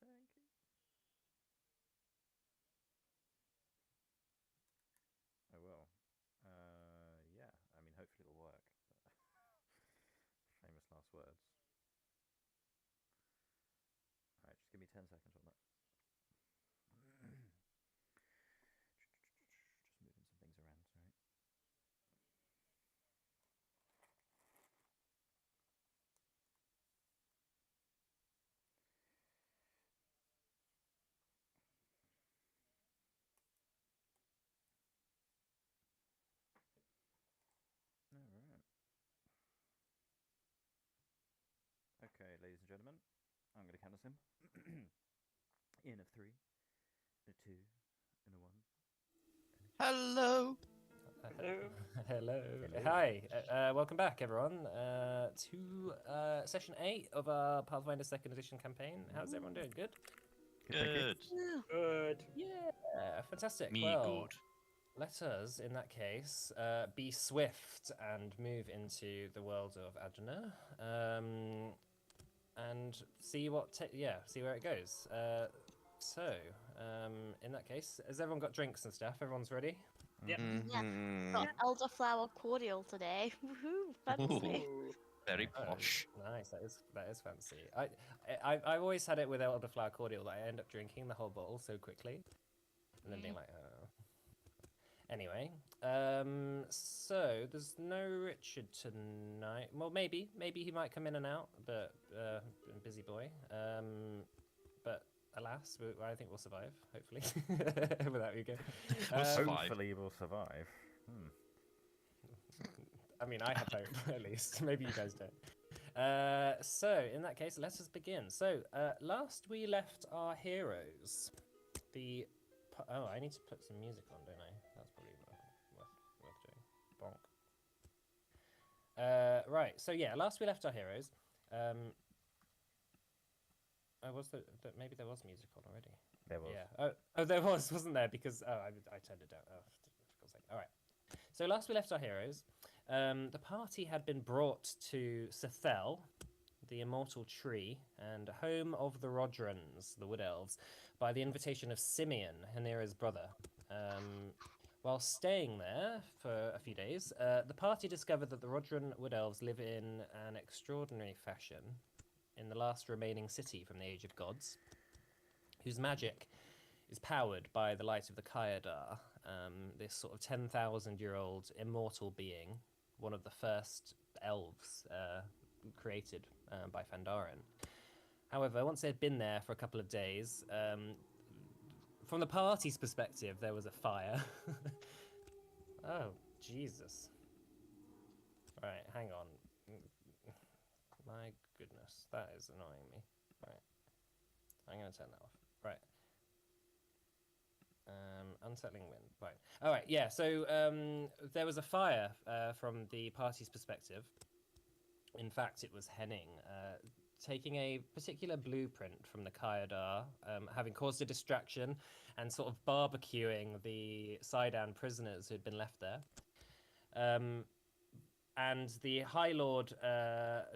Thank you. I will. Yeah. I mean, hopefully it'll work. But famous last words. All right, just give me 10 seconds on that. Just moving some things around. Sorry. All right. Okay, ladies and gentlemen, I'm going to count us in. In a three, a two, and a one. Hello. Hello. Hello. Hello. Hi. Welcome back, everyone, to session 8 of our Pathfinder 2nd Edition campaign. How's everyone doing? Good? Good. Good. Yeah. Fantastic. Me well, good. let us, in that case, be swift and move into the world of Adjana, and see see where it goes. In that case, has everyone got drinks and stuff? Everyone's ready? Yep. Mhm. Got elderflower cordial today. Woohoo! Fancy. Ooh. Very Oh, posh. nice. That is fancy. I've always had it with elderflower cordial that I end up drinking the whole bottle so quickly, and then being like, oh. Anyway, so there's no Richard tonight. Well, maybe he might come in and out, but busy boy. But alas, I think we'll survive. Hopefully, without you go. We'll survive. Hopefully we'll survive. I mean, I have hope at least. Maybe you guys don't. So in that case, let us begin. So last we left our heroes. Oh, I need to put some music on, don't I? That's probably worth doing. Bonk. Right. So yeah, last we left our heroes. Maybe there was music on already. There was. Yeah. Oh, there wasn't there? Because I turned it down. Oh, for God's sake. All right. So last we left our heroes, the party had been brought to Sethel, the immortal tree, and home of the Rodrans, the Wood Elves, by the invitation of Simeon, Hanira's brother. While staying there for a few days, the party discovered that the Rodran Wood Elves live in an extraordinary fashion in the last remaining city from the Age of Gods, whose magic is powered by the light of the Kayadar, this sort of 10,000-year-old immortal being, one of the first elves created by Fandaren. However, once they'd been there for a couple of days, from the party's perspective, there was a fire. Oh, Jesus. Right, hang on. My goodness, that is annoying me. Right. I'm going to turn that off. Right. Unsettling wind. Right. All right. Yeah. So there was a fire from the party's perspective. In fact, it was Henning taking a particular blueprint from the Kayadar, having caused a distraction and sort of barbecuing the Sidon prisoners who'd been left there. And the High Lord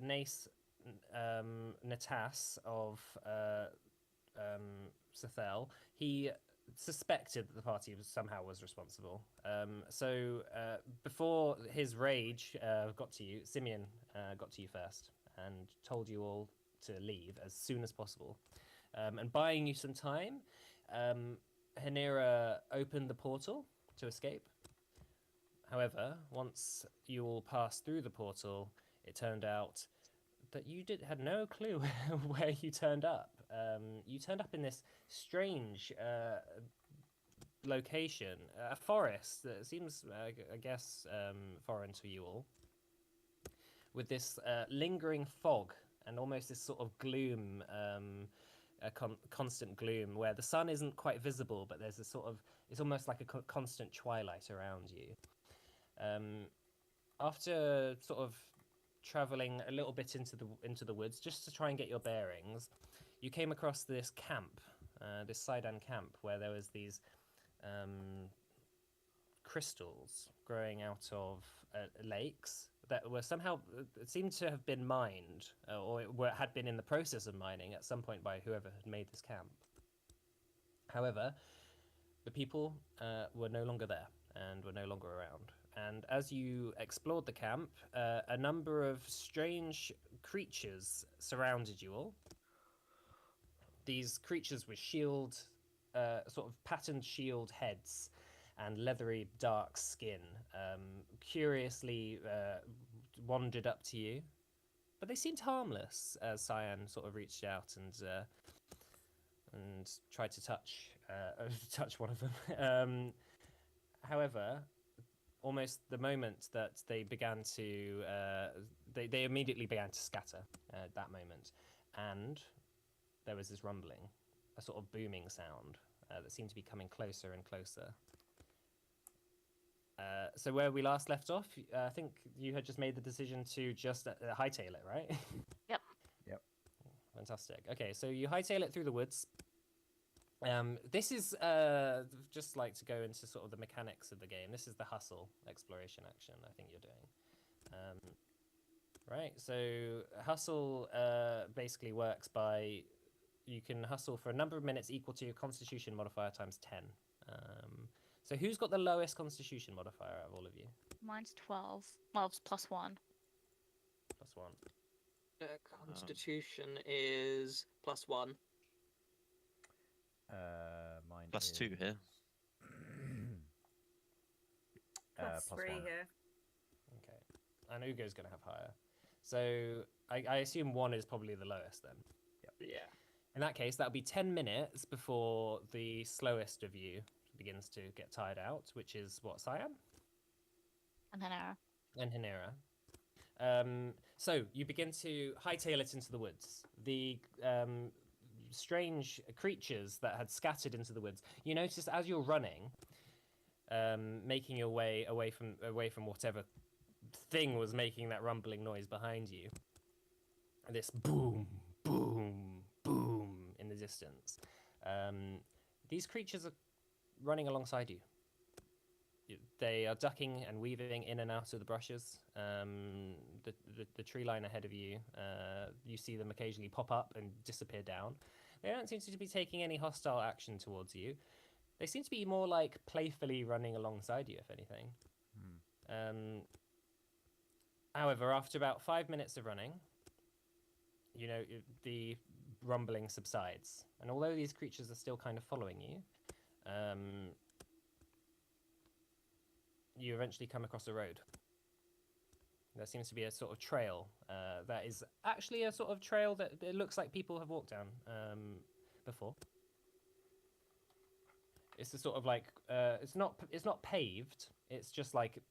Nace Natas of Sethel, he suspected that the party was responsible. So before his rage got to you, Simeon got to you first and told you all to leave as soon as possible. And buying you some time, Hanira opened the portal to escape. However, once you all passed through the portal, it turned out that you had no clue where you turned up. You turned up in this strange location, a forest that seems, I guess, foreign to you all, with this lingering fog and almost this sort of gloom, constant gloom, where the sun isn't quite visible, but there's a sort of, it's almost like a constant twilight around you. After sort of traveling a little bit into the woods just to try and get your bearings, you came across this camp, this Sidon camp, where there was these crystals growing out of lakes that were somehow seemed to have been mined, had been in the process of mining at some point by whoever had made this camp. However, the people were no longer there and were no longer around. And as you explored the camp, a number of strange creatures surrounded you all. These creatures with sort of patterned shield heads and leathery dark skin, curiously wandered up to you. But they seemed harmless as Cyan sort of reached out and tried to touch one of them. However, almost the moment that they began to, they immediately began to scatter at that moment, and there was this rumbling, a sort of booming sound that seemed to be coming closer and closer. So where we last left off, I think you had just made the decision to just hightail it, right? Yep. Yep. Fantastic. Okay, so you hightail it through the woods. This is just like to go into sort of the mechanics of the game. This is the hustle exploration action I think you're doing. Right, so hustle basically works by you can hustle for a number of minutes equal to your constitution modifier times 10. So who's got the lowest constitution modifier out of all of you? Mine's 12. Well, it's +1. +1. Constitution is +1. Mine +2 is... here. +3 +1. here. Okay. And Ugo's going to have higher. So I assume 1 is probably the lowest then. Yeah. In that case, that'll be 10 minutes before the slowest of you begins to get tired out, which is what, Cyan? And then Ara. And Hinera. So you begin to hightail it into the woods. The strange creatures that had scattered into the woods. You notice as you're running, making your way away from whatever thing was making that rumbling noise behind you. This boom, boom, boom in the distance. These creatures are running alongside you. They are ducking and weaving in and out of the brushes. The tree line ahead of you, you see them occasionally pop up and disappear down. They don't seem to be taking any hostile action towards you. They seem to be more like playfully running alongside you, if anything. However, after about 5 minutes of running, you know, the rumbling subsides. And although these creatures are still kind of following you, you eventually come across a road. There seems to be a sort of trail that is actually a sort of trail that it looks like people have walked down before. It's a sort of like it's not paved. It's just like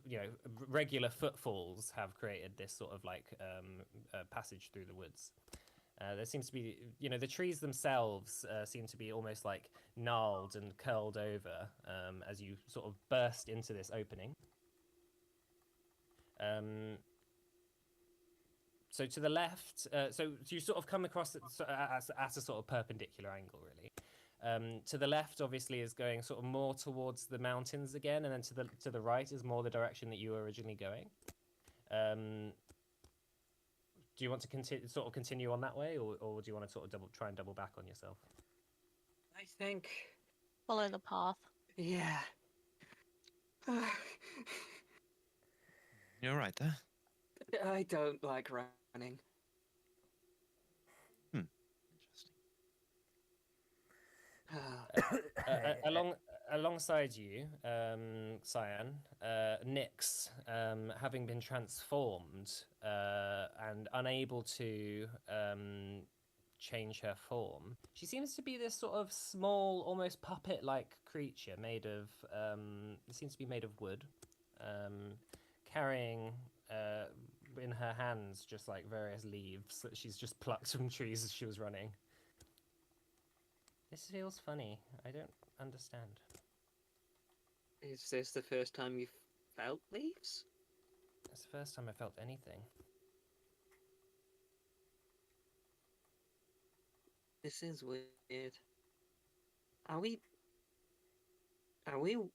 you know, regular footfalls have created this sort of like passage through the woods. There seems to be, you know, the trees themselves seem to be almost like gnarled and curled over as you sort of burst into this opening. So to the left, so you sort of come across it at a sort of perpendicular angle, really. To the left, obviously, is going sort of more towards the mountains again, and then to the right is more the direction that you were originally going. Do you want to continue on that way, or do you want to sort of try and double back on yourself? I think. Follow the path. Yeah. You're right there. I don't like running. Interesting. Alongside you, Cyan, Nyx, having been transformed and unable to change her form, she seems to be this sort of small, almost puppet-like creature made of, seems to be made of wood, carrying in her hands just like various leaves that she's just plucked from trees as she was running. This feels funny. I don't understand. Is this the first time you've felt leaves? It's the first time I felt anything. This is weird. Are we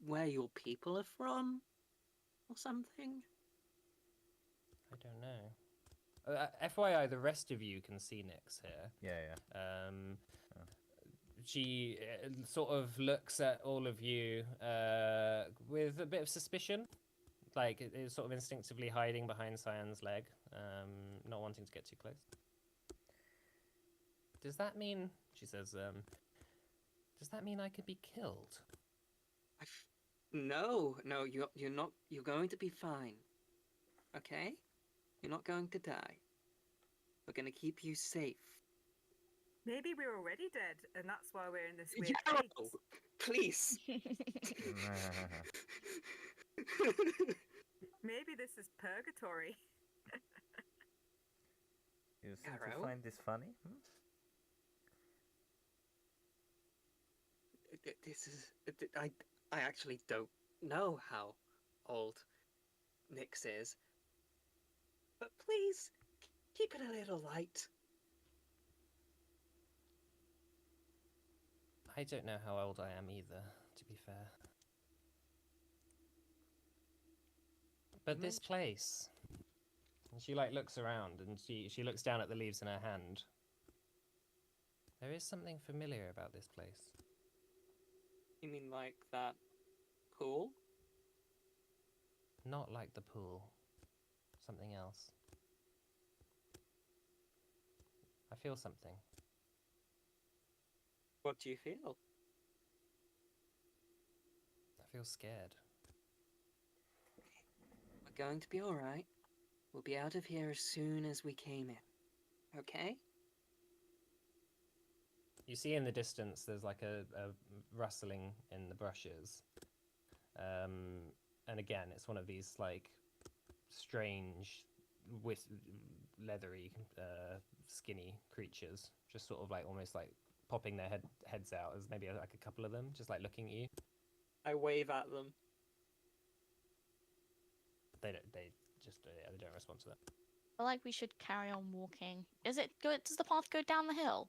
where your people are from? Or something? I don't know. FYI, the rest of you can see Nyx here. Yeah. She sort of looks at all of you with a bit of suspicion, like it's sort of instinctively hiding behind Cyan's leg, not wanting to get too close. Does that mean, she says, does that mean I could be killed? No, you're not. You're going to be fine. Okay? You're not going to die. We're going to keep you safe. Maybe we're already dead, and that's why we're in this weird Yarrow, state. please. Maybe this is purgatory. You seem to Yarrow? find this funny? Hmm? This is. I actually don't know how old Nyx is. But please, keep it a little light. I don't know how old I am either, to be fair. But this place, and she like looks around and she looks down at the leaves in her hand. There is something familiar about this place. You mean like that pool? Not like the pool. Something else. I feel something. What do you feel? I feel scared. We're going to be alright. We'll be out of here as soon as we came in. Okay? You see in the distance there's like a rustling in the brushes. And again, it's one of these like strange, with leathery, skinny creatures, just sort of like almost like popping their heads out. As maybe like a couple of them, just like looking at you. I wave at them. They don't respond to that. I feel like we should carry on walking. Is it good? Does the path go down the hill?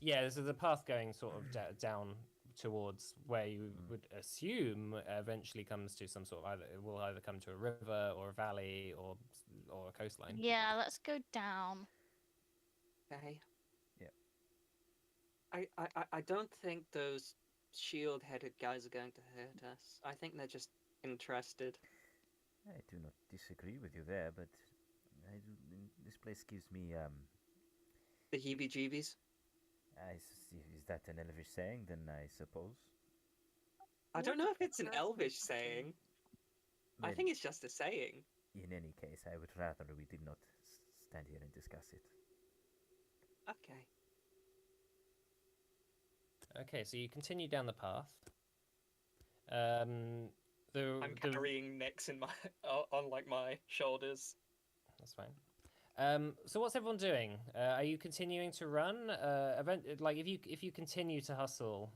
Yeah, this is a path going sort of down towards where you would assume eventually comes to some sort of it will either come to a river or a valley or a coastline. Yeah, let's go down. Okay. Yeah. I don't think those shield-headed guys are going to hurt us. I think they're just interested. I do not disagree with you there, but this place gives me The heebie-jeebies. Is that an Elvish saying? Then I suppose. I don't know if it's an Elvish saying. I Well, think it's just a saying. in any case, I would rather we did not stand here and discuss it. Okay. Okay, so you continue down the path. I'm carrying Nyx in my on like my shoulders. That's fine. So what's everyone doing? Are you continuing to run? Like if you continue to hustle,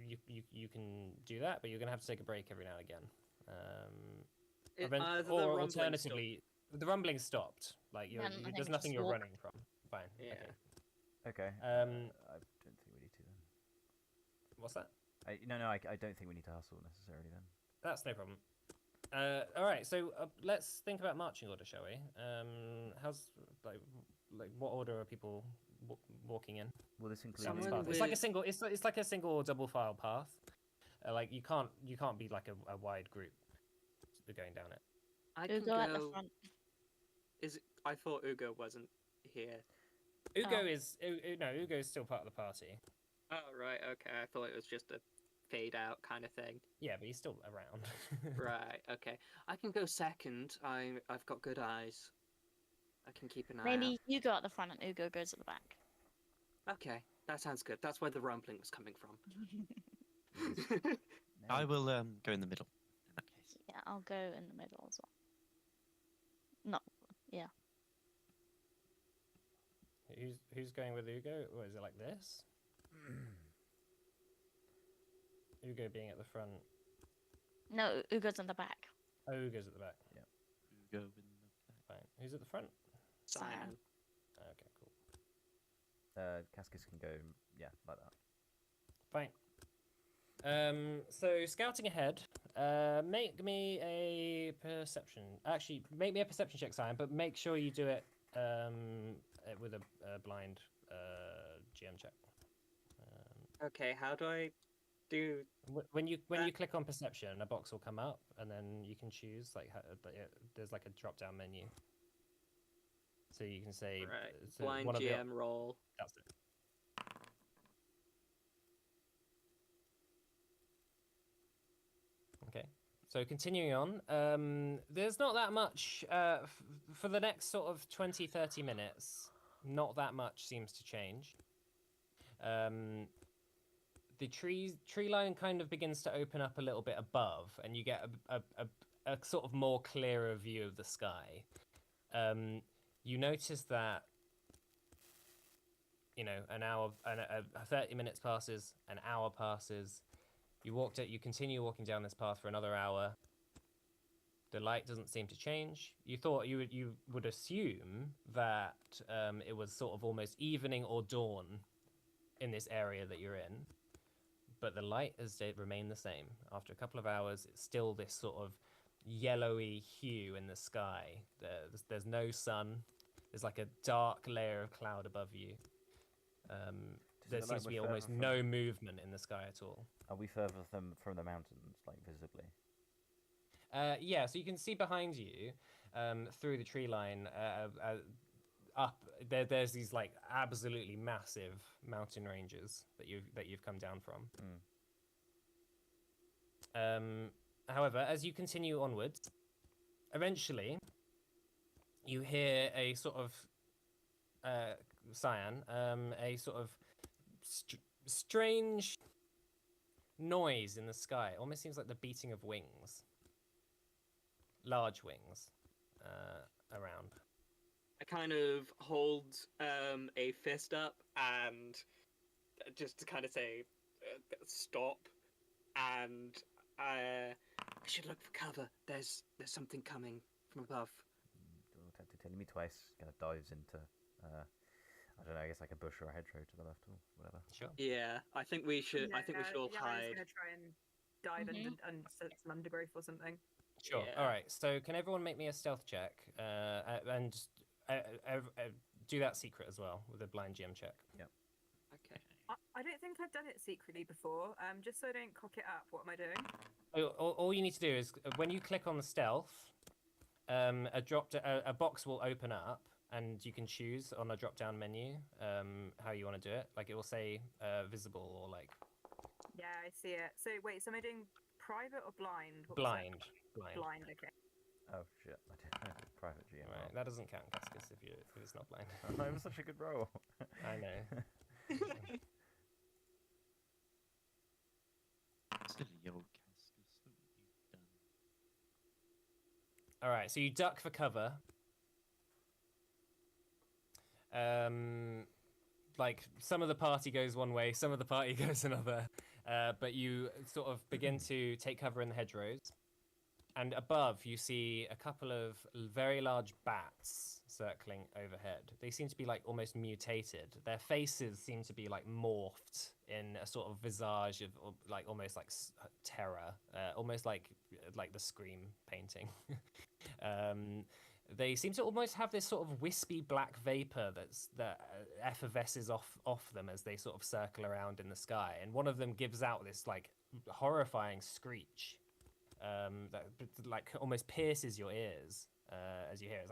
you can do that, but you're gonna have to take a break every now and again. Or alternatively, the rumbling stopped. Like there's nothing you're running from. Fine. Yeah. Okay. I don't think we need to then. What's that? I don't think we need to hustle necessarily then. That's no problem. All right, so let's think about marching order, shall we? How's like what order are people walking in? Will this include? It's like a single. It's like a single or double file path. Like you can't be like a wide group going down it. I can Ugo go. at the front. I thought Ugo wasn't here. Ugo is Ugo is still part of the party. Oh right, okay. I thought it was just a fade out kind of thing. Yeah, but he's still around. Right, okay. I can go second. I've got good eyes. I can keep an eye Maybe you go at the front and Ugo goes at the back. out. Okay, that sounds good. That's where the rumbling was coming from. I will go in the middle in that case. Yeah, I'll go in the middle as well. No, yeah. Who's going with Ugo? Or is it like this? Ugo being at the front. No, Ugo's in the back. Oh, Ugo's at the back. Yeah. Go in the Fine. Who's at the front? Cyan. Okay, cool. Cascus can go, yeah, like that. Fine. So scouting ahead, make me a perception. Actually, make me a perception check, Simon, but make sure you do it with a blind GM check. Okay, how do I do? When you click on perception, a box will come up, and then you can choose there's like a drop down menu. So you can say Right, so blind one of the GM roll. That's it. Okay. So continuing on, there's not that much for the next sort of 20, 30 minutes. Not that much seems to change. The tree line kind of begins to open up a little bit above, and you get a sort of more clearer view of the sky. You notice that, you know, an hour, 30 minutes passes, an hour passes. You continue walking down this path for another hour. The light doesn't seem to change. You thought you would assume that it was sort of almost evening or dawn in this area that you're in, but the light has remained the same. After a couple of hours, it's still this sort of yellowy hue in the sky. There's no sun. There's like a dark layer of cloud above you. There seems to be almost no movement in the sky at all. Are we further from the mountains, like visibly? Yeah, so you can see behind you, through the tree line, up there's these like absolutely massive mountain ranges that you've come down from. However, as you continue onwards, eventually you hear a sort of Cyan, a sort of strange noise in the sky. Almost seems like the beating of wings, large wings, around. I kind of hold a fist up and just to kind of say stop, and I should look for cover. There's something coming from above. Don't have to tell me twice. Kind of dives into I don't know. I guess like a bush or a hedgerow to the left or whatever. Sure. Yeah, I think we should. I think we should all I was hide. gonna try and dive into some undergrowth or something. Sure. Yeah. All right. So can everyone make me a stealth check, and do that secret as well with a blind GM check. Okay. I don't think I've done it secretly before. Just so I don't cock it up. What am I doing? All you need to do is when you click on the stealth, a box will open up, and you can choose on a drop-down menu how you want to do it. Like it will say visible or like. Yeah, I see it. So wait, so am I doing private or blind? What was Blind. that? Blind. Okay. Oh shit! I did private GM. Right, that doesn't count, Cascus, if it's not blind. That was such a good roll. I know. Silly old Cascus, what have you done? All right, so you duck for cover. Like some of the party goes one way, some of the party goes another, but you sort of begin to take cover in the hedgerows. And above, you see a couple of very large bats circling overhead. They seem to be like almost mutated. Their faces seem to be like morphed in a sort of visage of like almost like terror, almost like the Scream painting. They seem to almost have this sort of wispy black vapor that effervesces off them as they sort of circle around in the sky. And one of them gives out this like horrifying screech. That like almost pierces your ears as you hear it.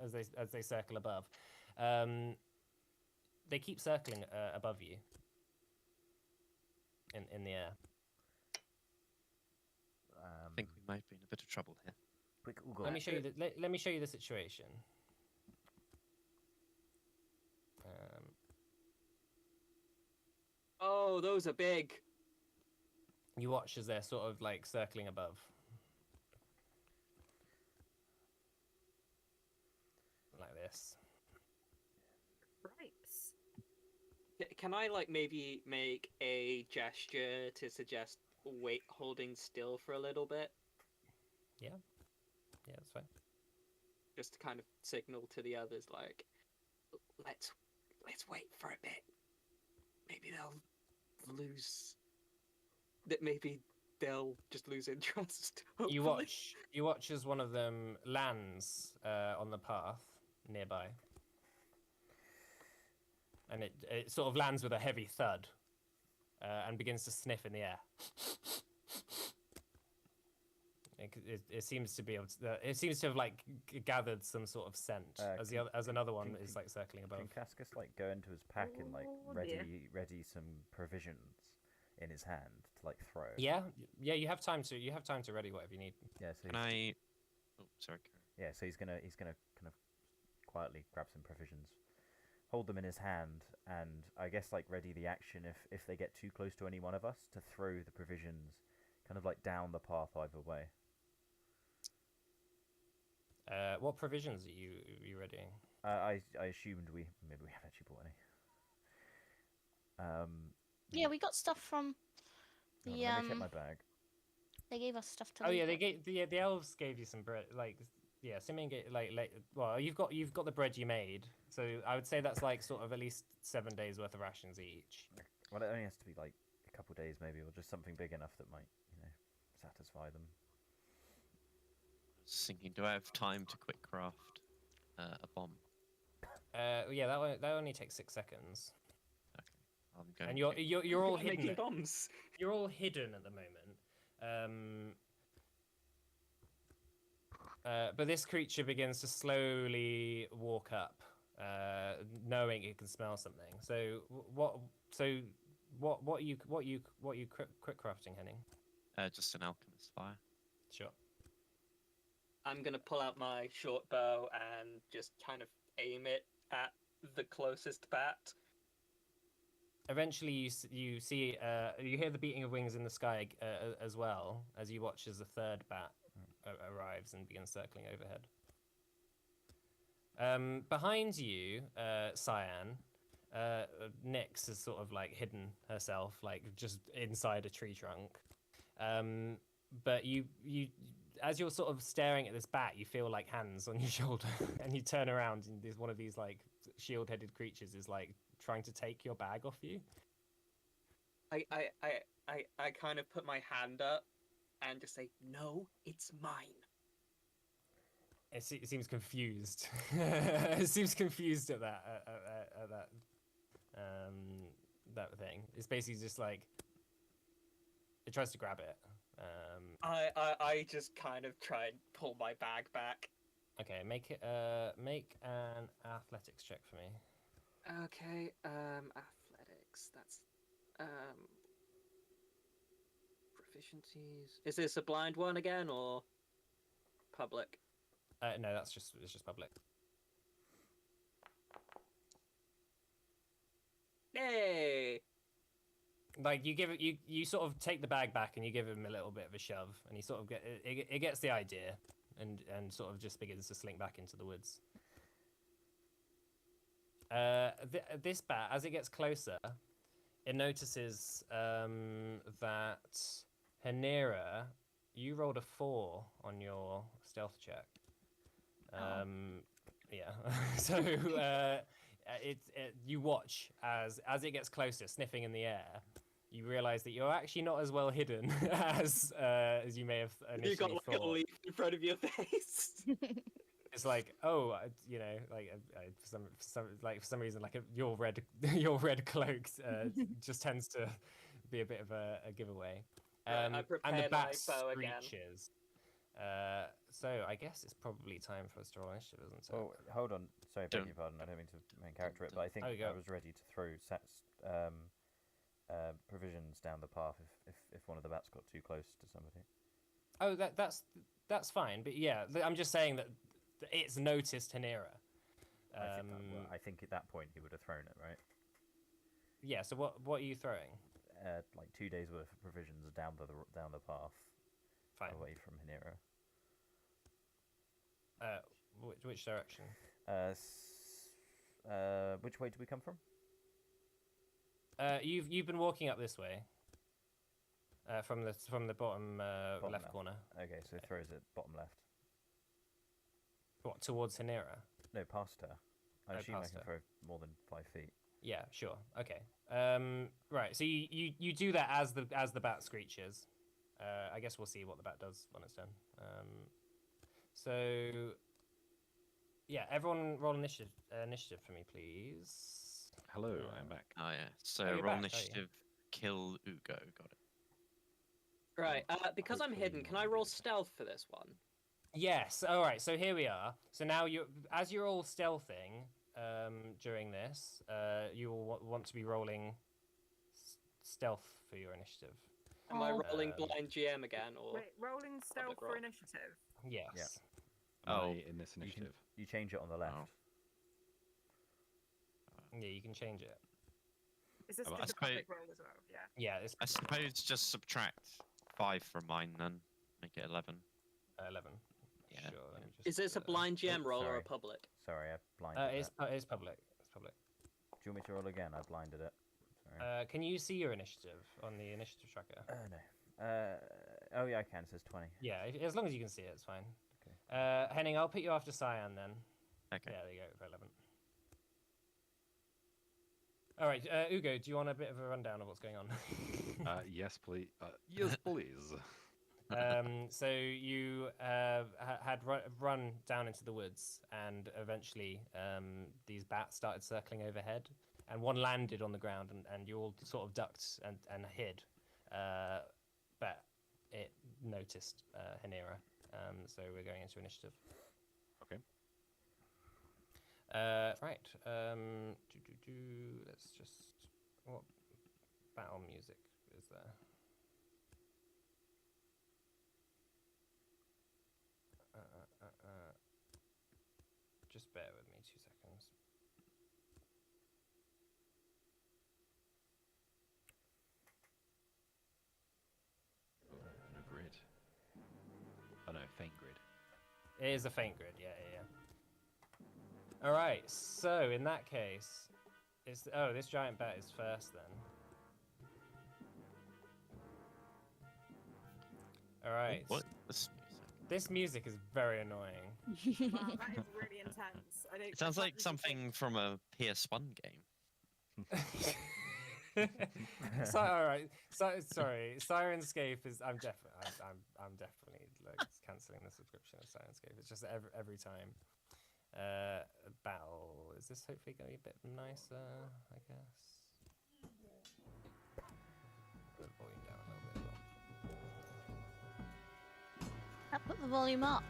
It's like as they circle above. They keep circling above you in the air. I think we might be in a bit of trouble here. Quick Google. Let me show you let me show you the situation. Oh, those are big. You watch as they're sort of like circling above. Like this. Cripes. Can I like maybe make a gesture to suggest holding still for a little bit, Yeah, that's fine. just to kind of signal to the others like, let's wait for a bit. Maybe they'll lose that maybe they'll just lose interest. You hopefully. watch as one of them lands on the path nearby, and it sort of lands with a heavy thud, and begins to sniff in the air. It seems to be able to, it seems to have like gathered some sort of scent as another one is like circling above. Can Cascus like go into his pack and like Oh, ready dear. some provisions in his hand to like throw? Yeah, you have time to ready whatever you need. Yeah. So Can I? Oh, sorry. yeah. So he's gonna kind of quietly grab some provisions, hold them in his hand, and I guess like ready the action if they get too close to any one of us to throw the provisions kind of like down the path either way. What provisions are you readying? I assumed maybe we haven't actually bought any. Yeah, we got stuff from Hold the on, let me check my bag. They gave us stuff to. Oh yeah, leave they it. gave the elves gave you some bread. Like yeah, Simeon gave well, you've got the bread you made, so I would say that's like sort of at least 7 days worth of rations each. Well, it only has to be like a couple days maybe, or just something big enough that might satisfy them. I was thinking, do I have time to quick craft a bomb? Yeah, that only takes 6 seconds. I'm going. And you're all hidden. making bombs. You're all hidden at the moment. But this creature begins to slowly walk up, knowing it can smell something. So what are you quick crafting, Henning? Just an alchemist fire. Sure. I'm gonna pull out my short bow and just kind of aim it at the closest bat. Eventually, you see you hear the beating of wings in the sky as well as you watch as the third bat arrives and begins circling overhead. Behind you, Cyan, Nyx has sort of like hidden herself, like just inside a tree trunk. But you as you're sort of staring at this bat, you feel like hands on your shoulder, and you turn around, and there's one of these like shield-headed creatures is like trying to take your bag off you. I kind of put my hand up and just say, "No, it's mine." It seems confused. It seems confused at that that thing. It's basically just like it tries to grab it. I just kind of try and pull my bag back. Okay, make an athletics check for me. Okay, athletics. That's proficiencies. Is this a blind one again or public? No, it's just public. Yay! Like you give it, you sort of take the bag back and you give him a little bit of a shove, and he sort of it gets the idea, and sort of just begins to slink back into the woods. This bat, as it gets closer, it notices that Hanira, you rolled a 4 on your stealth check. Yeah. So you watch as it gets closer, sniffing in the air. You realise that you're actually not as well hidden as you may have initially You got like thought. a leaf in front of your face. It's like, oh, for some reason, like your red cloak just tends to be a bit of a giveaway. I And the prepared bat my bow again. screeches. So I guess it's probably time for us to roll initiative, isn't it? Oh, hold on. Sorry, beg Don't- your pardon. I don't mean to main character it, but I think Oh, you I go. was ready to throw provisions down the path if one of the bats got too close to somebody. Oh, that's fine. But yeah, I'm just saying that it's noticed Hanira. I think at that point he would have thrown it, right? Yeah. So what are you throwing? Like 2 days worth of provisions down the path Fine. away from Hanira. Which direction? Which way did we come from? You've been walking up this way. From the bottom, Bottom left left. corner. Okay, so throws it bottom left. What, towards Hanira? No, past her. I Oh, assume I past can her. throw more than 5 feet. Yeah, sure. Okay. Right. So you do that as the bat screeches. I guess we'll see what the bat does when it's done. So yeah, everyone roll initiative for me, please. Hello, I'm back. Oh yeah. So you're roll back, are you? initiative. Kill Ugo. Got it. Right. Because I'm hidden, can I roll stealth for this one? Yes. All right. So here we are. So now as you're all stealthing during this, you will want to be rolling stealth for your initiative. Am I rolling Um, blind GM again, or Wait, rolling stealth roll. for initiative. Yes. Oh, In this You can initiative. you change it on the left. Oh. Yeah, you can change it. Is this Oh, I just a suppose- public roll as well? Yeah. Yeah, it's I suppose just subtract 5 from mine then. Make it 11. 11. Yeah. Sure. Let me just, is this a blind GM roll or sorry. a public? Sorry, I blinded It's that. it's public. It's public. Do you want me to roll again? I blinded it. Sorry. Can you see your initiative on the initiative tracker? No. Oh yeah, I can. It says 20. Yeah, as long as you can see it, it's fine. Okay. Henning, I'll put you after Cyan then. Okay. Yeah, there you go for 11. All right, Ugo, do you want a bit of a rundown of what's going on? Yes, please. Yes, please. So you had run down into the woods, and eventually these bats started circling overhead, and one landed on the ground, and you all sort of ducked and hid, but it noticed Hanira. So we're going into initiative. Okay. Right. Let's just. What battle music is there? Just bear with me 2 seconds. Oh, no grid. Oh no, faint grid. It is a faint grid, yeah. All right, so in that case, this giant bat is first then. All right. What? This This music is very annoying. Wow, that is really intense. I don't. It sounds I like can't even something from a PS1 game. So, all right. So sorry, Sirenscape is. I'm definitely like canceling the subscription of Sirenscape. It's just every time. Battle. Is this hopefully going to be a bit nicer? I guess. Put the volume down a little bit. I put the volume up.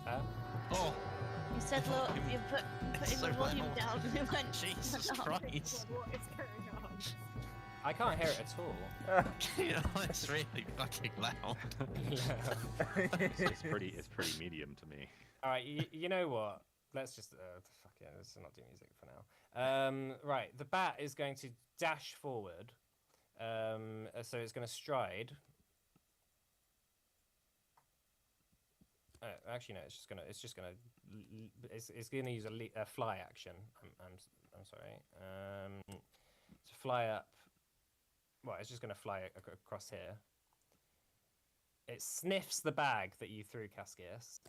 Huh? Oh, You said, look, you put It's the so volume loud. down and it went. Jesus went up. Christ. What is going on? I can't hear it at all. You know, it's really fucking loud. Yeah. It's pretty medium to me. All right. You know what? Let's just fuck it. Let's not do music for now. Right. The bat is going to dash forward. So it's going to stride. Actually, no. It's just gonna use a fly action. I'm sorry. To fly up. Well, it's just gonna fly across here. It sniffs the bag that you threw, Cascius.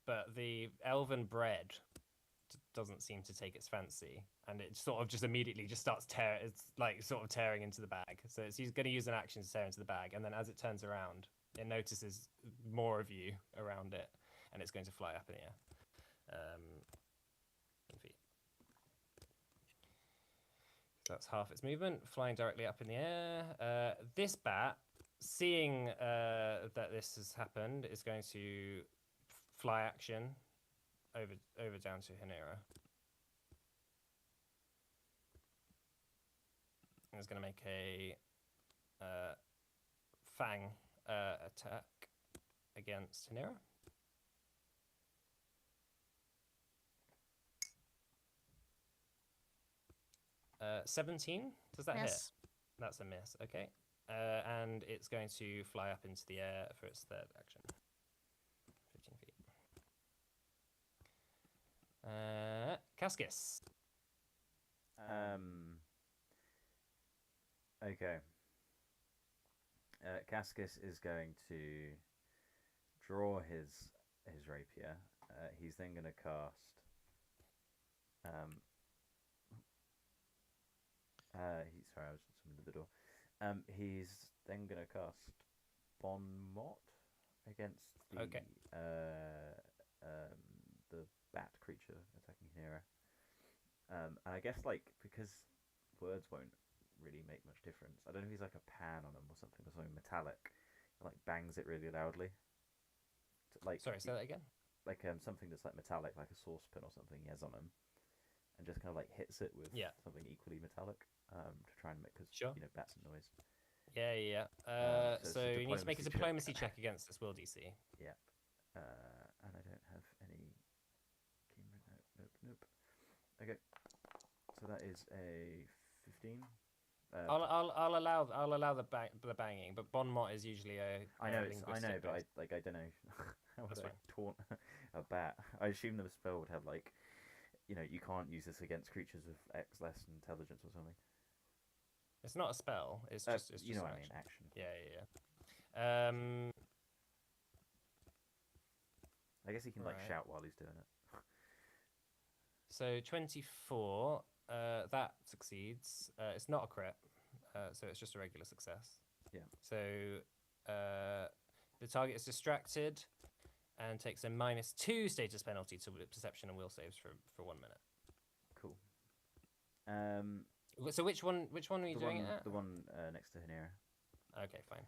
But the elven bread doesn't seem to take its fancy, and it sort of just immediately just starts tearing into the bag. So it's going to use an action to tear into the bag, and then as it turns around, it notices more of you around it, and it's going to fly up in the air. 10 feet. So that's half its movement, flying directly up in the air. This bat, seeing that this has happened, is going to fly action over down to Hanera. And it's going to make a fang attack against Hanera. 17. Does that hit? Yes. That's a miss. Okay. And it's going to fly up into the air for its third action. 15 feet. Cascus. Okay. Cascus is going to draw his rapier. He's then going to cast Um, sorry, I was summoned to the door. He's then gonna cast Bon Mot against the Okay. the bat creature attacking Hera. And I guess like because words won't really make much difference. I don't know if he's like a pan on him or something metallic, and, like bangs it really loudly. Like Sorry, say that again. like something that's like metallic, like a saucepan or something he has on him, and just kind of like hits it with Yeah. something equally metallic to try and make because Sure. you know bats and noise. Yeah. So it's So a you need to make a diplomacy diplomacy check against this will DC. Yep. And I don't have any keyboard. Nope. Okay. So that is a 15. I'll allow the banging, but Bon Mot is usually a I know, linguistic but based. I don't know how would That's I fine. taunt a bat. I assume the spell would have like, you can't use this against creatures with X less intelligence or something. It's not a spell. It's just you know an what I mean, action. action. Yeah. I guess he can like Right. shout while he's doing it. So 24. That succeeds. It's not a crit, so it's just a regular success. Yeah. So the target is distracted and takes a -2 status penalty to perception and will saves for 1 minute. Cool. So which one are you doing it at? The one next to Hanera. Okay, fine.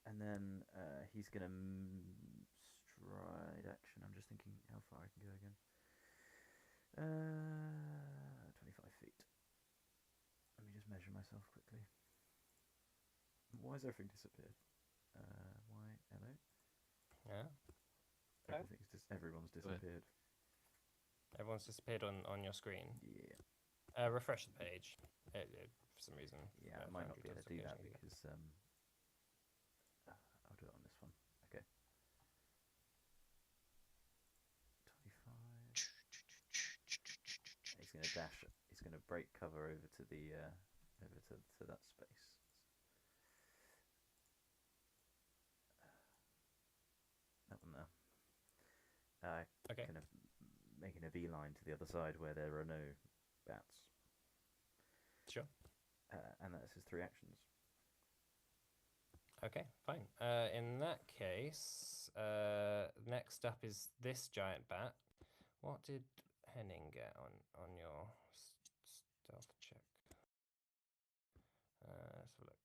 And then he's gonna stride action. I'm just thinking how far I can go again. 25 feet. Let me just measure myself quickly. Why has everything disappeared? Why? Hello? Yeah. Everyone's disappeared. Everyone's disappeared on your screen. Yeah. Refresh the page. For some reason. Yeah, I might not be able to do that occasionally because I'll do it on this one. Okay. 25. He's gonna dash. He's gonna break cover over to the over to that space. That one there. Okay. Kind of making a beeline to the other side where there are no bats. Sure. And that's his 3 actions. Okay, fine. In that case, next up is this giant bat. What did Henning get on your stealth check? Let's have a look.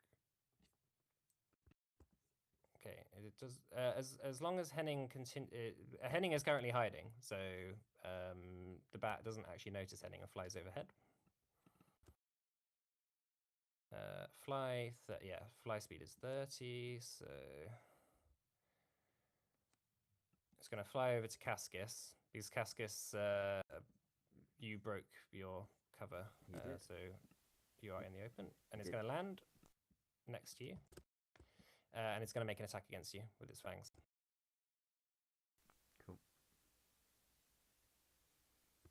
Okay, it does. As long as Henning Henning is currently hiding, so the bat doesn't actually notice Henning and flies overhead. Fly speed is 30, so it's going to fly over to Cascus because Cascus, you broke your cover, so you are in the open, and it's going to land next to you, and it's going to make an attack against you with its fangs. Cool.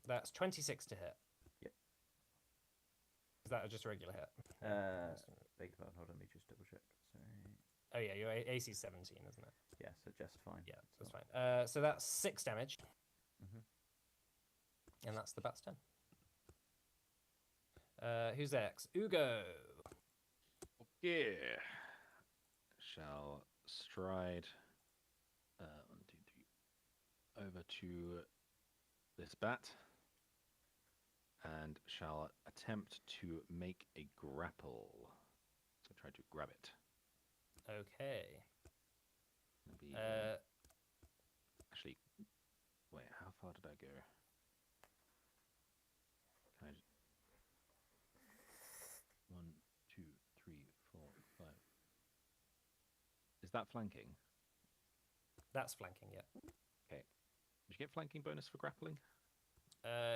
That's 26 to hit. Yep. Is that just a regular hit? Beg your pardon, hold on, let me just double check. Sorry. Oh yeah, your AC 17, isn't it? Yeah, so just fine. Yeah, that's fine. So that's 6 damage. And that's the bat's turn. Who's next? Ugo. Okay. Shall stride 1, 2, 3 over to this bat and shall attempt to make a grapple. So try to grab it. Okay. Maybe, actually, wait, how far did I go? Can I 1, 2, 3, 4, 5. Is that flanking? That's flanking, yeah. Okay. Did you get flanking bonus for grappling?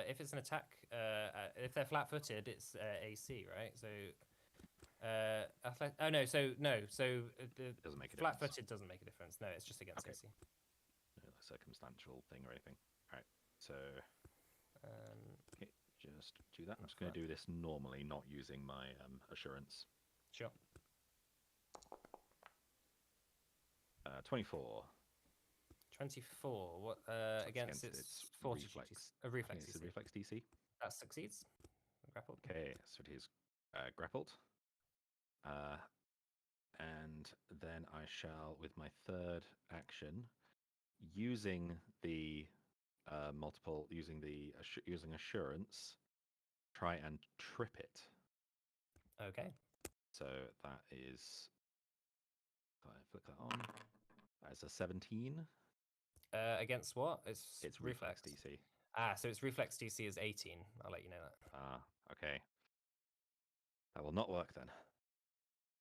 If it's an attack, if they're flat-footed, it's AC, right? So, the Doesn't make a difference. flat-footed doesn't make a difference. No, it's just against Okay. AC. No circumstantial thing or anything. Alright, so okay, just do that. I'm just going to do this normally, not using my assurance. Sure. 24. 24. What It's against its fortitude? reflex. A reflex It's a DC. reflex DC. That succeeds. Grappled. Okay, so it is grappled. And then I shall, with my third action, using the using assurance, try and trip it. Okay. So that is, if I flick that on, that is a 17. Against what? It's reflex DC. Ah, so its reflex DC is 18. I'll let you know that. Ah, okay. That will not work then.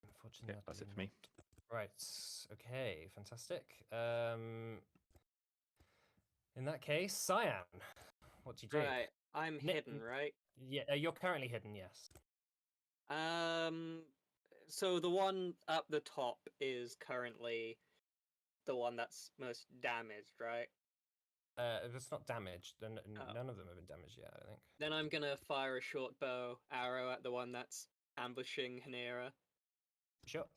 Unfortunately, Okay, that's it for me. Right. Okay. Fantastic. In that case, Cyan, what do you do? Right, I'm Ni- hidden, right? Yeah, you're currently hidden. Yes. So the one up the top is currently the one that's most damaged, right? It's not damaged. Then Oh. none of them have been damaged yet. I think. Then I'm gonna fire a short bow arrow at the one that's ambushing Hanera. Sure.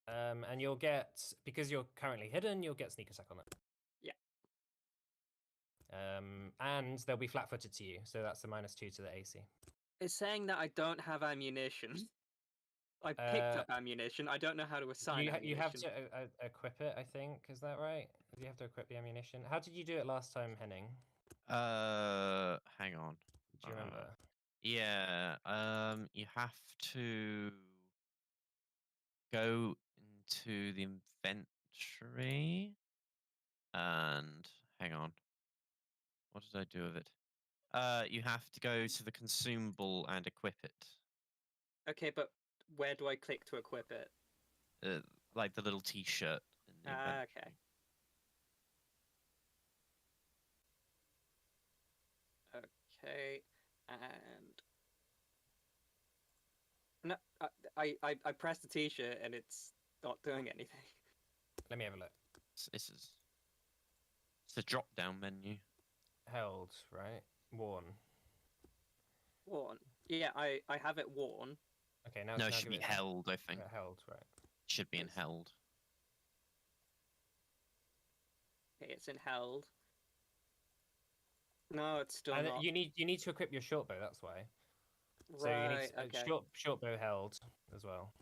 And you'll get, because you're currently hidden, you'll get sneak attack on that. Yeah. And they'll be flat-footed to you, so that's a -2 to the AC. It's saying that I don't have ammunition. I picked up ammunition. I don't know how to assign ammunition. You have to equip it, I think. Is that right? You have to equip the ammunition. How did you do it last time, Henning? Hang on. Do you remember? Yeah. You have to go into the inventory and hang on. What did I do with it? You have to go to the consumable and equip it. Okay, but where do I click to equip it? Like the little T-shirt. In the inventory. Okay. Okay, and no, I pressed the T-shirt and it's not doing anything. Let me have a look. It's a drop-down menu. Held, right? Worn. Worn. Yeah, I have it worn. Okay, now No, now it should give be it held, I think. held, right? Should be in held. Okay, it's in held. No, it's still And not. you need to equip your short bow. That's why. So you Right. need Okay. short bow held as well.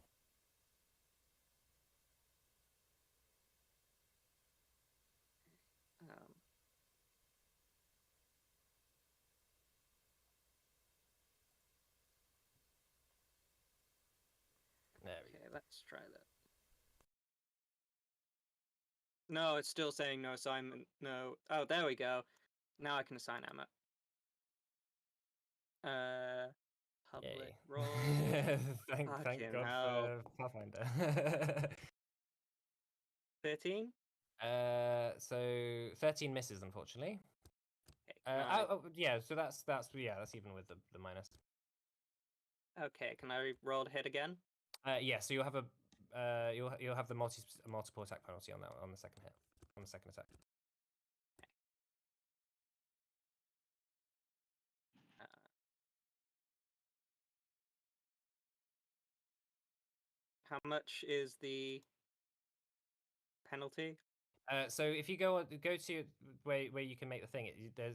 There we go. Okay, let's try that. No, it's still saying no assignment. No. Oh, there we go. Now I can assign ammo. Public Yay. roll. thank Fucking God hell. for Pathfinder. 13? So 13 misses, unfortunately. Okay, can Yeah. So that's even with the minus. okay, can I roll to hit again? Yeah. So you'll have a you'll have the multiple attack penalty on that on the second hit, on the second attack. How much is the penalty? So if you go to where you can make the thing,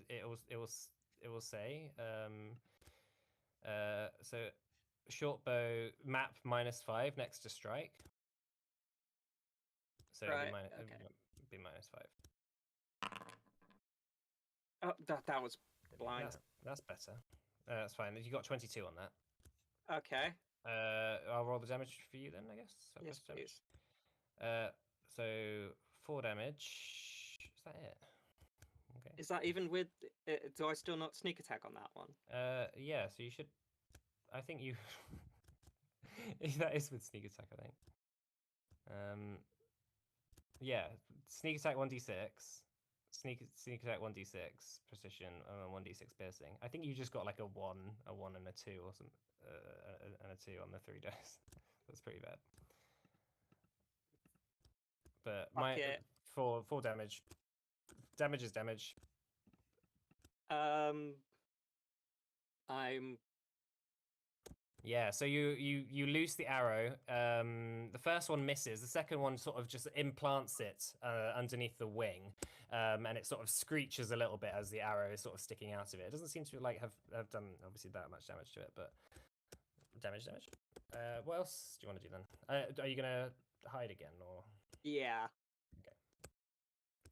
it will say so short bow map -5 next to strike. So Right, it'll be -5. Oh, that was blind. That's better. That's fine. You got 22 on that. Okay. I'll roll the damage for you then, I guess. Yes, please. So 4 damage. Is that it? Okay. Is that even with? Do I still not sneak attack on that one? Yeah. So you should. I think you. That is with sneak attack, I think. Yeah, sneak attack 1d6, sneak attack 1d6, precision, and 1d6 piercing. I think you just got like a 1 and a 2 or some, and a 2 on the 3 dice. That's pretty bad. But for damage. Damage is damage. I'm Yeah, so you loose the arrow. The first one misses. The second one sort of just implants it underneath the wing, and it sort of screeches a little bit as the arrow is sort of sticking out of it. It doesn't seem to like have done obviously that much damage to it, but damage. What else do you want to do then? Are you gonna hide again or? Yeah. Okay.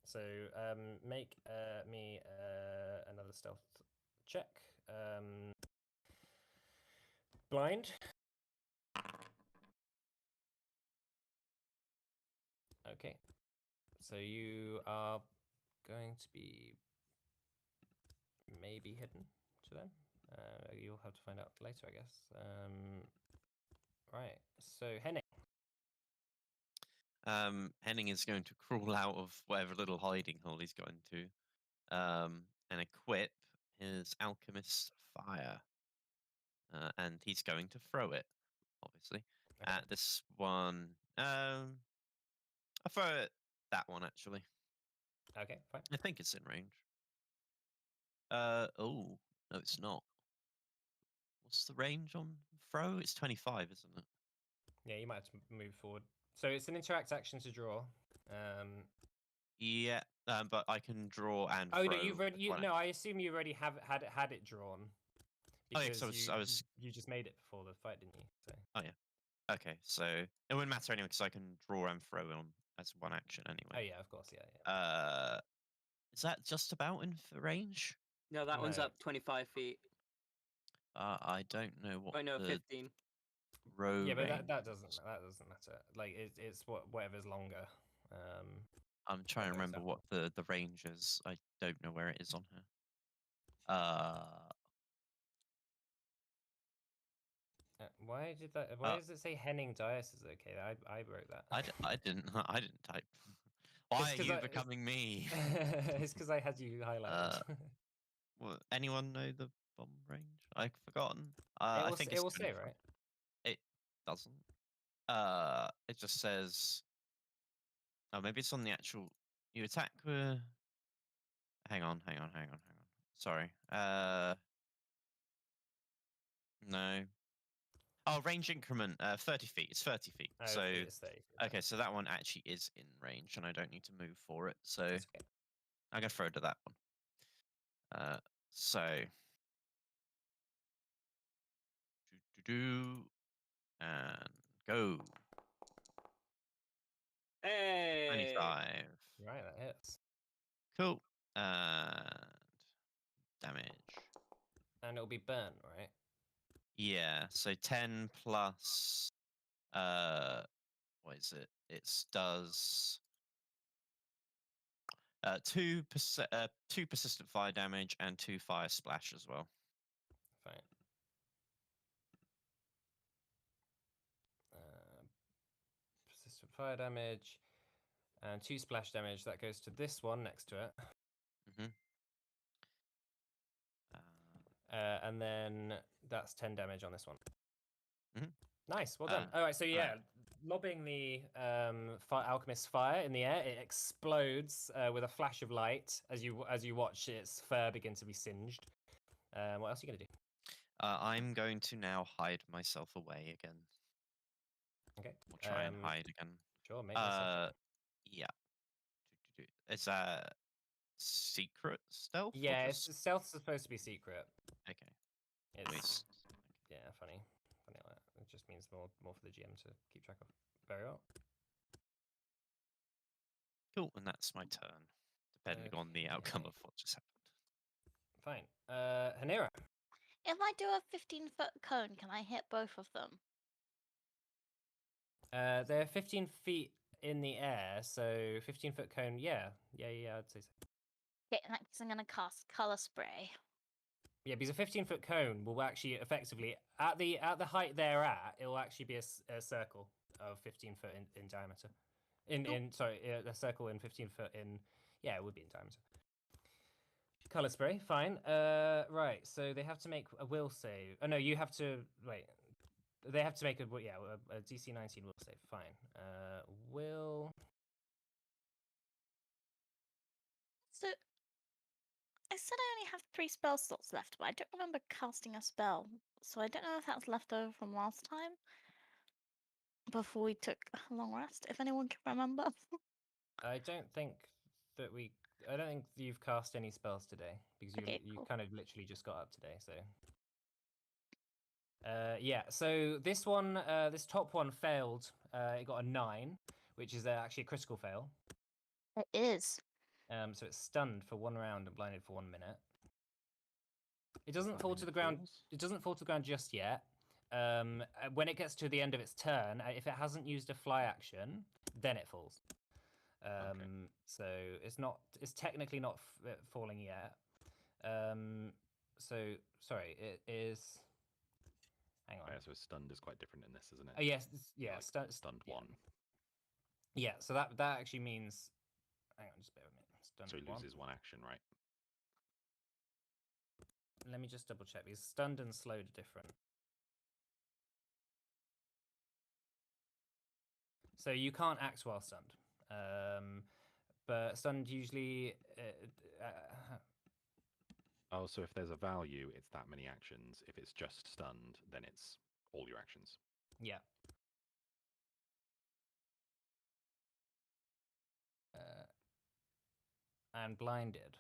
So make me another stealth check. Blind. Okay. So you are going to be maybe hidden to them. You'll have to find out later, I guess. Right. So Henning. Henning is going to crawl out of whatever little hiding hole he's got into, and equip his alchemist fire, and he's going to throw it, obviously, Okay. at this one. I'll throw it that one actually. Okay, fine. I think it's in range. Oh no, it's not. What's the range on throw? It's 25, isn't it? Yeah, you might have to move forward. So it's an interact action to draw. Yeah, but I can draw and Oh throw. no, you've already. one No, I assume you already have had it drawn. Oh, yeah, Because 'cause I was- you just made it before the fight, didn't you? So. Oh yeah. Okay, so it wouldn't matter anyway because I can draw and throw on as one action Oh anyway. yeah, of course, yeah. Is that just about in range? No, that one's No. up 25 feet. I don't know what Oh no, the 15. row Yeah, but range that doesn't matter. Like it's whatever's longer. I'm trying to goes remember up. what the range is. I don't know where it is on here. Why did that? Why does it say Henning Dias is okay? I wrote that. I didn't I didn't type. Why are 'cause you I- becoming me? It's because I had you highlighted. Well, anyone know the bomb range? I've forgotten. I think it it's will say 25. right. It doesn't. It just says. Oh, maybe it's on the actual. You attack with. Hang on. Sorry. No. Oh, range increment. 30 feet. It's 30 feet. Oh, So it's 30 feet, right. okay, so that one actually is in range, and I don't need to move for it. So That's okay. I'm gonna throw to that one. So. Do and go. Hey. 25. Right, that hits. Cool. And damage. And it'll be burn, right? Yeah, so 10 plus what is it? It does 2 persistent fire damage and 2 fire splash as well. Fine. Persistent fire damage and 2 splash damage. That goes to this one next to it. Mm-hmm. And then that's 10 damage on this one. Mhm. Nice, well done. All right, so yeah, alright. lobbing the alchemist's fire in the air, it explodes with a flash of light as you watch its fur begin to be singed. What else are you gonna do? I'm going to now hide myself away again. Okay. Or try and hide again. Sure, make me a second. Yeah. Is that secret stealth? or Yeah, just- stealth's supposed to be secret. Okay. It's yeah, funny like that. It just means more for the GM to keep track of. Very well. Cool, and that's my turn, depending on the outcome Okay. of what just happened. Fine. Hanira. If I do a 15-foot cone, can I hit both of them? They're 15 feet in the air, so 15-foot cone. Yeah, I'd say so. Okay, in that case, I'm gonna cast Color Spray. Yeah, because a 15-foot cone will actually effectively at the height they're at, it will actually be a circle of 15 foot in diameter. A circle in 15 foot in. Yeah, it would be in diameter. Color spray, fine. Right. So they have to make a will save. Oh no, you have to wait. They have to make a DC 19 will save. Fine. Will. So, I said I only have 3 spell slots left, but I don't remember casting a spell, so I don't know if that's left over from last time before we took a long rest. If anyone can remember. I don't think that we. I don't think you've cast any spells today because you Okay, you cool. kind of literally just got up today. So. Yeah. So this one, this top one failed. It got a 9, which is actually a critical fail. It is. So it's stunned for 1 round and blinded for 1 minute. It doesn't that fall mean to it the ground. falls? It doesn't fall to the ground just yet. When it gets to the end of its turn, if it hasn't used a fly action, then it falls. So it's not. It's technically not falling yet. So sorry, it is. Hang on. Yeah, so stunned is quite different in this, isn't it? Oh yes, yeah. Like stunned yeah. 1. Yeah. So that actually means. Hang on, just bear with me. Stunned So he 1. loses 1 action, right? Let me just double check because stunned and slowed are different. So you can't act while stunned, but stunned usually. Oh, so if there's a value, it's that many actions. If it's just stunned, then it's all your actions. Yeah. And blinded.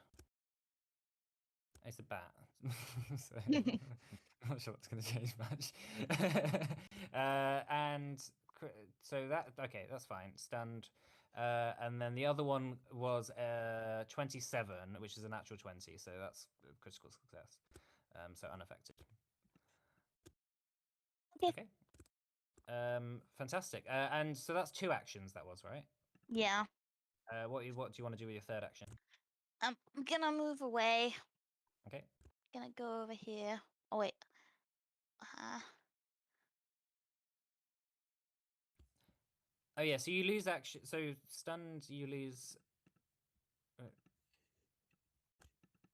It's a bat. So, I'm not sure that's going to change much. So that okay, that's fine. Stunned. And then the other one was 27, which is a natural 20, so that's a critical success. So unaffected. Okay. Fantastic. And so that's 2 actions. That was right. Yeah. What do you want to do with your third action? I'm gonna move away. Okay. Gonna go over here. Oh wait. Oh yeah, so you lose action. So stunned, you lose.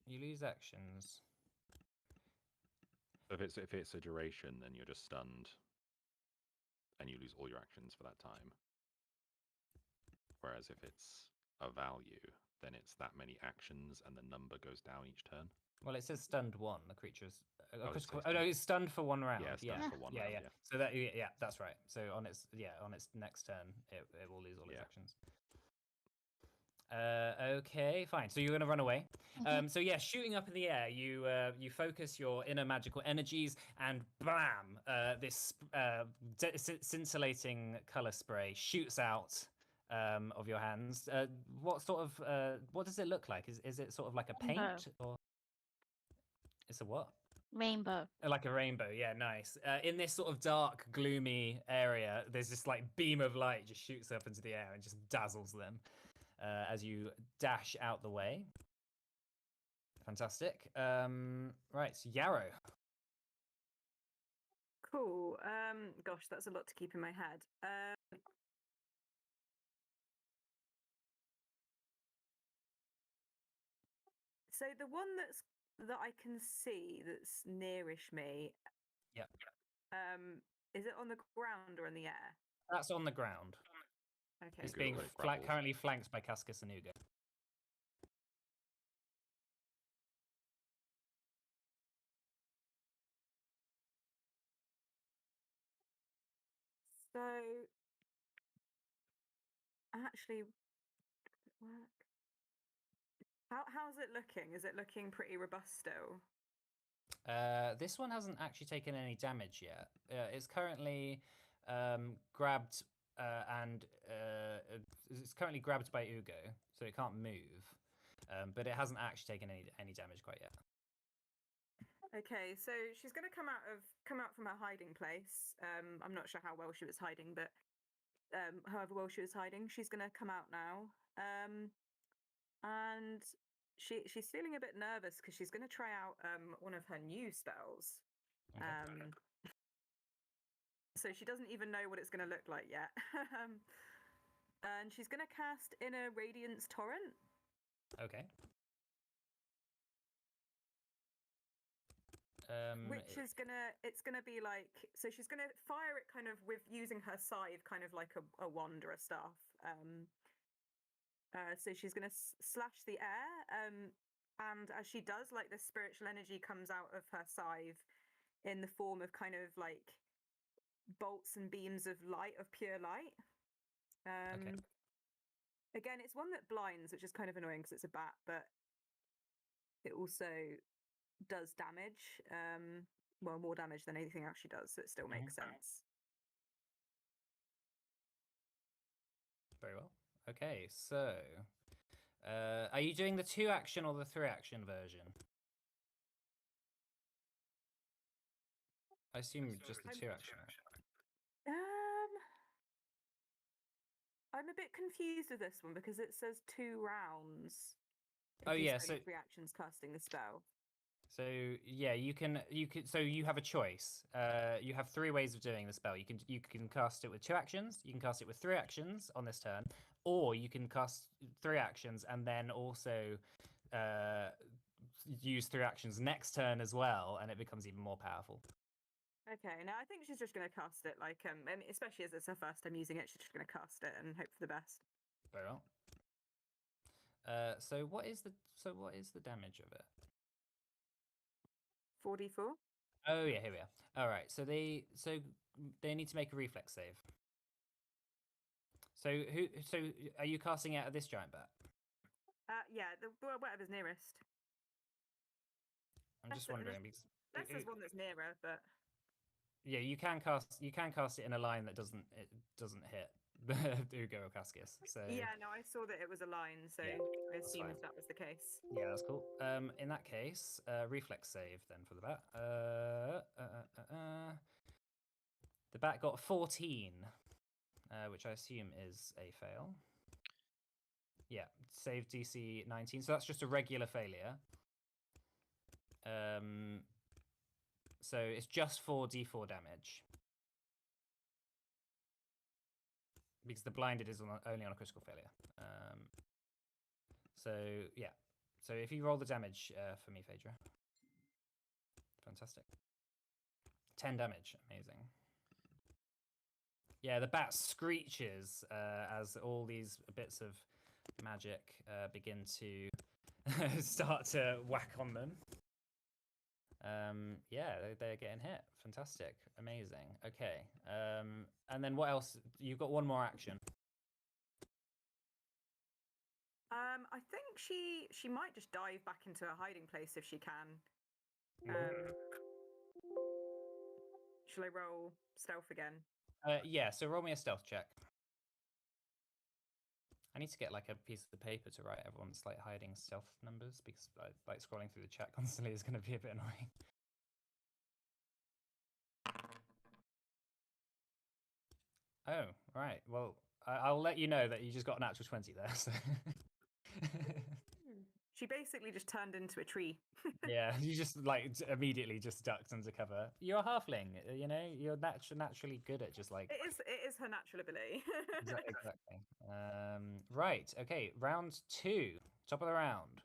You lose actions. So if it's a duration, then you're just stunned, and you lose all your actions for that time. Whereas if it's a value, then it's that many actions, and the number goes down each turn. Well, it says stunned 1. The creature's Oh, it says oh no, it's stunned for 1 round. Yeah, stunned for 1 round. Yeah. So that that's right. So on its next turn, it will lose all its actions. Okay, fine. So you're going to run away. So yeah, shooting up in the air, you focus your inner magical energies, and bam! This scintillating color spray shoots out of your hands. What sort of what does it look like? Is it sort of like a paint Rainbow. or? It's a what? Rainbow. Like a rainbow, yeah, nice. In this sort of dark, gloomy area, there's this like beam of light just shoots up into the air and just dazzles them as you dash out the way. Fantastic. Right, so Yarrow. Cool. Gosh, that's a lot to keep in my head. So the one that I can see that's nearish me. Yep. Is it on the ground or in the air? That's on the ground. Okay. It's Go being like gravel. currently flanked by Cascus and Ugo. So actually, work. How's it looking? Is it looking pretty robust still? This one hasn't actually taken any damage yet. It's currently grabbed and it's currently grabbed by Ugo, so it can't move. But it hasn't actually taken any damage quite yet. Okay, so she's going to come out from her hiding place. I'm not sure how well she was hiding, but however well she was hiding, she's going to come out now. And she's feeling a bit nervous because she's going to try out one of her new spells. Okay. So she doesn't even know what it's going to look like yet. And she's going to cast Inner Radiance Torrent. Okay. Which is it's gonna be like, so she's gonna fire it kind of with using her scythe, kind of like a wand or a staff. So she's gonna slash the air. And as she does, like the spiritual energy comes out of her scythe in the form of kind of like bolts and beams of light, of pure light. Okay. Again, it's one that blinds, which is kind of annoying because it's a bat, but it also does damage. Well, more damage than anything else she does, so it still makes sense. Very well. Okay, so are you doing the 2-action or the 3-action version? I assume just the 2-action. I'm a bit confused with this one because it says 2 rounds. Oh, if you yeah, spend so- 3 actions casting the spell. So yeah, you can. So you have a choice. You have 3 ways of doing the spell. You can cast it with 2 actions. You can cast it with 3 actions on this turn, or you can cast 3 actions and then also use 3 actions next turn as well, and it becomes even more powerful. Okay, now I think she's just going to cast it. Like, I mean, especially as it's her first time using it, she's just going to cast it and hope for the best. Very well. So what is the damage of it? 4d4. Oh yeah, here we are. All right, so they need to make a reflex save. So are you casting it at this giant bat? Yeah, whatever's nearest. I'm That's just it, wondering because Unless there's one that's nearer, but yeah, you can cast it in a line that doesn't hit Ugo or Cascus. So yeah, no, I saw that it was a line, so Yeah, I that's assumed fine. that was the case. yeah, that's cool. In that case, reflex save then for the bat. The bat got 14, which I assume is a fail. Yeah, save DC 19, so that's just a regular failure. So it's just 4d4 damage. Because the blinded is only on a critical failure. So yeah. So if you roll the damage for me, Phaedra. Fantastic. 10 damage. Amazing. Yeah, the bat screeches as all these bits of magic begin to start to whack on them. Yeah, they're getting hit. Fantastic. Amazing. Okay. And then what else? You've got one more action. I think she might just dive back into her hiding place if she can. Shall I roll stealth again? Yeah, so roll me a stealth check. I need to get like a piece of paper to write everyone's like hiding stealth numbers because like scrolling through the chat constantly is going to be a bit annoying. Oh, right. Well, I'll let you know that you just got an natural 20 there. So. She basically just turned into a tree. Yeah, you just like immediately just ducked under cover. You're a halfling, you know. You're naturally good at just like. It is her natural ability. Exactly. Right. Okay. Round 2, top of the round.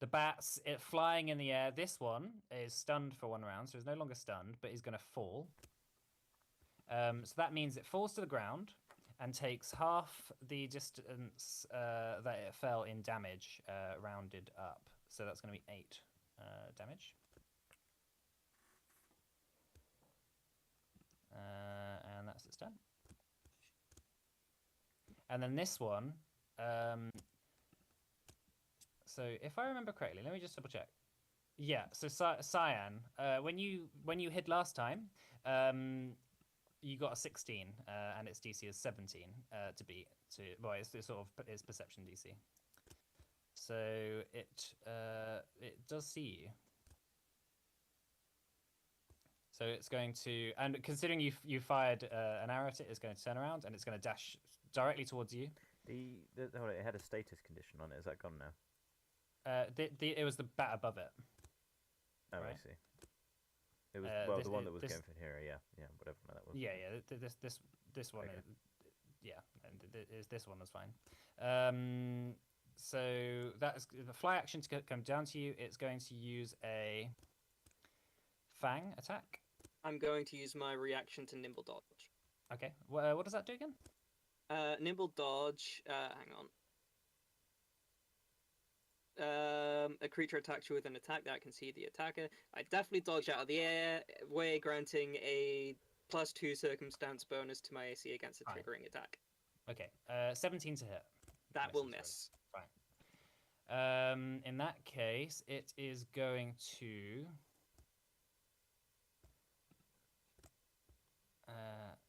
The bat's flying in the air. This one is stunned for 1 round, so it's no longer stunned, but he's going to fall. So that means it falls to the ground and takes half the distance that it fell in damage, rounded up. So that's going to be 8 damage. And that's its turn. And then this one. So if I remember correctly, let me just double check. Yeah. So Cyan, when you hid last time, you got a 16, and its DC is 17 to beat. Well, it's sort of its perception DC. So it does see you. So it's going to, and considering you fired an arrow at it, it's going to turn around and it's going to dash directly towards you. Hold on, it had a status condition on it. Is that gone now? It was the bat above it. Oh, right? I see. It was the one that was going for here. Yeah, whatever that was. Yeah. This one, Okay. and this one was fine. So that's the fly action to come down to you. It's going to use a fang attack. I'm going to use my reaction to nimble dodge. Okay. What does that do again? Nimble dodge. Hang on. a creature attacks you with an attack that can see the attacker. I definitely dodge out of the air, way granting a +2 circumstance bonus to my AC against a Fine. triggering attack. Okay, 17 to hit. That will Misses, miss. Fine. In that case, it is going to.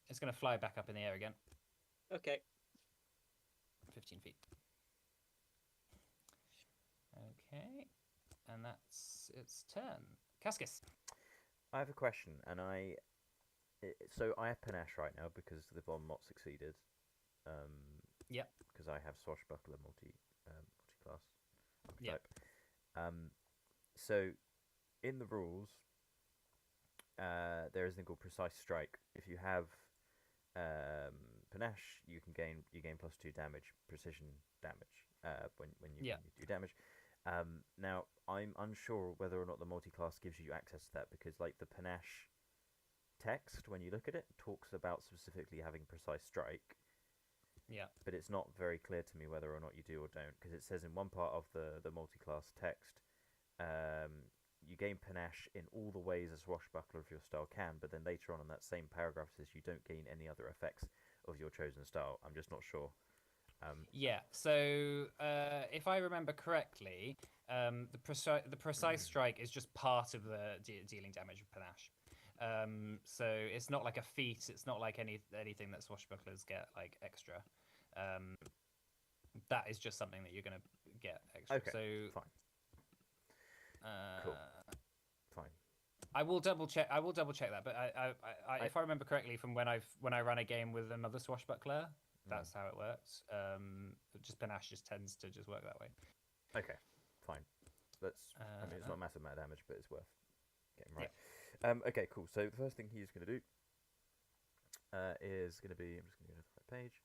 It's going to fly back up in the air again. Okay. 15 feet. Okay, and that's its turn. Cascus. I have a question, and so I have panache right now because the bomb not succeeded. Yep. Because I have swashbuckler multi-class Yep. archetype. So in the rules, there is a thing called precise strike. If you have panache, you gain +2 damage, precision damage, when you do damage. Now I'm unsure whether or not the multi-class gives you access to that, because like the panache text, when you look at it, talks about specifically having precise strike. Yeah. But it's not very clear to me whether or not you do or don't, because it says in one part of the multi-class text, you gain panache in all the ways a swashbuckler of your style can, but then later on in that same paragraph says you don't gain any other effects of your chosen style. I'm just not sure. Yeah. So if I remember correctly, the precise strike is just part of the dealing damage with panache. So it's not like a feat. It's not like anything that swashbucklers get like extra. That is just something that you're gonna get extra. Okay. So Fine. Cool. Fine. I will double check that, but if I remember correctly from when I run a game with another swashbuckler, that's how it works. Just panache just tends to just work that way. Okay, fine. That's. I mean, it's not a massive amount of damage, but it's worth getting right. Yeah. Okay, cool. So the first thing he's going to do is going to be. I'm just going to go to the right page.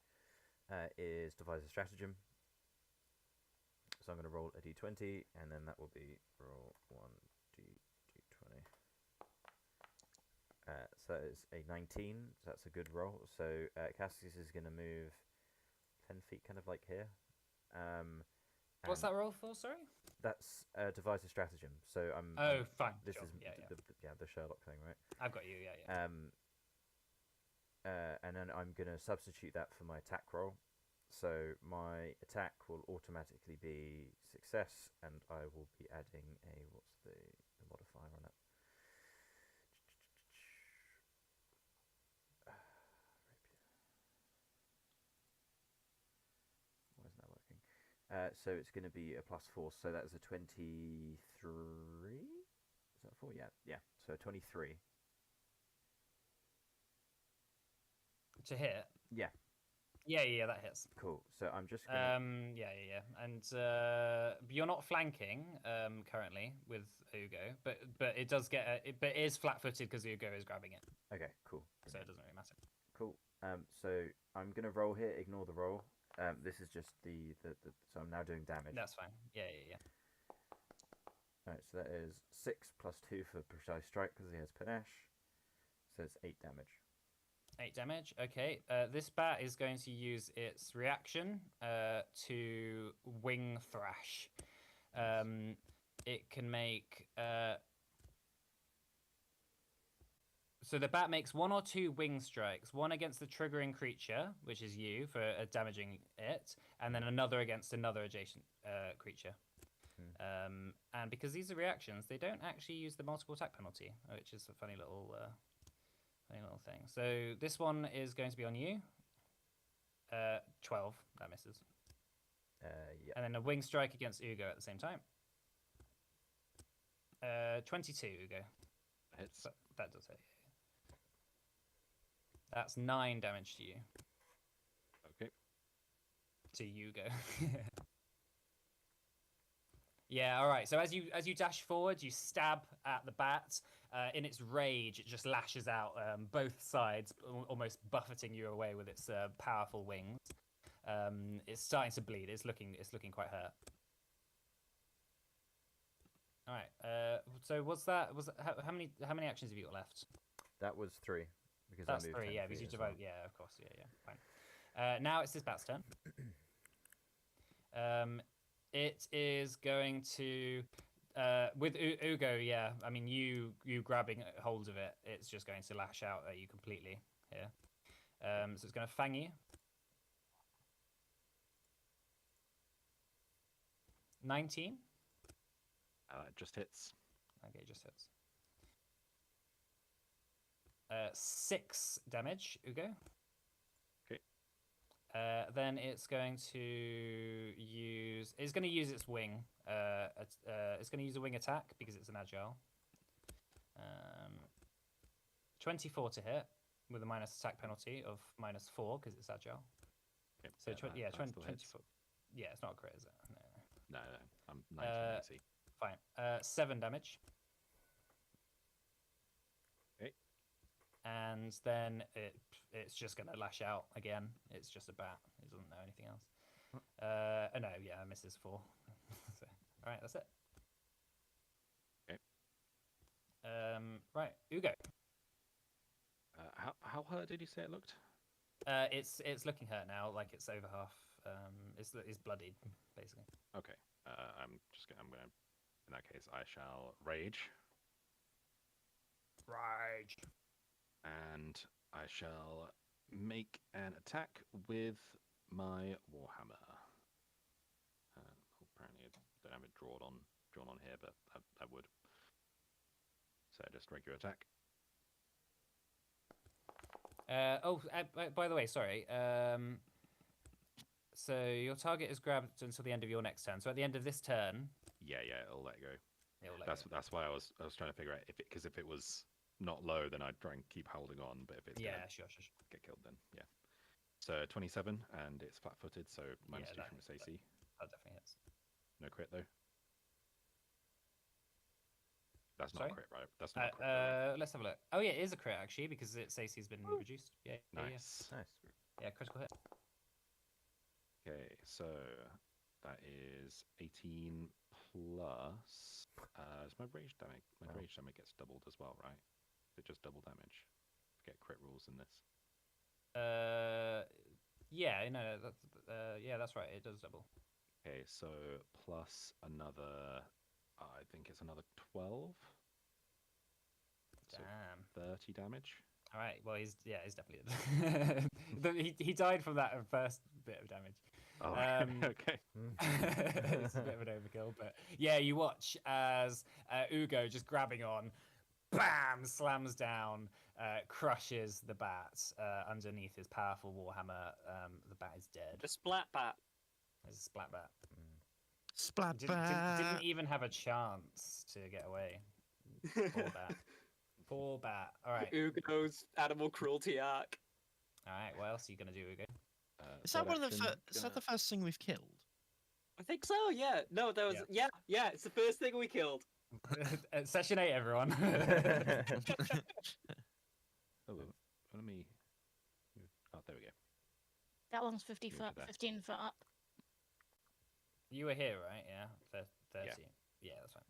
Is devise a stratagem. So I'm going to roll a d20, and then that will be roll 1d20. So that is a 19. So that's a good roll. So Cassius is going to move 10 feet, kind of like here. What's that roll for? Sorry. That's devise a stratagem. So I'm. Oh, fine. This sure. is the Sherlock thing, right? I've got you. Yeah. And then I'm gonna substitute that for my attack roll. So my attack will automatically be success, and I will be adding a what's the modifier on it? Why isn't that working? So it's going to be a +4. So that is a 23. Is that 4? Yeah. So 23. To hit. Yeah. Yeah, that hits. Cool. So I'm just gonna... Yeah. And you're not flanking currently with Ugo, but it does get but it is flat-footed because Ugo is grabbing it. Okay, cool. So it doesn't really matter. Cool. So I'm gonna roll here. Ignore the roll. This is just the so I'm now doing damage. That's fine. Yeah. Alright, so that is 6 + 2 for precise strike because he has panache. So it's 8 damage. 8 damage. Okay. This bat is going to use its reaction to wing thrash. It can make. So the bat makes 1 or 2 wing strikes, one against the triggering creature, which is you, for damaging it, and then another against another adjacent creature. And because these are reactions, they don't actually use the multiple attack penalty, which is a funny little thing. So this one is going to be on you. 12, that misses. Yeah. And then a wing strike against Ugo at the same time. 22, Ugo. Hits. That does hit. That's 9 damage to you. Okay. To Ugo. Yeah, all right. So as you dash forward, you stab at the bat. In its rage, it just lashes out both sides, almost buffeting you away with its powerful wings. It's starting to bleed. It's looking quite hurt. All right. So how many actions have you got left? That was 3 because That's I moved 3. 10 Yeah, feet because you as divide. well. Yeah, of course. Yeah. Fine. Now it's this bat's turn. It is going to, with Ugo. Yeah, I mean you grabbing hold of it. It's just going to lash out at you completely here. So it's going to fang you. 19. It just hits. Okay, just hits. 6 damage, Ugo. Okay. Then it's going to use. It's going to use its wing. It's going to use a wing attack because it's an agile. 24 to hit with a minus attack penalty of -4 because it's agile. Okay. So that 20, still hits. 24. Yeah, it's not a crit, is it? No. No, I'm 19 AC. Fine. 7 damage. Okay. And then it's just going to lash out again. It's just a bat. It doesn't know anything else. No, yeah, it misses 4. So, all right, that's it. Okay. Right, Ugo. How hurt did you say it looked? It's looking hurt now, like it's over half. It's bloodied, basically. Okay. I'm gonna. In that case, I shall rage. Rage. And I shall make an attack with my warhammer. Apparently, I don't have it drawn on here, but I would. So just regular attack. By the way, sorry. So your target is grabbed until the end of your next turn. So at the end of this turn, Yeah, it'll let go. it'll let That's go. that's why I was trying to figure out if it was not low, then I'd try and keep holding on. But if it's Yeah, gonna sure. get killed, then yeah. So 27, and it's flat-footed, so -2 that- from its AC. That definitely hits. No crit though. That's not Sorry? a crit, right? That's not a crit, right? Let's have a look. Oh yeah, it is a crit actually because its AC's been reduced. Yeah. Nice. Nice. Yeah, critical hit. Okay, so that is 18 plus. Is my rage damage? My rage damage gets doubled as well, right? Is it just double damage? Forget crit rules in this. Yeah, no, that's right. It does double. Okay, so plus another. I think it's another 12. So Damn. 30 damage. All right. Well, he's definitely. he died from that first bit of damage. Oh, okay. It's a bit of an overkill, but yeah, you watch as Ugo just grabbing on, bam, slams down, crushes the bat underneath his powerful warhammer. The bat is dead. The splat bat. It's a splat bat. Splat Didn't even have a chance to get away. Poor bat. Poor bat. All right. Ugo's animal cruelty arc. All right. What else are you gonna do, Ugo? Is that one of the action, is that the first thing we've killed? I think so. Yeah. No, that was yeah. It's the first thing we killed. Session 8, everyone. Oh, let me. Oh, there we go. That one's 50 Move foot, to there. 15 foot up. You were here, right? Yeah. 30. Yeah. Yeah, that's fine.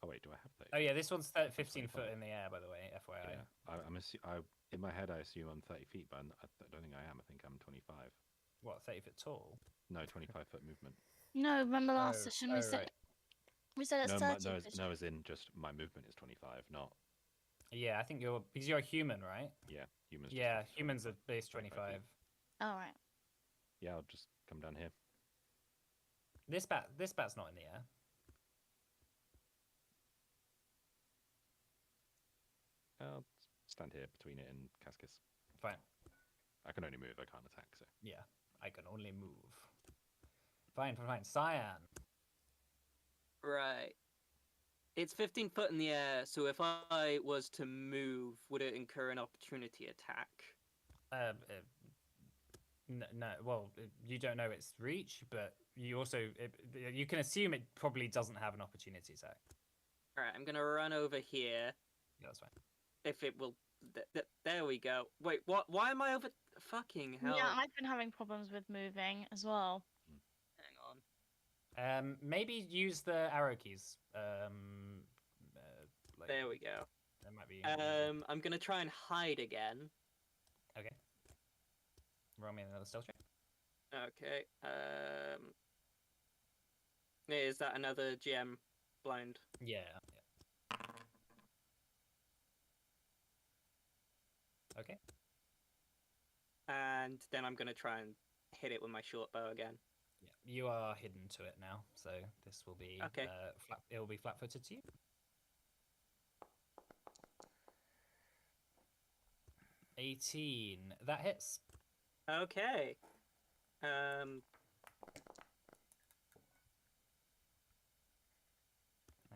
Oh wait, do I have those? Oh yeah, this one's 15 foot 25. in the air, by the way, FYI. Yeah, in my head I assume I'm 30 feet, but I don't think I am. I think I'm 25. What, 30 foot tall? No, 25-foot movement. No, remember last Oh, session we said right. it's 30. No, as in just my movement is 25, not Yeah, I think because you're a human, right? humans. just Yeah, have humans are 25 base 25 25. feet. All right. Yeah, I'll just come down here. This bat's not in the air. I'll stand here between it and Cascus. Fine. I can only move, I can't attack, so. Yeah, I can only move. Fine. Cyan. Right. It's 15 foot in the air, so if I was to move, would it incur an opportunity attack? No, well, you don't know its reach, but you also you can assume it probably doesn't have an opportunity attack. All right, I'm gonna run over here. Yeah, that's fine. If it will, there we go. Wait, what? Why am I over? Fucking hell! Yeah, I've been having problems with moving as well. Hang on. Maybe use the arrow keys. There we go. That might be. I'm gonna try and hide again. Okay. Roll me another stealth check. Okay. Is that another GM blind? Yeah. Okay. And then I'm gonna try and hit it with my short bow again. Yeah. You are hidden to it now, so this will be Okay. it will be flat-footed to you. $18. That hits. Okay. 9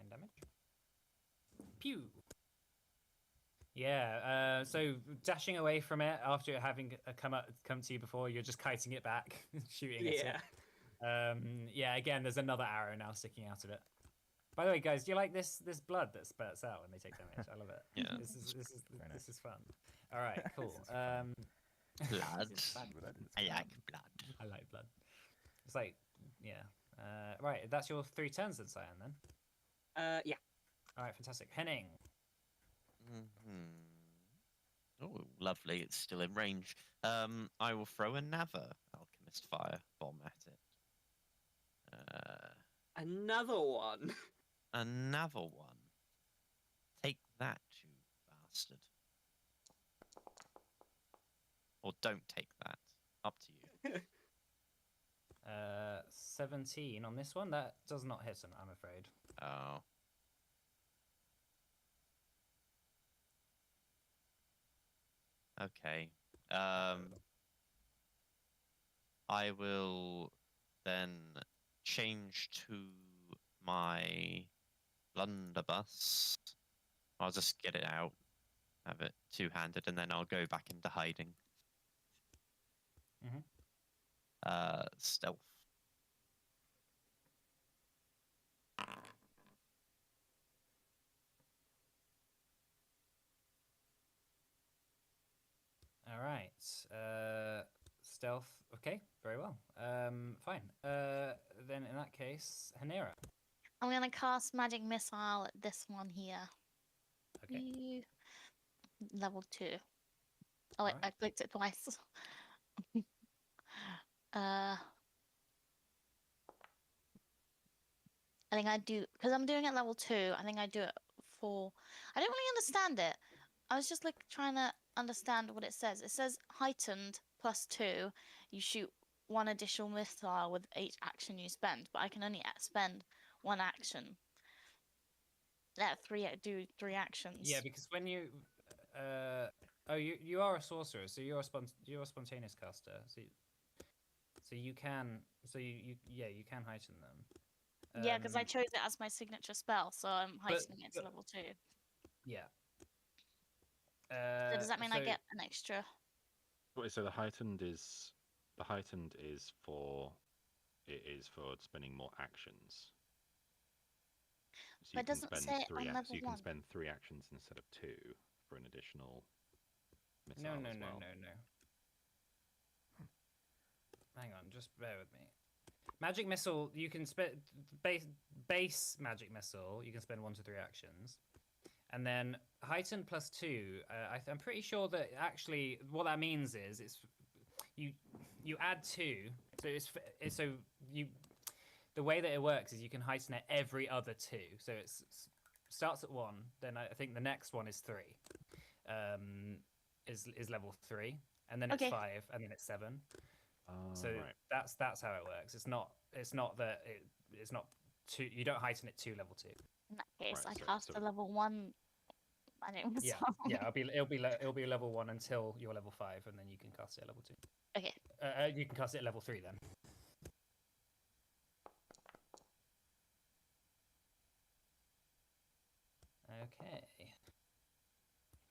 damage. Pew. Yeah. So dashing away from it after it having come to you before, you're just kiting it back, shooting at it. Yeah. Yeah. Again, there's another arrow now sticking out of it. By the way, guys, do you like this blood that spurts out when they take damage? I love it. Yeah. Very nice. This is fun. All right. Cool. This is fun. Blood. It's bad blood, it's I fun. like blood. I like blood. It's like, yeah. Right. That's your 3 turns then, Cyan. Then. Yeah. All right. Fantastic. Henning. Oh, lovely! It's still in range. I will throw another alchemist fire bomb at it. Another one. Another one. Take that, you bastard. Or don't take that. Up to you. 17 on this one. That does not hit him, I'm afraid. Oh. Okay. I will then change to my blunderbuss. I'll just get it out, have it two-handed, and then I'll go back into hiding. Stealth. All right. Stealth. Okay, very well. Fine. Then in that case, Hanera. I'm gonna cast magic missile at this one here. Okay. Level 2. Oh wait, Alright. I clicked it twice. I think I do, because I'm doing it level 2. I think I do it for. I don't really understand it. I was just like trying to understand what it says. It says heightened +2. You shoot 1 additional missile with each action you spend, but I can only spend 1 action. Do 3 actions. Yeah, because when you, you are a sorcerer, so you're a spontaneous caster. So you can, you can heighten them. Yeah, because I chose it as my signature spell, so I'm heightening it to level 2. Yeah. So does that mean I get an extra? So the heightened is for spending more actions. So But it doesn't say on level so you 1. can spend 3 actions instead of 2 for an additional missile No. as well. Hang on, just bear with me. Magic missile, you can spend base magic missile. You can spend 1 to 3 actions, and then heightened +2. I'm pretty sure that actually what that means is it's you add 2. So the way that it works is you can heighten it every other 2. So it starts at 1. Then I think the next one is 3. Is level 3, and then it's 5, and then it's 7. So right. that's how it works. It's not that it's not 2. You don't heighten it to level 2. In that case, Right, I cast a level 1 magic missile. Yeah. It'll be level 1 until you're level 5, and then you can cast it at level 2. Okay. You can cast it at level 3 then. Okay.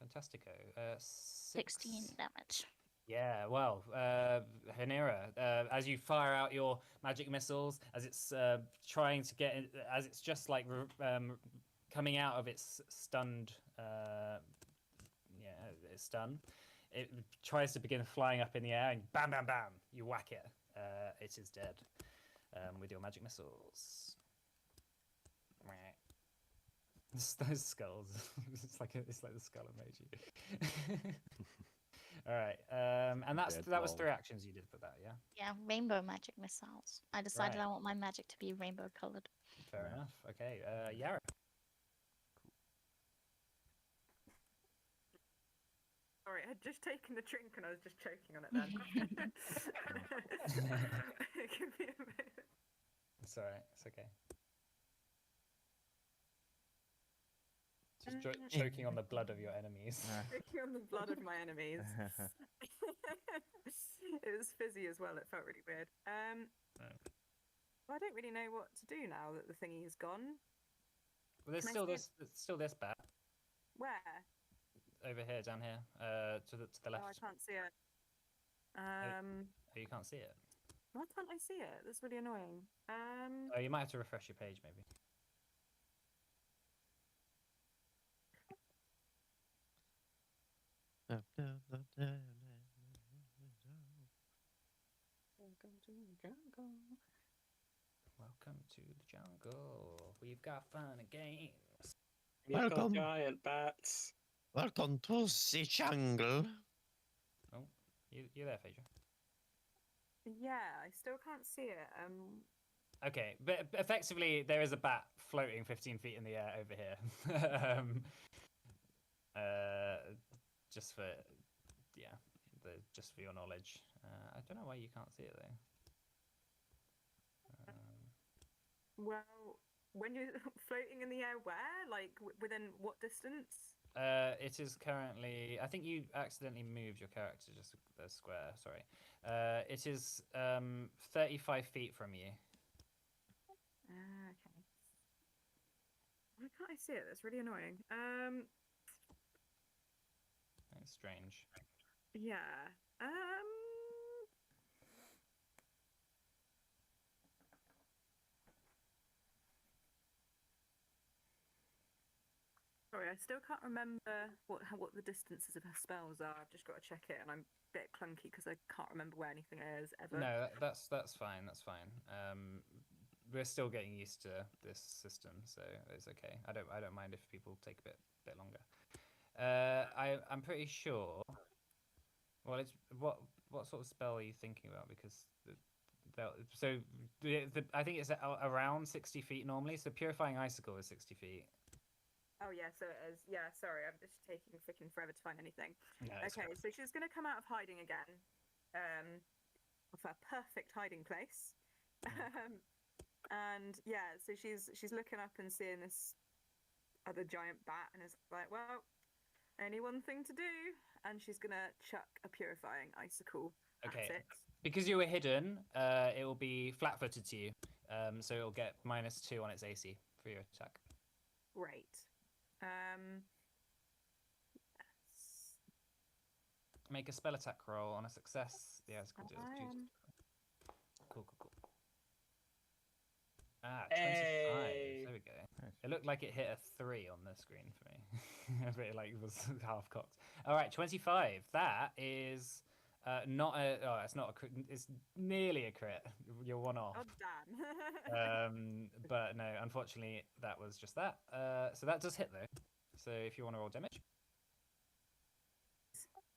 Fantastico. 16 damage. Yeah, well, Hanera, as you fire out your magic missiles, as it's trying to get, as it's just like coming out of its stunned, it's stunned. It tries to begin flying up in the air, and bam, bam, bam, you whack it. It is dead with your magic missiles. Those skulls. It's like the skull emoji. All right. And Dead that was lol. 3 actions you did for that, yeah? Yeah, rainbow magic missiles. I decided Right. I want my magic to be rainbow colored. Fair Nice. enough. Okay. Yara. Sorry, I had just taken the drink and I was just choking on it then. Give me a minute. It's all right. It's okay. Just choking on the blood of your enemies. Choking on the blood of my enemies. It was fizzy as well. It felt really weird. Well, I don't really know what to do now that the thingy is gone. Well, there's Can I still see it? there's still this bat Where? over here, down here, to the Oh, I left. can't see it. Oh, you can't see it. Why can't I see it? That's really annoying. Oh, you might have to refresh your page, maybe. Welcome to the jungle. We've got fun and games. We've got Welcome. giant bats. Welcome to the jungle. You there, Phaedra? Yeah, I still can't see it. Okay, but effectively, there is a bat floating 15 feet in the air over here. Just for, yeah, just for your knowledge. I don't know why you can't see it though. Well, when you're floating in the air, where? Like within what distance? It is currently. I think you accidentally moved your character just a square. Sorry. It is 35 feet from you. Okay. Why can't I see it? That's really annoying. It's strange. Yeah. Sorry, I still can't remember what the distances of her spells are. I've just got to check it, and I'm a bit clunky because I can't remember where anything is ever. No, that's fine. That's fine. We're still getting used to this system, so it's okay. I don't mind if people take a bit longer. I'm pretty sure. Well, it's what sort of spell are you thinking about? Because I think it's around 60 feet normally. So purifying icicle is 60 feet. Oh yeah, so it is. Yeah, sorry, I'm just taking freaking forever to find anything. No, it's Okay, fine. so she's gonna come out of hiding again, of her perfect hiding place, and yeah, so she's looking up and seeing this other giant bat, and is like, well, only one thing to do, and she's gonna chuck a purifying icicle Okay. at it. Because you were hidden, it will be flat-footed to you. So it'll get -2 on its AC for your attack. Great. Yes. Make a spell attack roll on a success. The icicle deals I 2. am. Cool. 25. Hey. There we go. Nice. It looked like it hit a 3 on the screen for me. But it was half cocked. All right, 25. That is not a. Oh, it's not a crit. It's nearly a crit. You're one off. Oh damn. But no, unfortunately, that was just that. So that does hit though. So if you want to roll damage.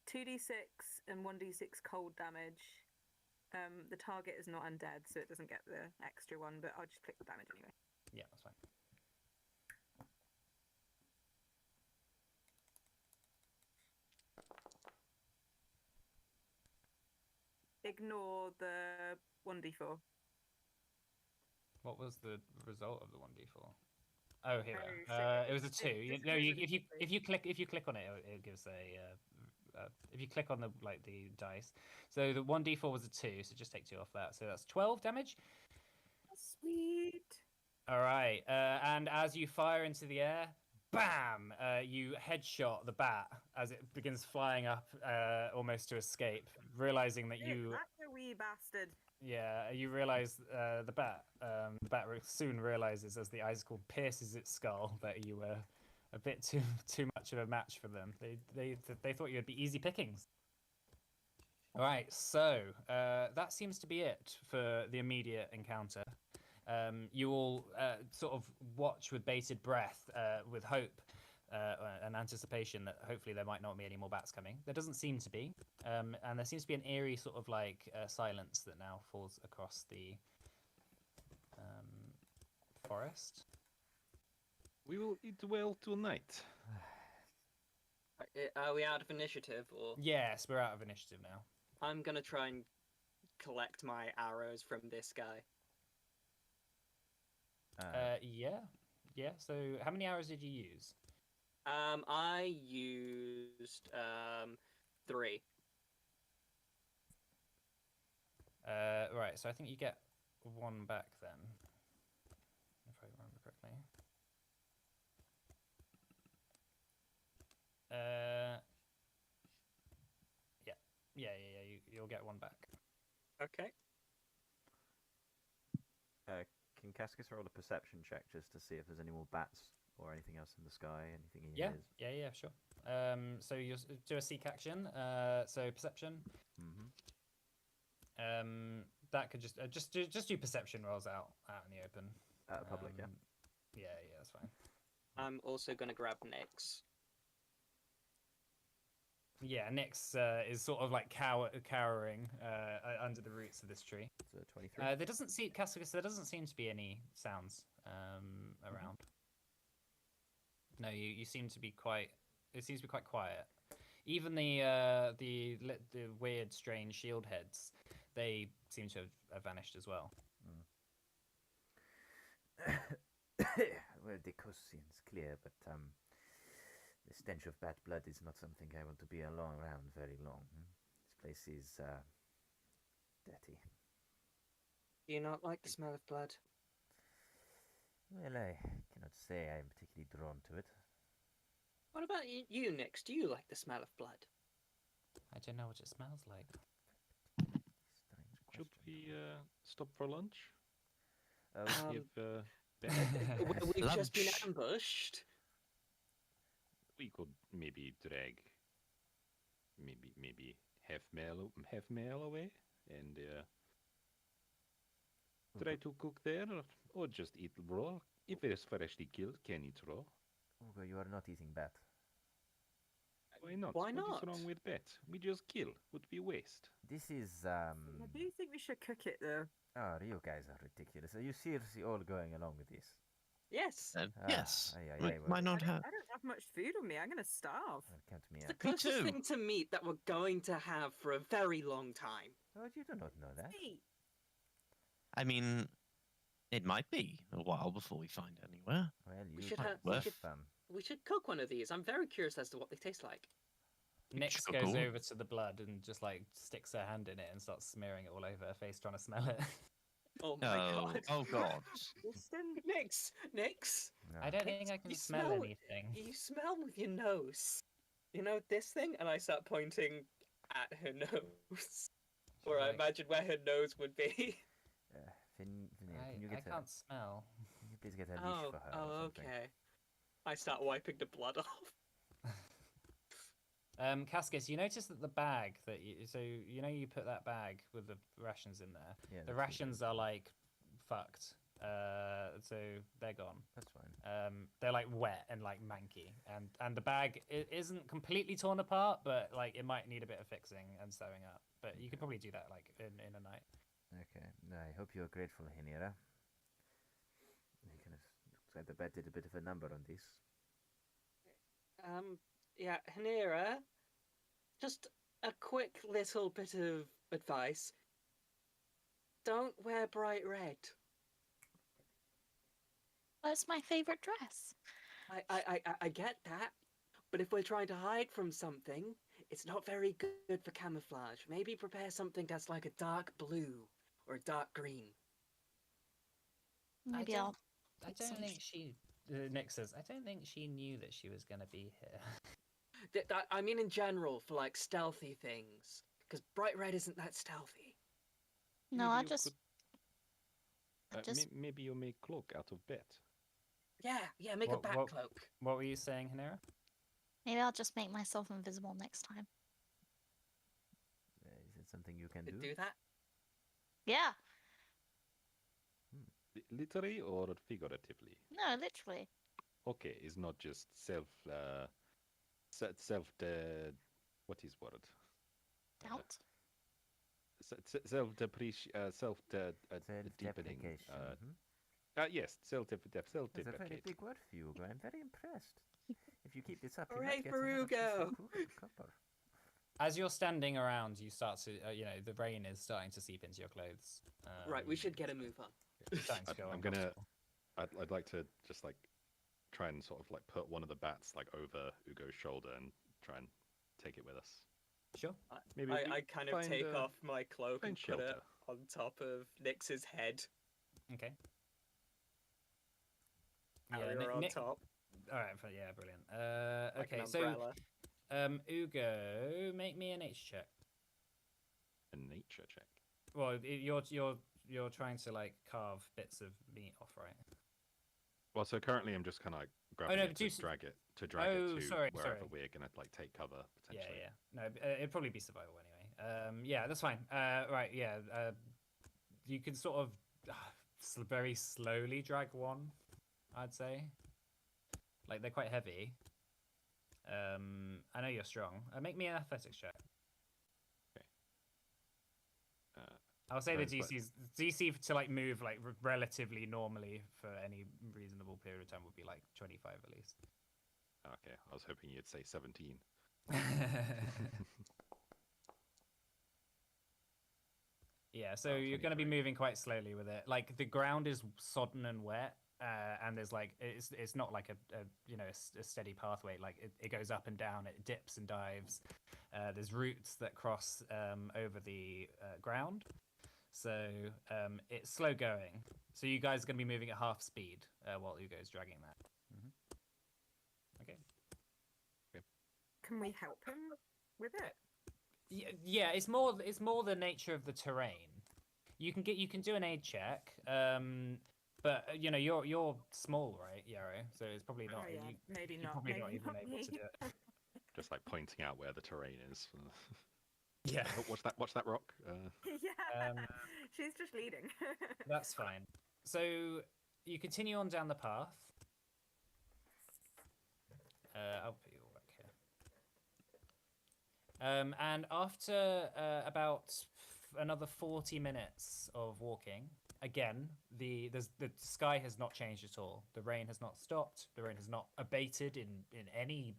2d6 and 1d6 cold damage. The target is not undead, so it doesn't get the extra one, but I'll just click the damage anyway. Yeah, that's fine. Ignore the 1d4. What was the result of the 1d4? Oh, here we Oh, are. shit. It was a 2. It You, just no, goes you, really if you quickly. click on it, it gives a. If you click on the dice, so the 1d4 was a 2, so just take 2 off that. So that's 12 damage. Sweet. All right, and as you fire into the air, bam! You headshot the bat as it begins flying up, almost to escape, realizing that you. That's a wee bastard. Yeah, you realize the bat soon realizes as the icicle pierces its skull that you were a bit too much of a match for them. They thought you'd be easy pickings. All right, so that seems to be it for the immediate encounter. You all sort of watch with bated breath, with hope, an anticipation that hopefully there might not be any more bats coming. There doesn't seem to be, and there seems to be an eerie sort of like silence that now falls across the forest. We will eat well tonight. Are we out of initiative, or Yes, we're out of initiative now. I'm gonna try and collect my arrows from this guy. Yeah. So how many arrows did you use? I used 3. Right. So I think you get 1 back then, if I remember correctly. Yeah. You'll get 1 back. Okay. Can Cascus roll a perception check just to see if there's any more bats or anything else in the sky? Anything he Yeah. hears? Yeah. Sure. So you do a seek action. So perception. Mm-hmm. That could just do perception rolls out in the open. Public, yeah. Yeah, that's fine. I'm also gonna grab Nyx. Yeah, Nyx is sort of like cowering under the roots of this tree. So 23. There doesn't seem Cascus. There doesn't seem to be any sounds around. No, you seem to be quite. It seems to be quite quiet. Even the weird, strange shield heads, they seem to have vanished as well. Well, the coast seems clear, but the stench of bad blood is not something I want to be around very long. This place is dirty. Do you not like the smell of blood? Well, I cannot say I am particularly drawn to it. What about you, Nyx? Do you like the smell of blood? I don't know what it smells like. Strange Should question. we stop for lunch? Oh, Give We've just been Lunch. ambushed. we could maybe drag maybe half mile away and try to cook there, or just eat raw. If it is freshly killed, can eat raw. Ugo, you are not eating bat. Why not? Why What not? is wrong with that? We just kill. Would be waste. This is I do think we should cook it though. Oh, you guys are ridiculous. Are you seriously all going along with this? Yes. Yes. Aye, aye, Why- aye, Why well, not have? I don't have much food on me. I'm gonna starve. well, count me It's the out. Me closest too. thing to meat that we're going to have for a very long time. Oh, you do not know that. Hey, I mean, it might be a while before we find anywhere. Well, We you should might have- we have should- fun. We should cook one of these. I'm very curious as to what they taste like. Nyx Sure, goes cool. over to the blood and just like sticks her hand in it and starts smearing it all over her face, trying to smell it. Oh my No. god. Oh god. listen. Nyx, No. I don't think I can You smell smell- anything. you smell with your nose. You know this thing? And I start pointing at her nose. Or I Like, imagine where her nose would be. Finnear, can you I get a, can't smell. can you please get a leash Oh, for her or something? okay. I start wiping the blood off. Cascus, you notice that the bag that you put that bag with the rations in there. Yeah, The that's rations are like fucked. So they're gone. That's fine. They're like wet and like manky, and the bag isn't completely torn apart, but like it might need a bit of fixing and sewing up. But you could probably do that like in a night. Okay. I hope you're grateful, Hinira. You kind of looks like the bet did a bit of a number on this. Yeah, Hanira, just a quick little bit of advice. Don't wear bright red. Well, it's my favorite dress. I get that, but if we're trying to hide from something, it's not very good for camouflage. Maybe prepare something that's like a dark blue or a dark green. Maybe don't- I'll. I Put some don't think she. Nick says, I don't think she knew that she was gonna be here. I mean, in general, for like stealthy things, because bright red isn't that stealthy. No, Maybe I you just. could- I just. maybe you make cloak out of bat. Yeah, make a What- bat what- cloak. What were you saying, Hanera? Maybe I'll just make myself invisible next time. Is it something you can Could do? do that. Yeah. Literally or figuratively? No, literally. okay is not just self self what is word Doubt. self depreciation self deepening Self-deprecation. yes self That's a very deprecating. big word for you, Ugo. I'm very impressed. If you keep this up, you Hooray might get for another piece Ugo! of copper. As you're standing around, you start to, the rain is starting to seep into your clothes. Right, we should get a move on. It's starting to feel I'm gonna uncomfortable. I'd like to just like try and sort of like put one of the bats like over Ugo's shoulder and try and take it with us. Sure. Maybe I kind of find, take off my cloak find and put it shelter. on top of Nix's head. Okay. Carry her on top All right. Yeah, brilliant. like Okay, an so umbrella. Ugo, make me a nature check. A nature check. Well, you're trying to like carve bits of meat off, right? Well, so currently I'm just kind of like grabbing no, it but to you drag it Oh, to sorry, wherever sorry. we're gonna like take cover Yeah, potentially. yeah. No, it'd probably be survival anyway. Yeah, that's fine. Right, yeah. You can sort of very slowly drag one, I'd say. Like they're quite heavy. I know you're strong. Make me an athletics check. I'll say the DC to like move like relatively normally for any reasonable period of time would be like 25 at least. Okay, I was hoping you'd say 17. Yeah, so you're going to be 23. moving quite slowly with it. Like the ground is sodden and wet, and there's like it's not like a steady pathway. Like it goes up and down, it dips and dives. There's roots that cross over the ground, so it's slow going. So you guys are going to be moving at half speed while Ugo's dragging that. Okay. Can we help him with it? Yeah, it's more the nature of the terrain. You can do an aid check, but you're small, right, Yarrow? So it's probably not. Oh, yeah, maybe you're not. probably Maybe not even not able me. to do it. Just like pointing out where the terrain is. Yeah, Oh, watch that rock. Yeah, she's just leading. that's fine. So you continue on down the path. I'll put you all back here. And after about another 40 minutes of walking, again, the sky has not changed at all. The rain has not stopped. The rain has not abated in any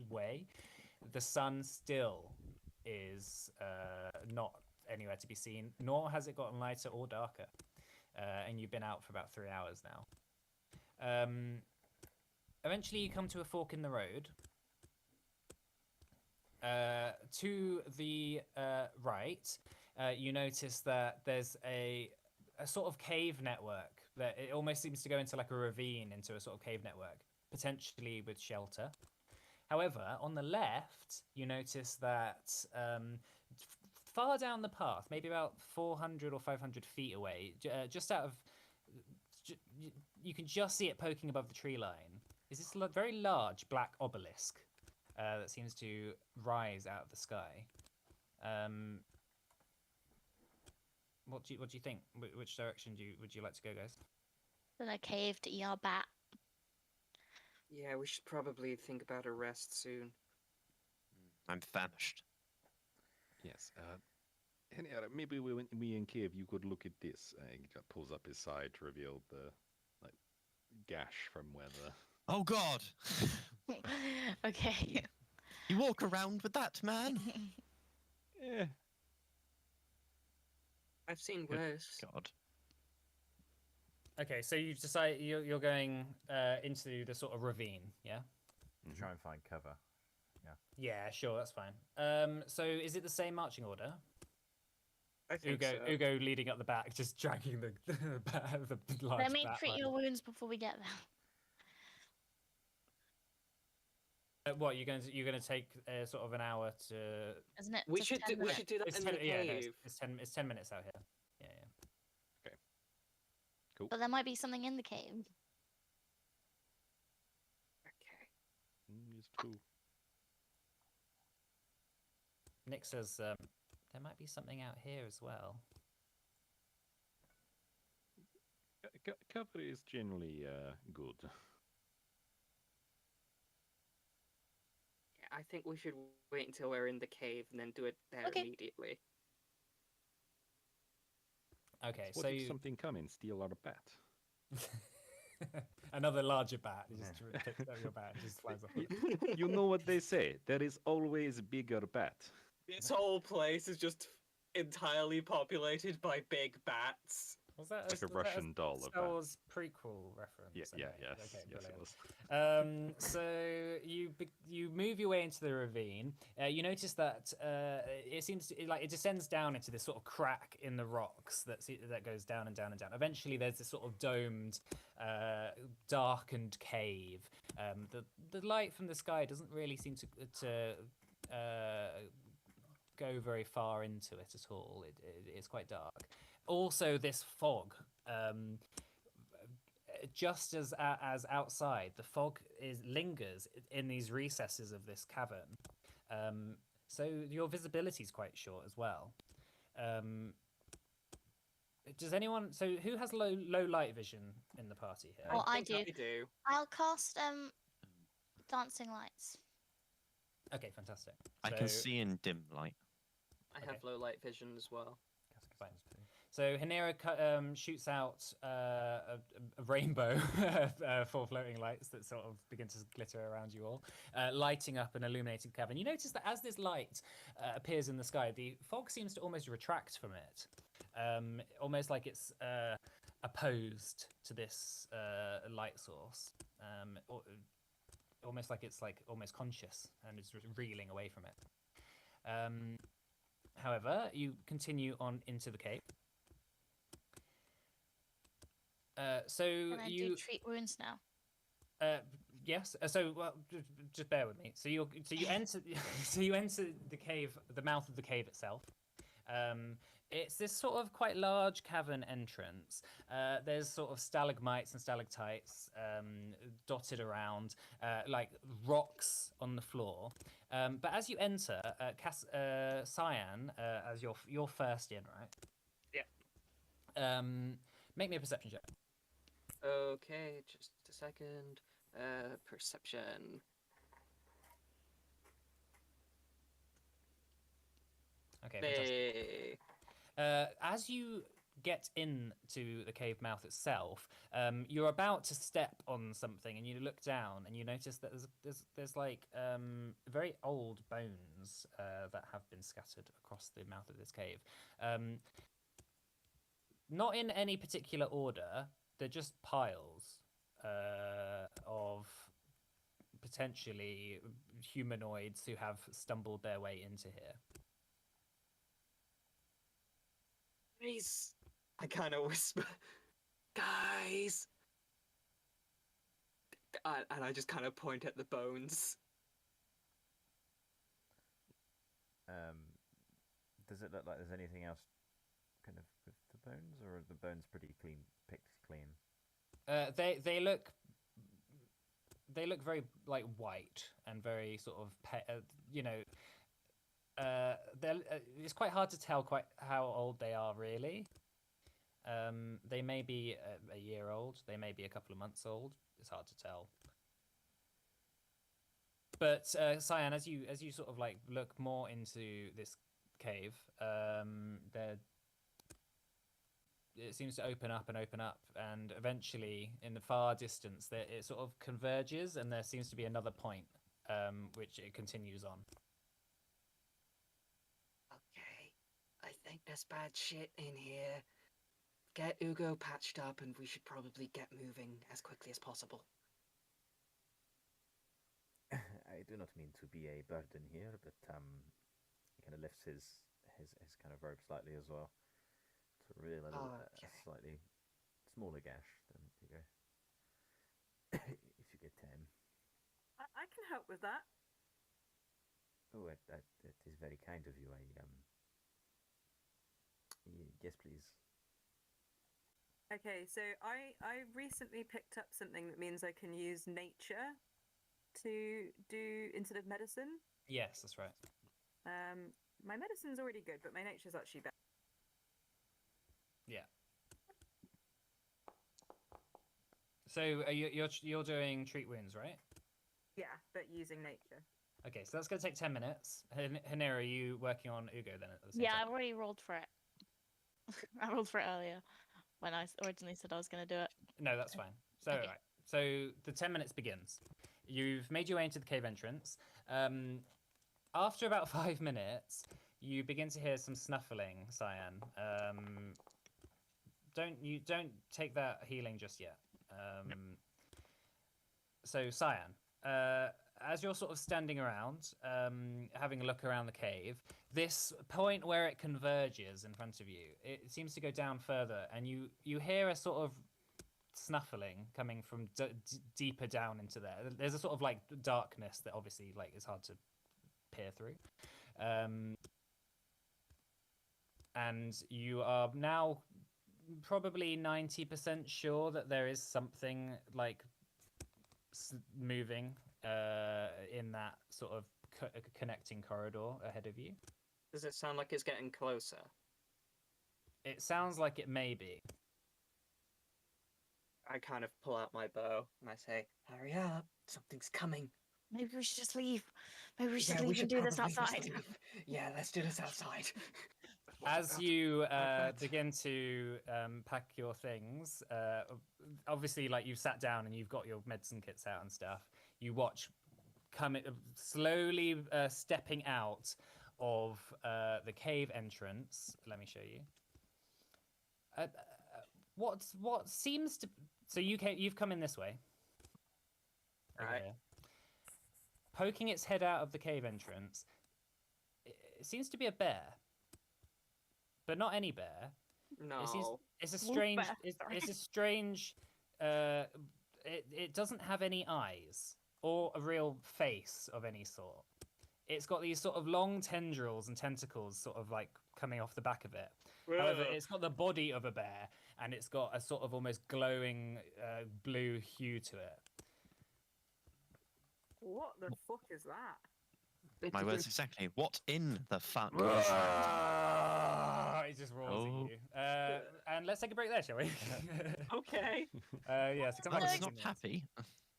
way. The sun still is not anywhere to be seen, nor has it gotten lighter or darker. And you've been out for about 3 hours now. Eventually, you come to a fork in the road. To the right, you notice that there's a sort of cave network that it almost seems to go into like a ravine into a sort of cave network, potentially with shelter. However, on the left, you notice that far down the path, maybe about 400 or 500 feet away, just out of, you can just see it poking above the tree line, is this very large black obelisk that seems to rise out of the sky. What do you think? Which direction would you like to go, guys? Then a cave to eat our bat. Yeah, we should probably think about a rest soon. I'm famished. Yes. Henrietta, maybe we in cave. You could look at this. He just pulls up his side to reveal the like gash from where the. Oh God! Okay. You walk around with that, man? Yeah. I've seen Good worse. God. Okay, so you've decided you're going into the sort of ravine, yeah? Try and find cover. Yeah, sure, that's fine. So is it the same marching order? I think Ugo, so. Ugo leading up the back, just dragging the large Let me bat treat line. your wounds before we get there. What you're going to take sort of an hour to? Isn't it? We just should 10 we minutes? should do that It's in 10, the yeah, cave. no, it's 10 minutes out here. Yeah, yeah. Cool. But there might be something in the cave. Okay. It's true. Nick says there might be something out here as well. Cover is generally good. I think we should wait until we're in the cave and then do it there Okay. immediately. Okay, What so if you... something come and steal our bat? another larger bat. You just Yeah. picks up your bat and just flies off with it. You know what they say? There is always a bigger bat. This whole place is just entirely populated by big bats. Was that Like a was Russian doll of Star bat. Wars prequel reference? Yeah, anyway? yes, Okay, yes, it brilliant. was. So you move your way into the ravine. You notice that it seems to, like it descends down into this sort of crack in the rocks that goes down and down and down. Eventually, there's this sort of domed, darkened cave. The light from the sky doesn't really seem to go very far into it at all. It's quite dark. Also, this fog. Just as outside, the fog lingers in these recesses of this cavern. So your visibility is quite short as well. Does anyone? So who has low light vision in the party here? Oh, I think do. I do. I'll cast dancing lights. Okay, fantastic. I can So- see in dim light. I Okay. have low light vision as well. Fine. So Hanera shoots out a rainbow for floating lights that sort of begin to glitter around you all, lighting up an illuminated cavern. You notice that as this light appears in the sky, the fog seems to almost retract from it, almost like it's opposed to this light source, almost like it's almost conscious and is reeling away from it. However, you continue on into the cave. So Can I do you treat wounds now? yes. So well, just bear with me. So you enter the cave, the mouth of the cave itself. It's this sort of quite large cavern entrance. There's sort of stalagmites and stalactites dotted around, like rocks on the floor. But as you enter, Cyan, as you're first in, right? Yeah. Make me a perception check. Okay, just a second. Perception. Okay, fantastic. Hey. As you get into the cave mouth itself, you're about to step on something, and you look down, and you notice that there's like very old bones that have been scattered across the mouth of this cave. Not in any particular order. They're just piles of potentially humanoids who have stumbled their way into here. Guys, I kind of whisper, guys, and I just kind of point at the bones. Does it look like there's anything else kind of with the bones, or are the bones pretty clean, picked clean? They look very like white and very sort of it's quite hard to tell quite how old they are really. They may be a year old, they may be a couple of months old. It's hard to tell. But Cyan, as you sort of like look more into this cave, it seems to open up, and eventually, in the far distance, it sort of converges, and there seems to be another point, which it continues on. Okay, I think there's bad shit in here. Get Ugo patched up, and we should probably get moving as quickly as possible. I do not mean to be a burden here, but he kind of lifts his kind of robe slightly as well to reveal a Okay. slightly smaller gash than Hugo. If you get time. I can help with that. Oh, it is very kind of you. Yes, please. Okay, so I recently picked up something that means I can use nature to do instead of medicine. Yes, that's right. My medicine's already good, but my nature's actually better. Yeah. So you're doing treat wounds, right? Yeah, but using nature. Okay, so that's going to take 10 minutes. Hanera, are you working on Ugo then at the same Yeah, time? I've already rolled for it. I rolled for it earlier when I originally said I was going to do it. No, that's fine. So, Okay. right. So the 10 minutes begins. You've made your way into the cave entrance. After about 5 minutes, you begin to hear some snuffling, Cyan. Don't take that healing just yet. So Cyan, as you're sort of standing around, having a look around the cave, this point where it converges in front of you, it seems to go down further, and you hear a sort of snuffling coming from deeper down into there. There's a sort of like darkness that obviously like is hard to peer through. And you are now probably 90% sure that there is something like moving in that sort of connecting corridor ahead of you. Does it sound like it's getting closer? It sounds like it may be. I kind of pull out my bow and I say, "Hurry up! Something's coming." Maybe we should just leave. Maybe we should Yeah, we leave should and do this probably just outside. leave. Yeah, let's do this outside. As you Perfect. begin to pack your things, obviously, like you've sat down and you've got your medicine kits out and stuff. You watch coming slowly stepping out of the cave entrance. Let me show you. What seems to you've come in this way. Right. Okay. Poking its head out of the cave entrance, it seems to be a bear, but not any bear. No. It's a Wolf strange. bear, It's a strange. It doesn't have any eyes or a real face of any sort. It's got these sort of long tendrils and tentacles, sort of like coming off the back of it. However, Ugh. it's got the body of a bear, and it's got a sort of almost glowing blue hue to it. What the fuck is that? My words exactly. What in the fuck? It just roars Oh. at you. And let's take a break there, shall we? Okay. Yeah, so come back. in That's 15 not minutes. happy.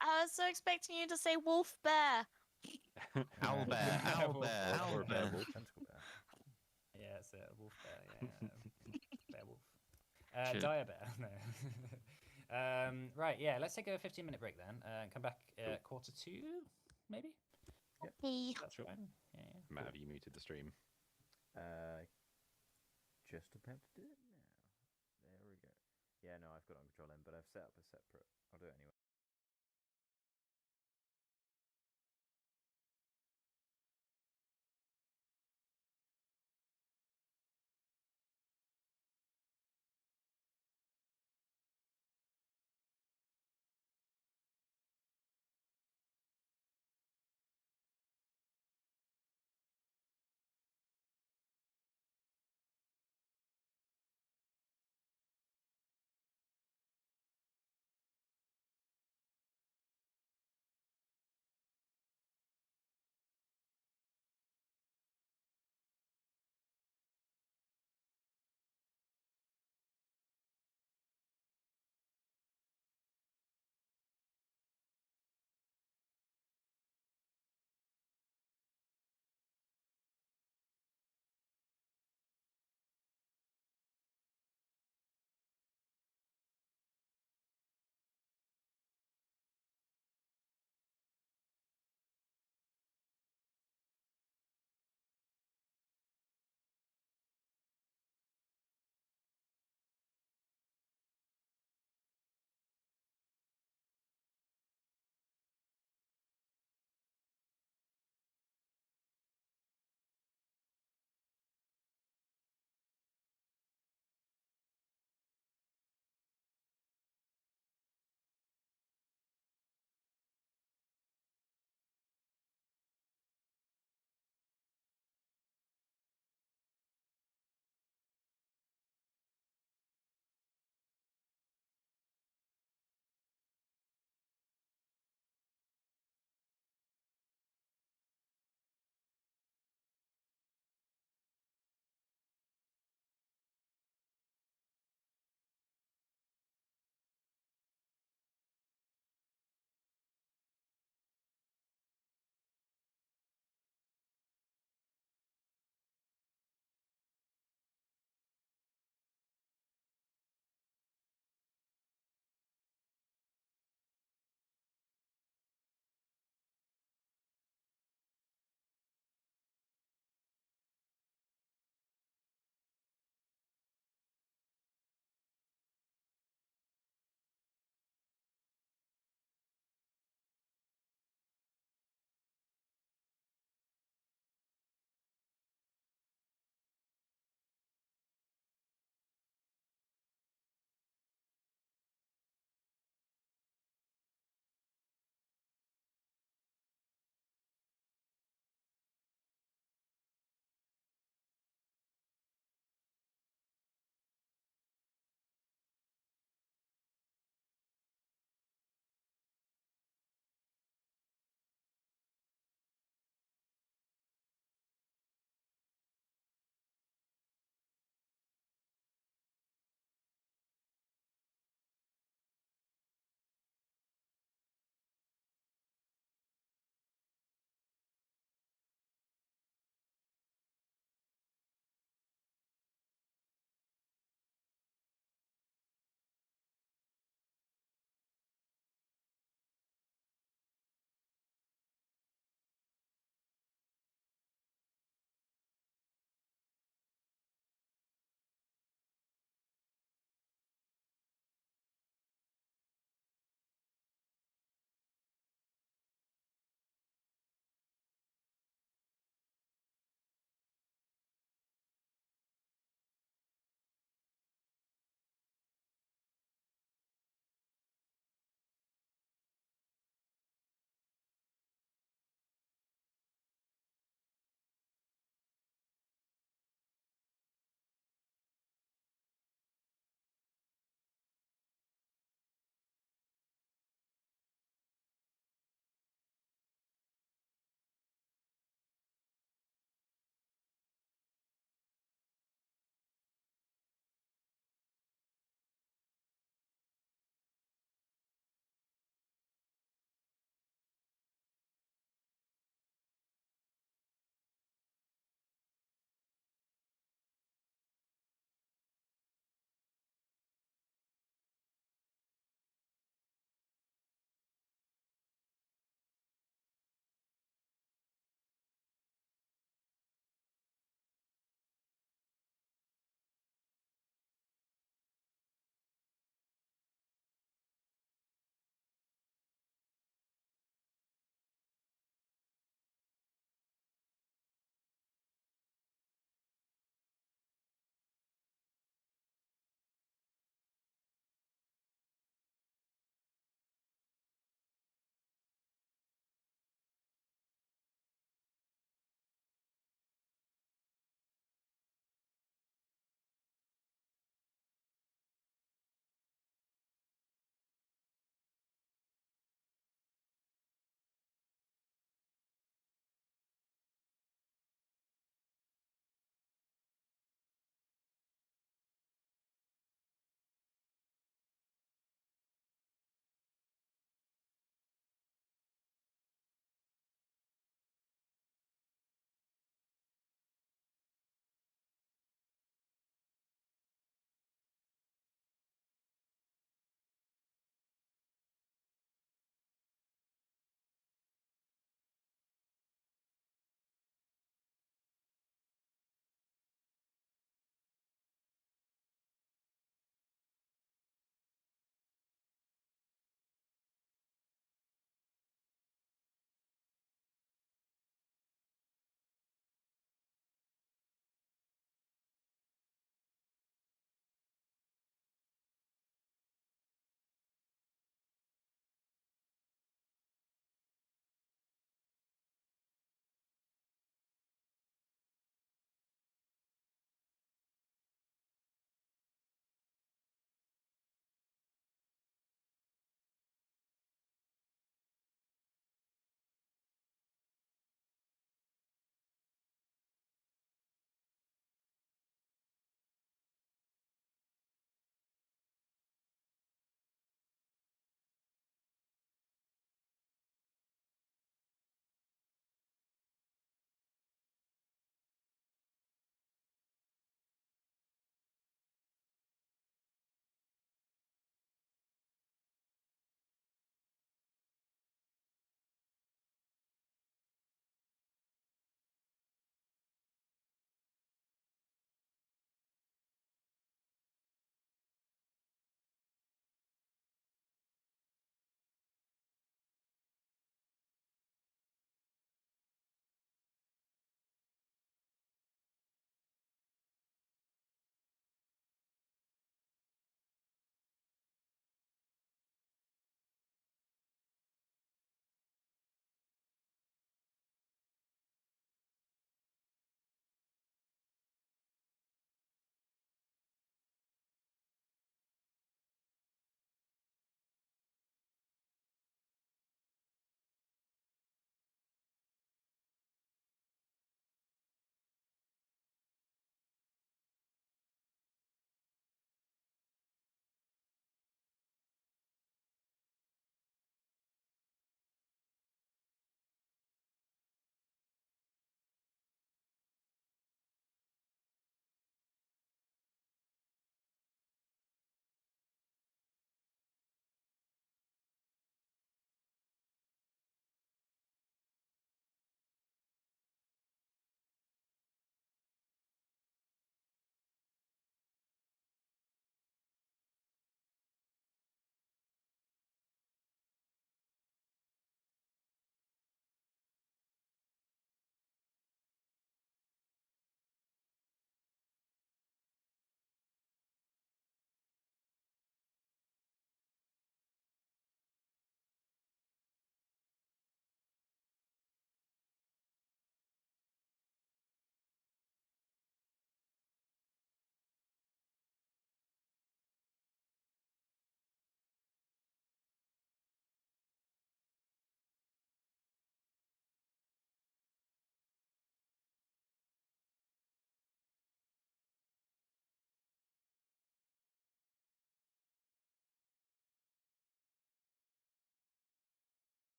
I was so expecting you to say wolf bear. Owl bear, owl bear, Or owl a bear bear. wolf, tentacle bear. Yeah, it's a wolf bear. Yeah, bear wolf. Should- Dire bear. No. Right. Yeah. Let's take a 15-minute break then. And come back 1:45, maybe. Hey. That's right. Yeah. Matt, have you muted the stream? Just about to do it now. There we go. Yeah, no, I've got it on control end, but I've set up a separate. I'll do it anyway.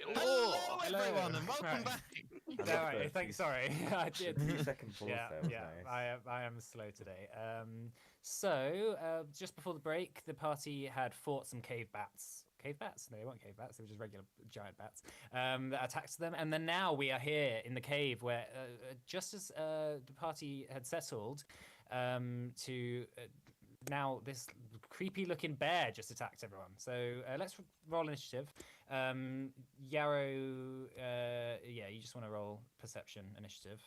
Hello, Hello. everyone, and welcome Right. back. I love Alright, the thanks. two- Sorry, I did. 2 second pause there was yeah, nice. I am slow today. So just before the break, the party had fought some cave bats. Cave bats? No, they weren't cave bats. They were just regular giant bats that attacked them. And then now we are here in the cave, where just as the party had settled, to now this creepy-looking bear just attacked everyone. So let's roll initiative. Yarrow, yeah, you just want to roll perception initiative.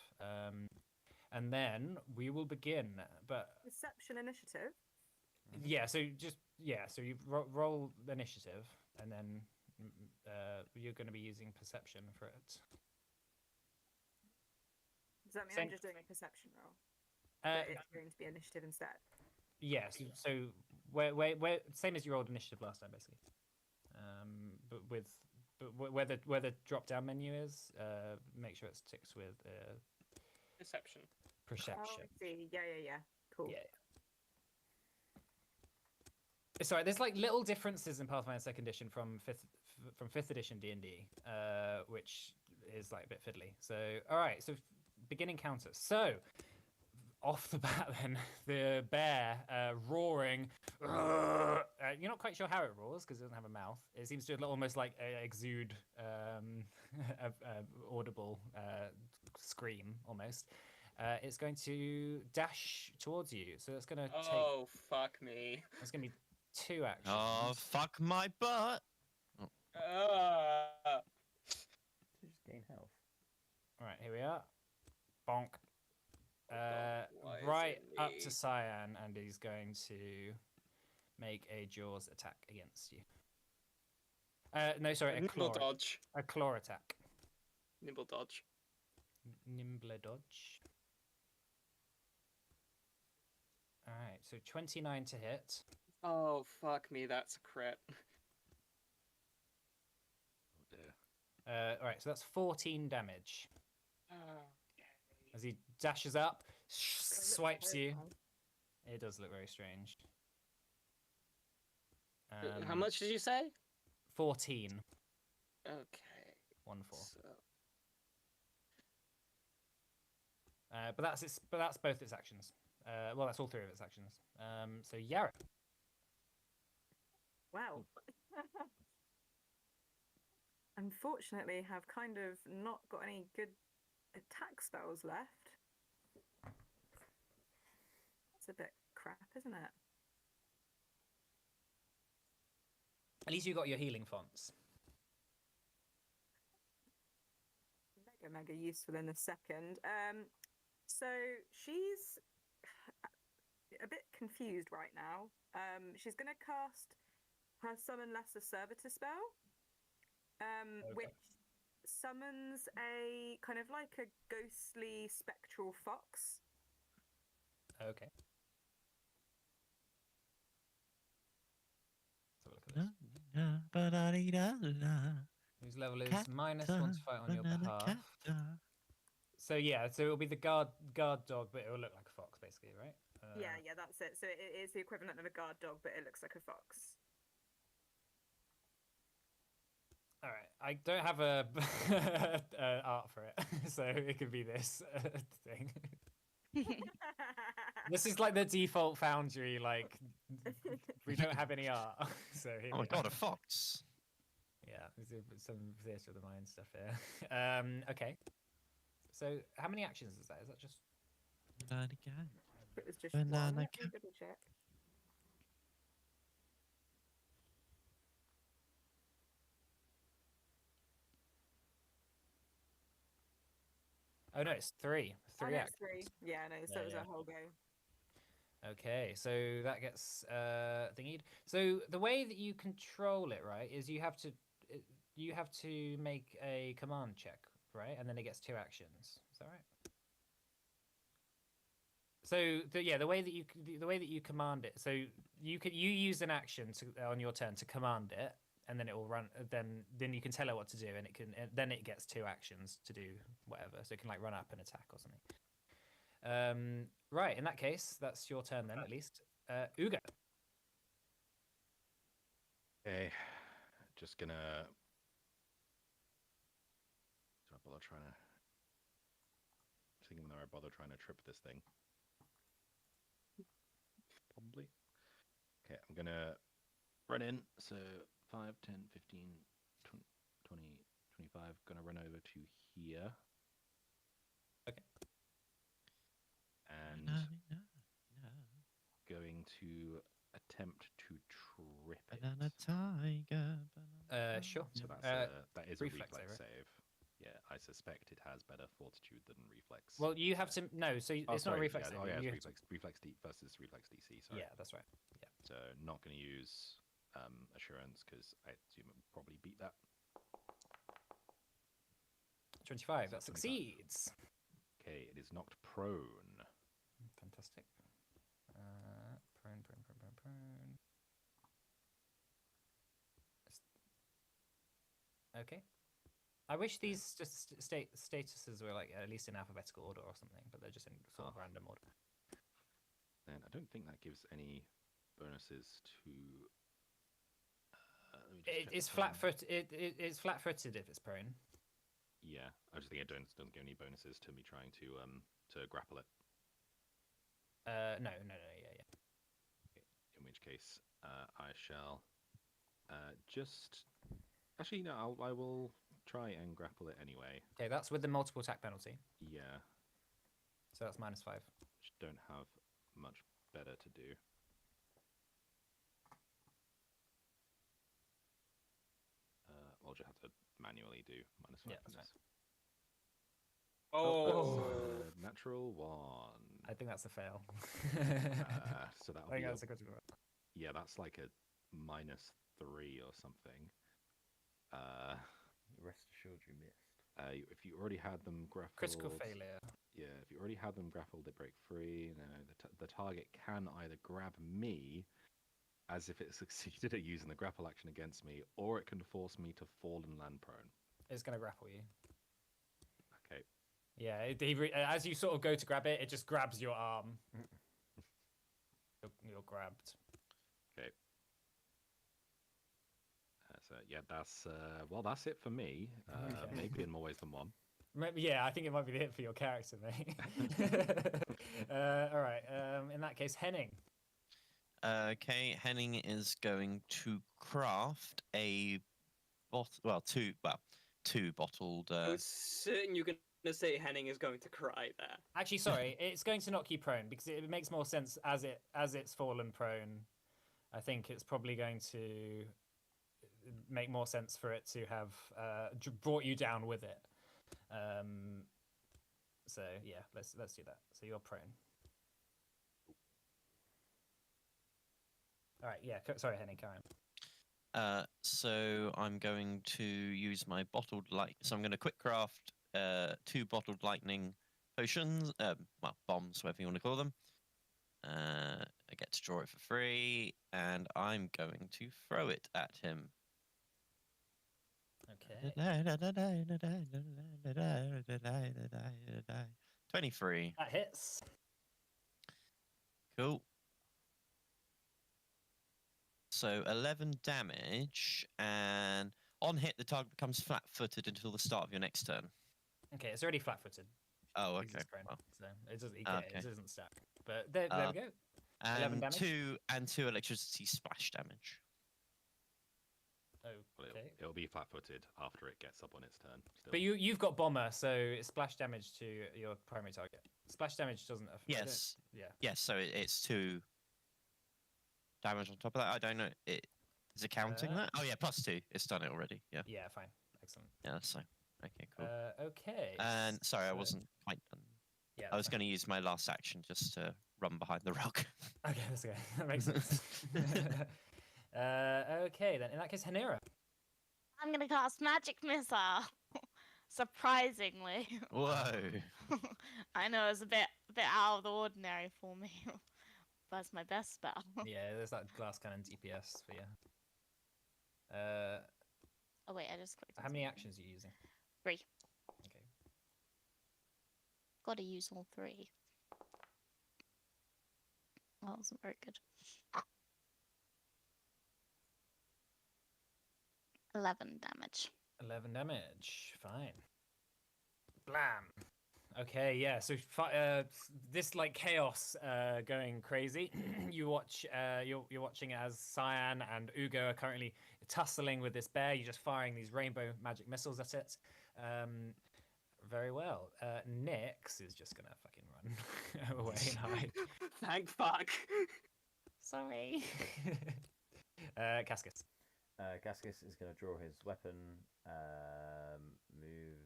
And then we will begin. But Perception initiative. yeah, so so you roll the initiative, and then you're going to be using perception for it. Does that mean Same- I'm just doing a perception roll? Uh, But it's going to be initiative instead. yeah, so where same as you rolled initiative last time, basically. But where the drop down menu is, make sure it's ticked with Deception. Oh, perception. I see. Yeah. Cool. Yeah. Sorry, there's like little differences in Pathfinder Second Edition from fifth edition D&D, which is like a bit fiddly. So, all right, so beginning counter. So, off the bat, then the bear roaring. You're not quite sure how it roars because it doesn't have a mouth. It seems to almost like exude a audible scream almost. It's going to dash towards you, so it's going to take. Oh, fuck me. It's going to be 2 actions. Oh, fuck my butt. Just gain health. All right, here we are. Bonk. Why is Right it up me? to Cyan, and he's going to make a Jaws attack against you. No, sorry, a Nimble claw. dodge. A claw attack. Nimble dodge. Nimble dodge. All right, so 29 to hit. Oh, fuck me, that's a crit. Oh dear. All right, so that's 14 damage Oh, as he dashes up, It looks swipes you. terrifying. It does look very strange. How much did you say? 14. Okay. 1 4. So, But that's both its actions. Well, that's all 3 of its actions. So Yara. Wow. Unfortunately, have kind of not got any good attack spells left. It's a bit crap, isn't it? At least you got your healing fonts. Mega useful in a second. So she's a bit confused right now. She's going to cast her Summon Lesser Servitor spell, which summons a kind of like a ghostly spectral fox. Okay. Let's have a look at this. Whose level is minus 1 to fight on your behalf. So yeah, so it'll be the guard dog, but it will look like a fox, basically, right? Yeah, that's it. So it is the equivalent of a guard dog, but it looks like a fox. All right, I don't have a art for it, so it could be this thing. This is like the default Foundry. Like we don't have any art, so here Oh my we god, are. a fox. Yeah, there's some theatre of the mind stuff here. Okay. So how many actions is that? Is that just? It was just Banana one. Let me cat. double check. Oh no, it's 3. Oh, 3 no, actions. it's 3. Yeah, no, so Yeah, it was yeah. a whole go. Okay, so that gets thingied. So the way that you control it, right, is you have to make a command check, right, and then it gets 2 actions. Is that right? So the way that you command it, so you use an action on your turn to command it, and then it will run. Then you can tell it what to do, and then it gets 2 actions to do whatever. So it can like run up and attack or something. Right, in that case, that's your turn then, at least. Uga. Okay. Just gonna bother trying to. Thinking whether I bother trying to trip this thing. Probably. Okay, I'm gonna run in. So 5, 10, 15, 20, 25. Gonna run over to here. Okay. And going to attempt to trip it. Banana tiger. Sure. So that's that is reflex a reflex save, right? save. Yeah, I suspect it has better fortitude than reflex. Well, you have to no. So Oh, it's not a sorry, reflex. Yeah, save, oh, yeah, you it's have to- reflex versus reflex DC. Sorry. Yeah, that's right. Yeah. So not going to use assurance because I assume it will probably beat that. 25. That 25. succeeds. Okay, it is knocked prone. Fantastic. Prone. Okay. I wish these just statuses were like at least in alphabetical order or something, but they're just in sort of random order. Then I don't think that gives any bonuses to. Let me just check It's the flat prone. foot. It's flat-footed if it's prone. Yeah, I just think it doesn't give any bonuses to me trying to grapple it. No, yeah. In which case, I shall just. Actually, no. I will try and grapple it anyway. Okay, that's with the multiple attack penalty, Yeah, so that's -5. just don't have much better to do. I'll just have to manually do -5. Yeah, from that's this. Oh, That's a natural 1. I think that's a fail. So that'll I think be that's a critical. yeah, that's like a -3 or something. Rest assured you missed. If you already had them grappled, Critical failure. Yeah, if you already had them grappled, they break free. No, the target can either grab me, as if it succeeded at using the grapple action against me, or it can force me to fall and land prone. It's gonna grapple you. Okay. Yeah, as you sort of go to grab it, it just grabs your arm. You're grabbed. Okay. So yeah, that's that's it for me. Okay. Maybe in more ways than one. Maybe, yeah, I think it might be the hit for your character, mate. All right. In that case, Henning. Okay, Henning is going to craft two bottled. I was certain you're going to say Henning is going to cry there. Actually, sorry, it's going to knock you prone because it makes more sense as it's fallen prone. I think it's probably going to make more sense for it to have brought you down with it. So yeah, let's do that. So you're prone. All right, yeah. Sorry, Henning, carry on. So I'm going to use my bottled light. So I'm going to quick craft 2 bottled lightning potions. Bombs, whatever you want to call them. I get to draw it for free, and I'm going to throw it at him. Okay. 23. That hits. Cool. So 11 damage, and on hit, the target becomes flat-footed until the start of your next turn. Okay, it's already flat-footed. Oh, because okay. it's prone, Well, so it Okay. doesn't stack. But there we go. 11 and damage? two electricity splash damage. Well, Okay. it'll be flat-footed after it gets up on its turn. Still. But you've got bomber, so it's splash damage to your primary target. Splash damage doesn't affect. Yes. Yeah. Yes, so it's 2 damage on top of that. I don't know. Is it counting that? Oh yeah, +2. It's done it already. Yeah. Yeah. Fine. Excellent. Yeah, that's fine. Okay, cool. Okay. And sorry, I so- wasn't quite done. Yeah. I was going to use my last action just to run behind the rock. Okay, that's okay. That makes sense. Okay, then in that case, Hanera. I'm gonna cast magic missile. Surprisingly, Whoa. I know it's a bit out of the ordinary for me, but it's my best spell. Yeah, there's that glass cannon DPS for you. Oh wait, I just clicked. How many actions are you using? 3. Okay. Gotta use all 3. That wasn't very good. 11 damage. 11 damage. Fine. Blam. Okay, yeah. So this like chaos going crazy. You watch. You're watching as Cyan and Ugo are currently tussling with this bear. You're just firing these rainbow magic missiles at it. Very well. Nyx is just gonna fucking run away and hide. Thank fuck. Sorry. Cascus. Cascus is going to draw his weapon, move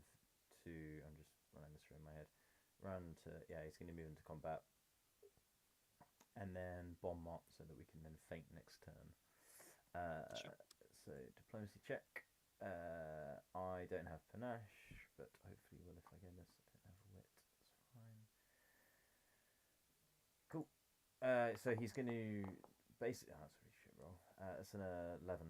to. I'm just running this through in my head. Run to. Yeah, he's going to move into combat. And then bomb Mott so that we can then feint next turn. Sure. So, diplomacy check. I don't have panache, but hopefully will if I get this. I don't have wit. It's fine. Cool. So he's going to basically. Oh, that's a really shit roll. It's an 11.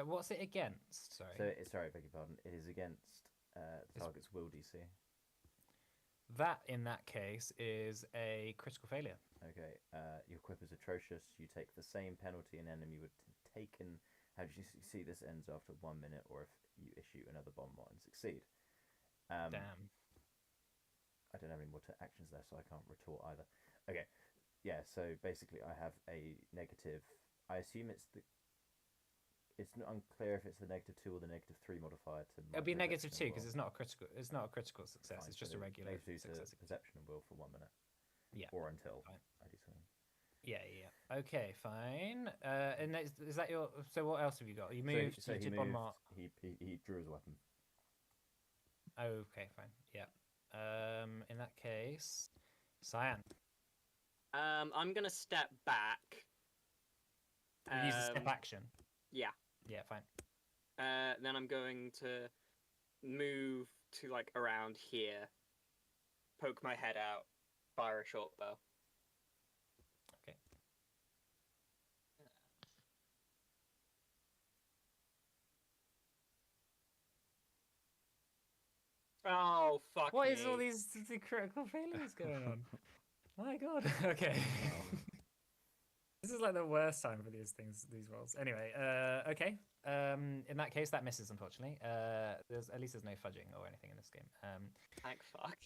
What's it against? Sorry. So, sorry, beg your pardon. It is against the target's will DC. That, in that case, is a critical failure. Okay. Your quip is atrocious. You take the same penalty an enemy would have taken. How did you see this ends after 1 minute, or if you issue another bomb and succeed? Damn. I don't have any more actions there, so I can't retort either. Okay. Yeah. So basically, I have a negative. I assume it's the. It's not unclear if it's the -2 or the -3 modifier to. It'll be perception -2 and because will. it's not a critical. It's not a critical success. Fine, It's so just a the regular -2 to success. perception and will for 1 minute. Yeah. Or until Fine. I do something. Yeah. Okay, fine. And is that your? So what else have you got? You moved. So you he did moved. one more. He drew his weapon. Okay, fine. Yeah. In that case, Cyan. I'm gonna step back. We use the step action. Yeah. Yeah, fine. Then I'm going to move to like around here, poke my head out, fire a short bow. Okay. Oh fuck What me. is all these critical failures going on? My God. Okay. This is like the worst time for these things, these rolls. Anyway, okay. In that case, that misses, unfortunately. There's at least there's no fudging or anything in this game. Thank fuck.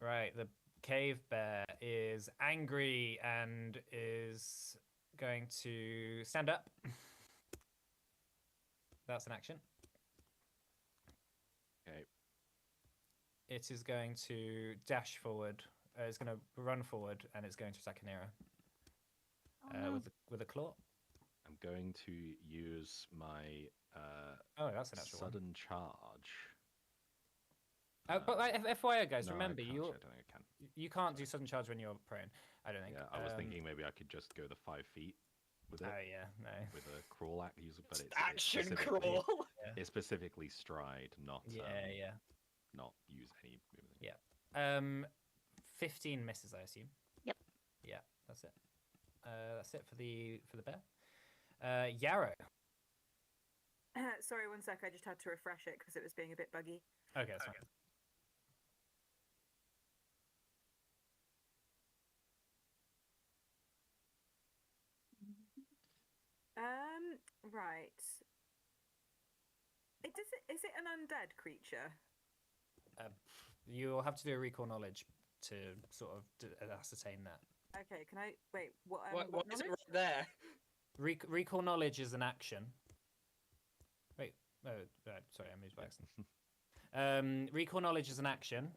Right, the cave bear is angry and is going to stand up. That's an action. Okay. It is going to dash forward. It's going to run forward and it's going to attack Anira with a claw. I'm going to use my Oh, that's an actual one. sudden charge. But FYI, guys, No, remember I can't, you actually, I don't think I can. you can't do sudden charge when you're prone. I don't think. Yeah, I was thinking maybe I could just go the 5 feet with it. Oh yeah, no. With a crawl act user, but it's Action specifically- crawl. It's specifically stride, not Yeah. not use any movement. 15 misses, I assume. Yep. Yeah, that's it. That's it for the bear. Yarrow. Sorry, one sec. I just had to refresh it because it was being a bit buggy. Okay, that's fine. Right. Is it an undead creature? You'll have to do a recall knowledge to sort of ascertain that. Okay, can I wait? What What is it knowledge? right there? Recall knowledge is an action. Wait, sorry, I moved by accident. Recall knowledge is an action,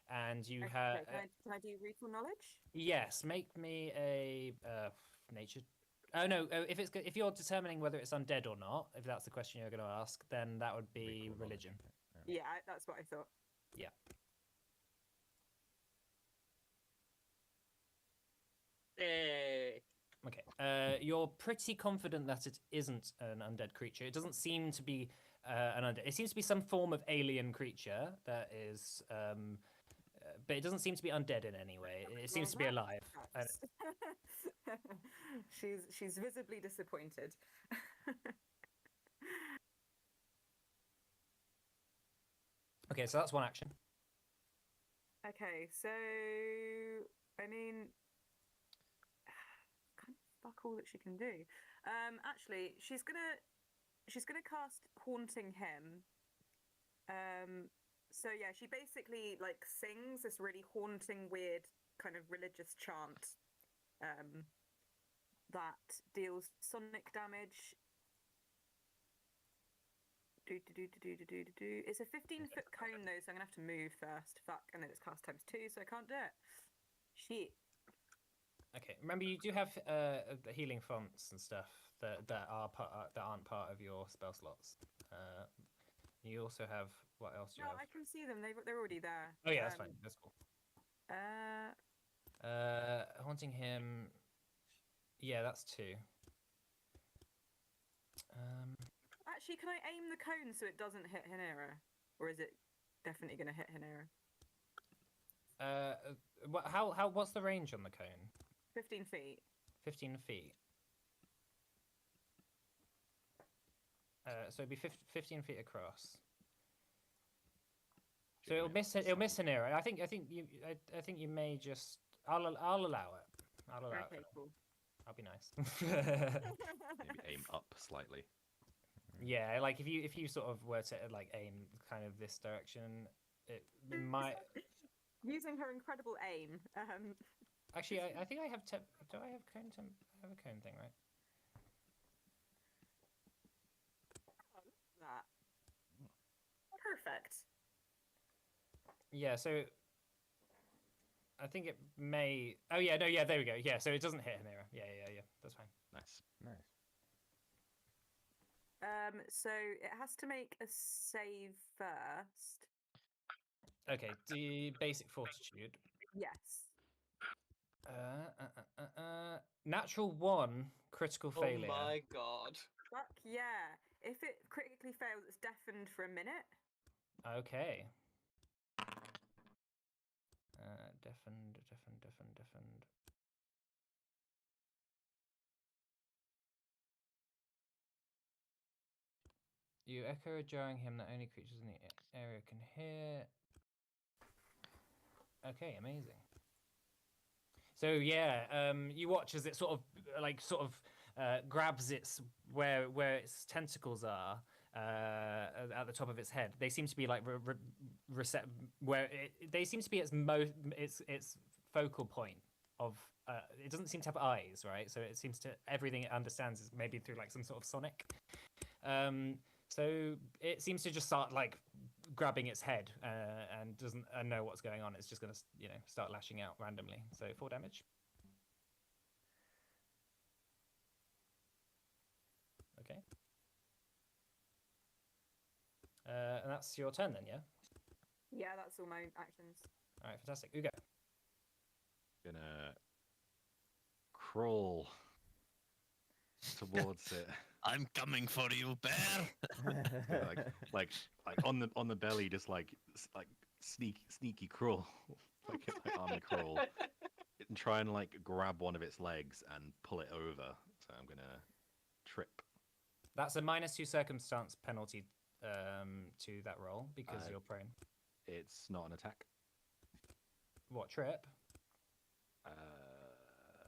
and you Okay, have. can I do recall knowledge? Yes, make me a nature. Oh no, if you're determining whether it's undead or not, if that's the question you're going to ask, then that would be Recall knowledge. religion. Yeah, that's what I thought. Yeah. Hey. Okay. You're pretty confident that it isn't an undead creature. It doesn't seem to be an undead. It seems to be some form of alien creature that is, but it doesn't seem to be undead in any way. It seems to be alive. And- She's visibly disappointed. Okay, so that's one action. Okay, so I mean, kind of fuck all that she can do. Actually, she's gonna cast haunting him. So yeah, she basically like sings this really haunting, weird kind of religious chant that deals sonic damage. It's a 15-foot cone though, so I'm gonna have to move first. Fuck, and then it's cast times 2, so I can't do it. Shit. Okay, remember you do have the healing fonts and stuff that aren't part of your spell slots. You also have what else do you No, have? I can see them. They're already there. Oh yeah, that's fine. That's cool. Uh, Haunting him. Yeah, that's 2. Actually, can I aim the cone so it doesn't hit Hanera, or is it definitely gonna hit Hanera? What's the range on the cone? 15 feet. 15 feet. So it'd be 15 feet across. So it'll miss an area. I think you may just. I'll allow it. I'll allow Okay, it. cool. I'll be nice. Maybe aim up slightly. Yeah, like if you sort of were to like aim kind of this direction, it might. Using her incredible aim. Actually, I think I have. Do I have cone? I have a cone thing, right? That. Perfect. Yeah. So. I think it may. Oh yeah, no, yeah, there we go. Yeah, so it doesn't hit an era. Yeah. That's fine. Nice. Nice. So it has to make a save first. Okay, the basic fortitude. Yes. Natural 1 critical failure. Oh my god. Fuck yeah. If it critically fails, it's deafened for a minute. Okay. Deafened. You echo a jarring hymn that only creatures in the area can hear. Okay, amazing. So yeah, you watch as it sort of grabs its where its tentacles are at the top of its head. They seem to be like they seem to be its focal point of. It doesn't seem to have eyes, right? So it seems to everything it understands is maybe through like some sort of sonic. So it seems to just start like grabbing its head and doesn't know what's going on. It's just going to start lashing out randomly. So 4 damage. Okay. And that's your turn then, yeah? Yeah, that's all my actions. All right, fantastic. Ugo. Gonna crawl towards it. I'm coming for you, bear. like on the belly, just like sneaky crawl, like army crawl, and try and like grab one of its legs and pull it over. So I'm gonna trip. That's a -2 circumstance penalty to that roll because you're prone. It's not an attack. What, trip?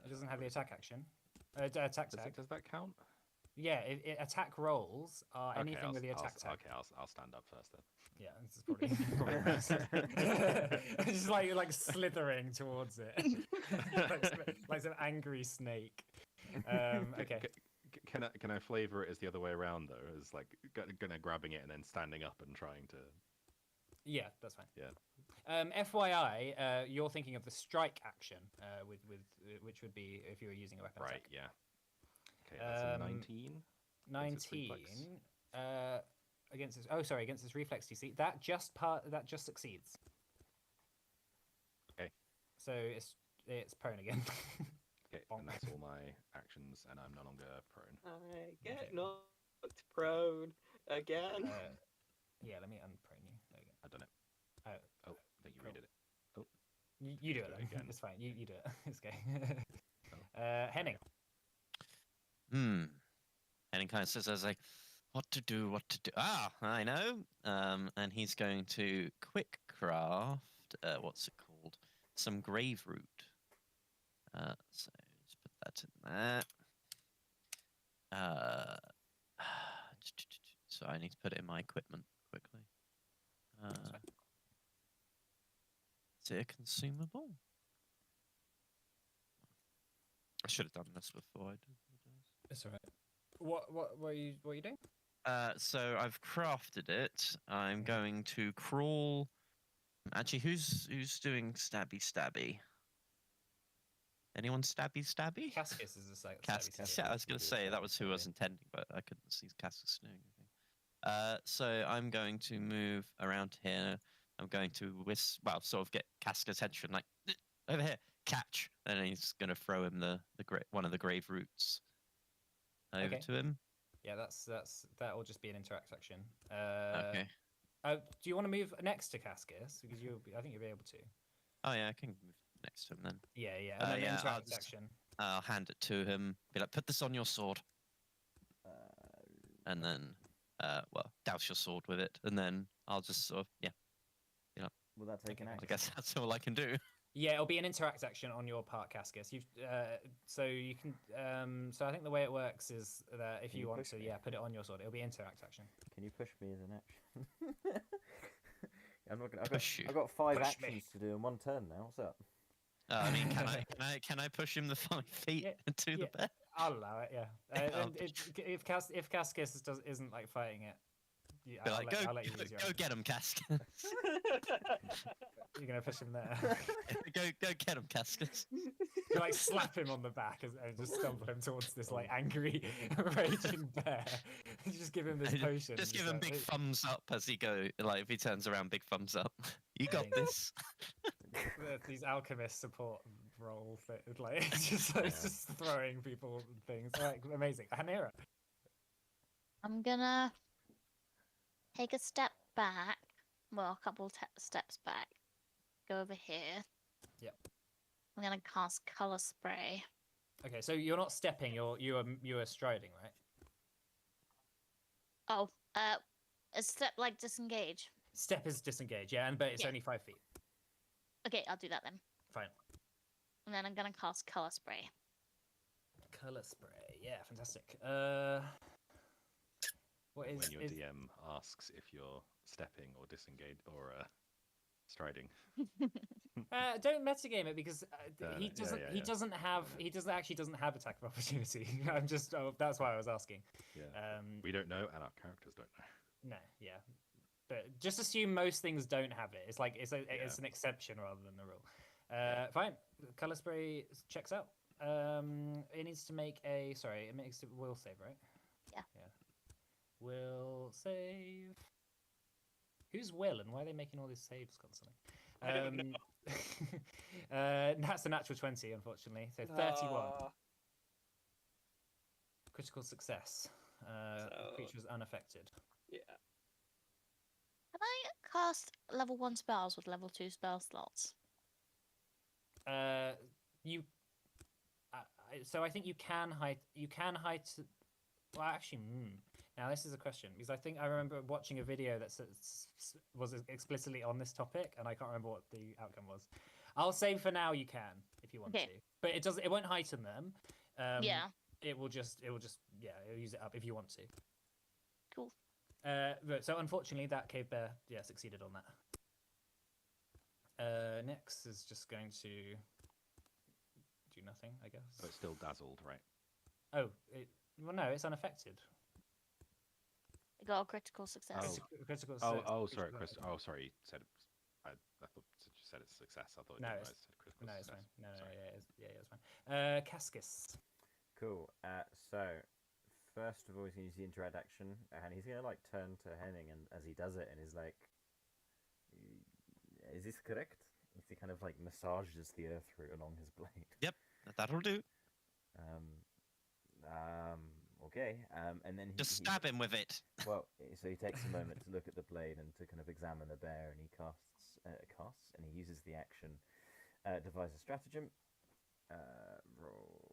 It doesn't have the attack action. Attack tag. Does that count? Yeah, attack rolls are anything with the attack tag. Okay, I'll stand up first then. Yeah, this is probably best. Just like slithering towards it, like some angry snake. Okay. Can I flavor it as the other way around though? As like gonna grabbing it and then standing up and trying to. Yeah, that's fine. Yeah. FYI, you're thinking of the strike action, with which would be if you were using a weapon Right. attack. Yeah. Okay, that's a 19. 19 against this reflex DC. That just succeeds. Okay. So it's prone again. Okay, Bonk. and that's all my actions, and I'm no longer prone. I get Okay. knocked prone again. Yeah, let me unprone you. There we go. I've done it. Oh, Oh, I think you cool. redid it. You do Do it it then. again. It's fine. You do it. It's okay. Oh. Henning. Henning kind of says, "As like, what to do? Ah, I know." And he's going to quick craft. What's it called? Some grave root. So let's put that in there. So I need to put it in my equipment quickly. Is it a consumable? I should have done this before. I do apologize. It's alright. What are you doing? So I've crafted it. I'm Mhm. going to crawl. Actually, who's doing stabby? Anyone stabby? Cascus is a stabby. Cascus. Yeah, I was going to say that was who I was intending, but I couldn't see Cascus doing anything. So I'm going to move around here. I'm going to sort of get Cascus' attention, like over here, catch, and then he's going to throw him one of the grave roots over Okay. to him. Yeah, that will just be an interact action. Okay. Do you want to move next to Cascus? Because I think you'll be able to. Oh yeah, I can move next to him then. Yeah. And then yeah, I'll interact just- action. I'll hand it to him. Be like, put this on your sword, and then, douse your sword with it, and then I'll just sort of, Will that take an Okay. I action? guess that's all I can do. Yeah, it'll be an interact action on your part, Cascus. So you can. So I think the way it works is that if Can you you want push to, me? yeah, put it on your sword. It'll be interact action. Can you push me as an action? I'm not gonna. Push you. I've got 5 Push me. actions to do in one turn now. What's up? I mean, can I push him the 5 feet Yeah, to yeah. the bed? I'll allow it. Yeah. I'll And if Cascus isn't like fighting it, Be I'll like, I'll let you use your go action. get him, Cascus. You're gonna push him there. go get him, Cascus. You like slap him on the back and just stumble him towards this like angry, raging bear. You just give him this potion. Just give him like, big thumbs up as he go. Like if he turns around, big thumbs up. You got Thanks. this. These alchemist support roles that like it's just throwing people things. Like amazing. Hanera. I'm gonna take a step back. Well, a couple steps back. Go over here. Yep. I'm gonna cast color spray. Okay, so you're not stepping. You are striding, right? Oh, a step like disengage. Step is disengage, yeah, but it's Yeah. only 5 feet. Okay, I'll do that then. Fine. And then I'm gonna cast color spray. Color spray, yeah, fantastic. What When is your DM asks if you're stepping or disengaged or striding. don't metagame it because he yeah, doesn't. yeah, He yeah. doesn't have. He doesn't have attack of opportunity. I'm just. That's why I was asking. Yeah. Um, We don't know, and our characters don't know. no, yeah, but just assume most things don't have it. It's like it's an exception rather than the rule. Fine. Color spray checks out. It needs to make a. Sorry, it makes a will save, right? Yeah. Yeah. Will save. Who's Will, and why are they making all these saves constantly? I don't know. That's a natural 20, unfortunately. So 31. Ah, Critical success. So- Creature is unaffected. yeah. Can I cast level 1 spells with level 2 spell slots? You. So I think you can hide. You can hide. Well, actually, now this is a question because I think I remember watching a video that was explicitly on this topic, and I can't remember what the outcome was. I'll say for now you can if you want Okay. to, but it does. It won't heighten them. Yeah. It will just. It'll use it up if you want to. Cool. So unfortunately, that cave bear, succeeded on that. Next is just going to do nothing, I guess. But still dazzled, right? Oh, no, it's unaffected. I got a critical success. Oh. It's a critical Oh, success. sorry, Chris. Oh, sorry. You said I thought you said it's success. I thought No, you it's- said critical No, it's success. fine. No, Sorry. it's fine. Cascus. Cool. So, first of all, he's going to use the interact action, and he's going to like turn to Henning, and as he does it, and he's like, "Is this correct?" He kind of like massages the earth root along his blade. That'll do. Okay. And then Just he stab him with it. Well, so he takes a moment to look at the blade and to kind of examine the bear, and he casts, and he uses the action, devise a stratagem. Roll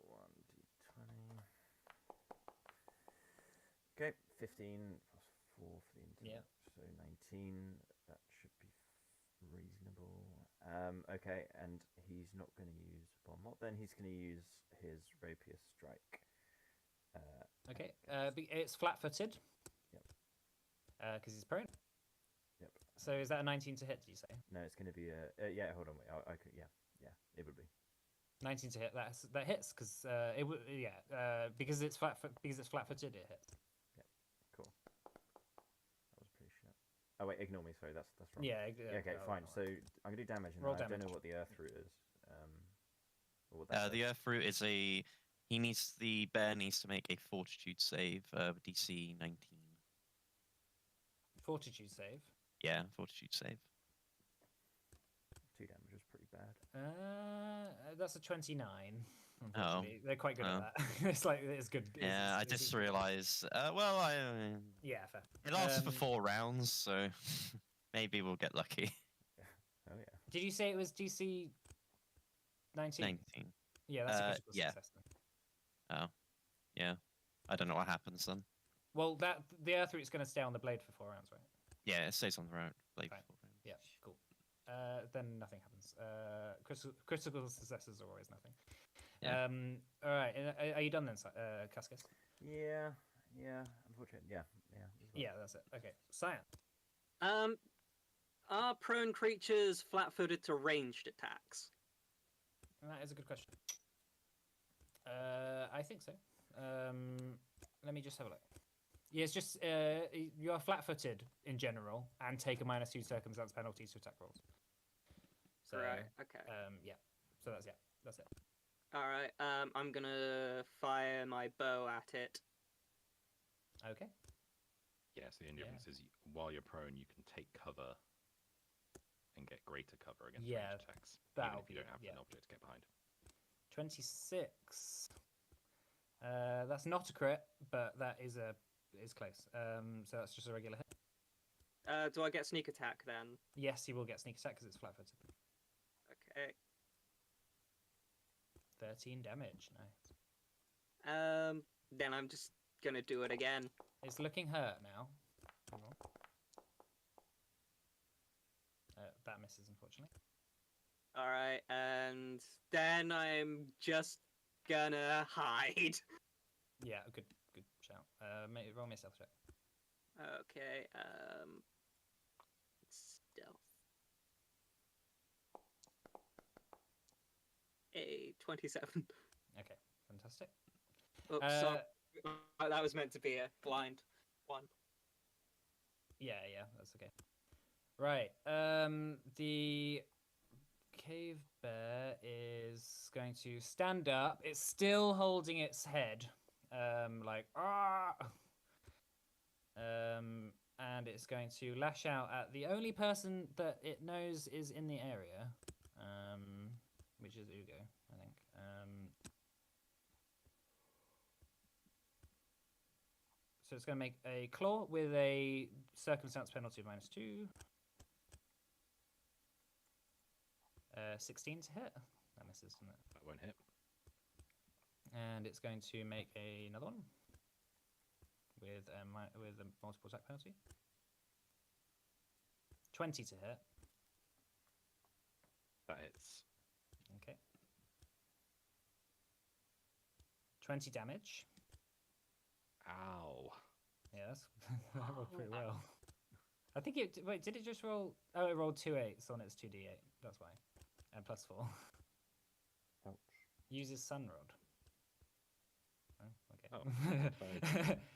1d20. Okay, 15 plus 4 for the Yeah. so 19. That should be reasonable. Okay, and he's not going to use Bon Mot. Then he's going to use his rapier strike. Okay. It's flat-footed. Yep. Because he's prone. Yep. So So is that a 19 to hit? Did you say No, it's going to be a. Yeah, hold on. Wait, I could. Yeah, it would be. 19 to hit? That hits because it would. Yeah, because it's flat-footed. It hits. Cool. That was pretty shit. Oh wait, ignore me. Sorry, that's wrong. Yeah. Okay, no, fine. no So worries. I'm gonna do damage, and Roll I don't damage. know what the earth root is. Or what that The does. earth root is the bear needs to make a fortitude save, DC 19. Fortitude save. Yeah, fortitude save. 2 damage was pretty bad. That's a 29. Unfortunately, they're quite good Oh. at that. It's like it's good. Yeah, I just realised. Yeah, fair. It lasts for Um, 4 rounds, so maybe we'll get lucky. Oh yeah. Did you say it was DC 19? 19. Yeah, that's a critical yeah. success. Then. Oh, yeah. I don't know what happens then. Well, the earth root's going to stay on the blade for 4 rounds, right? Yeah, it stays on the road. Blade Fine. for 4 rounds. Yeah, cool. Then nothing happens. Critical successes are always nothing. Yeah. All right. Are you done then, Cascus? Yeah. Unfortunately, yeah. as well. Yeah, that's it. Okay, Cyan. Are prone creatures flat-footed to ranged attacks? That is a good question. I think so. Let me just have a look. Yeah, it's just you are flat-footed in general and take a -2 circumstance penalty to attack rolls. So, Right. Okay. yeah. So that's it. All right. I'm gonna fire my bow at it. Okay. Yeah, so the only Yeah. difference is while you're prone, you can take cover and get greater cover against Yeah, ranged attacks, even that'll if you be- don't have yeah. an object to get behind. 26. That's not a crit, but that is close. So that's just a regular hit. Do I get sneak attack then? Yes, you will get sneak attack because it's flat-footed. Okay. 13 damage. Nice. Then I'm just gonna do it again. It's looking hurt now. Hang on. That misses, unfortunately. All right, and then I'm just gonna hide. Yeah, good shout. Roll me a stealth check. Okay. Stealth. A 27. Okay, fantastic. Oh, sorry. That was meant to be a blind one. Yeah, that's okay. Right. The cave bear is going to stand up. It's still holding its head, like ah. And it's going to lash out at the only person that it knows is in the area, which is Ugo, I think. So it's going to make a claw with a circumstance penalty of -2. 16 to hit. That misses, doesn't it? That won't hit. And it's going to make another one with a multiple attack penalty. 20 to hit. That hits. Okay. 20 damage. Ow. Yeah, that rolled pretty well. I think it. Wait, did it just roll? Oh, it rolled 2 8s on its 2d8. That's why. And +4. Ouch. Uses sun rod. Oh, okay. Oh,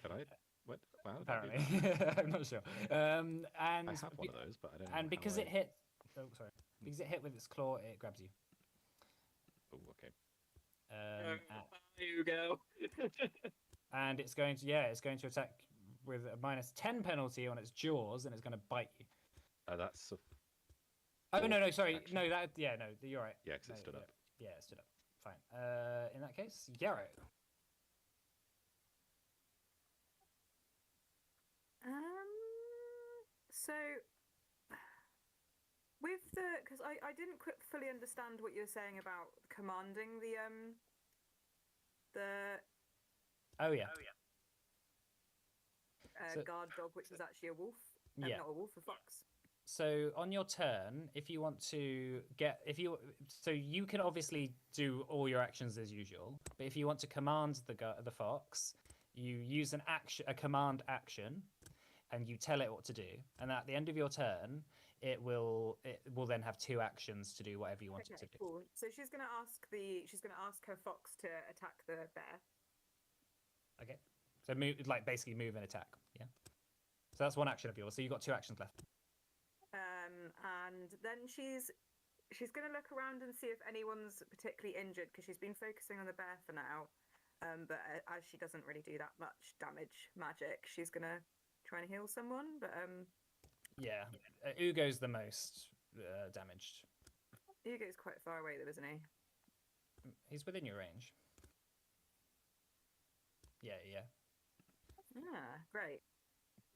Could I? What? Wow. did I do Apparently, that? I'm not sure. And I have one of those, but I don't know. and how because I... it hit. Oh, sorry. Because it hit with its claw, it grabs you. Oh, okay. There you go. And it's going to attack with a -10 penalty on its jaws, and it's going to bite you. That's a... Oh no, sorry, action. no, you're right. Yeah, because No, it stood up. Yeah, it stood up. Fine. In that case, Yarrow. So with because I didn't fully understand what you were saying about commanding the Oh yeah. So- guard dog, which was actually a wolf. Yeah. Not a wolf, a fox. So on your turn, if you want to so you can obviously do all your actions as usual, but if you want to command the fox, you use a command action, and you tell it what to do, and at the end of your turn, it will then have 2 actions to do whatever you want it to do. Cool. So she's gonna ask her fox to attack the bear. Okay. So move, like basically move and attack. Yeah. So that's 1 action of yours. So you've got 2 actions left. And then she's gonna look around and see if anyone's particularly injured because she's been focusing on the bear for now. But as she doesn't really do that much damage magic, she's gonna try and heal someone. But Yeah. Ugo's the most damaged. Hugo's quite far away though, isn't he? He's within your range. Yeah. Ah, great.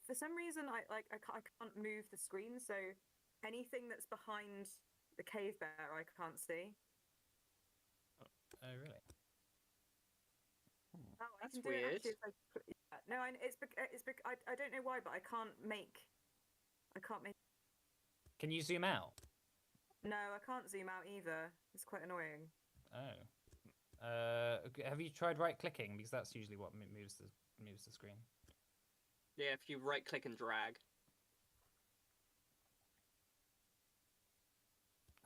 For some reason, I can't move the screen, so anything that's behind the cave bear I can't see. Oh, really? Oh, I That's can do it weird. actually if no, I don't know why, but I can't make. Can you zoom out? No, I can't zoom out either. It's quite annoying. Oh. Have you tried right clicking? Because that's usually what moves the screen. Yeah, if you right click and drag.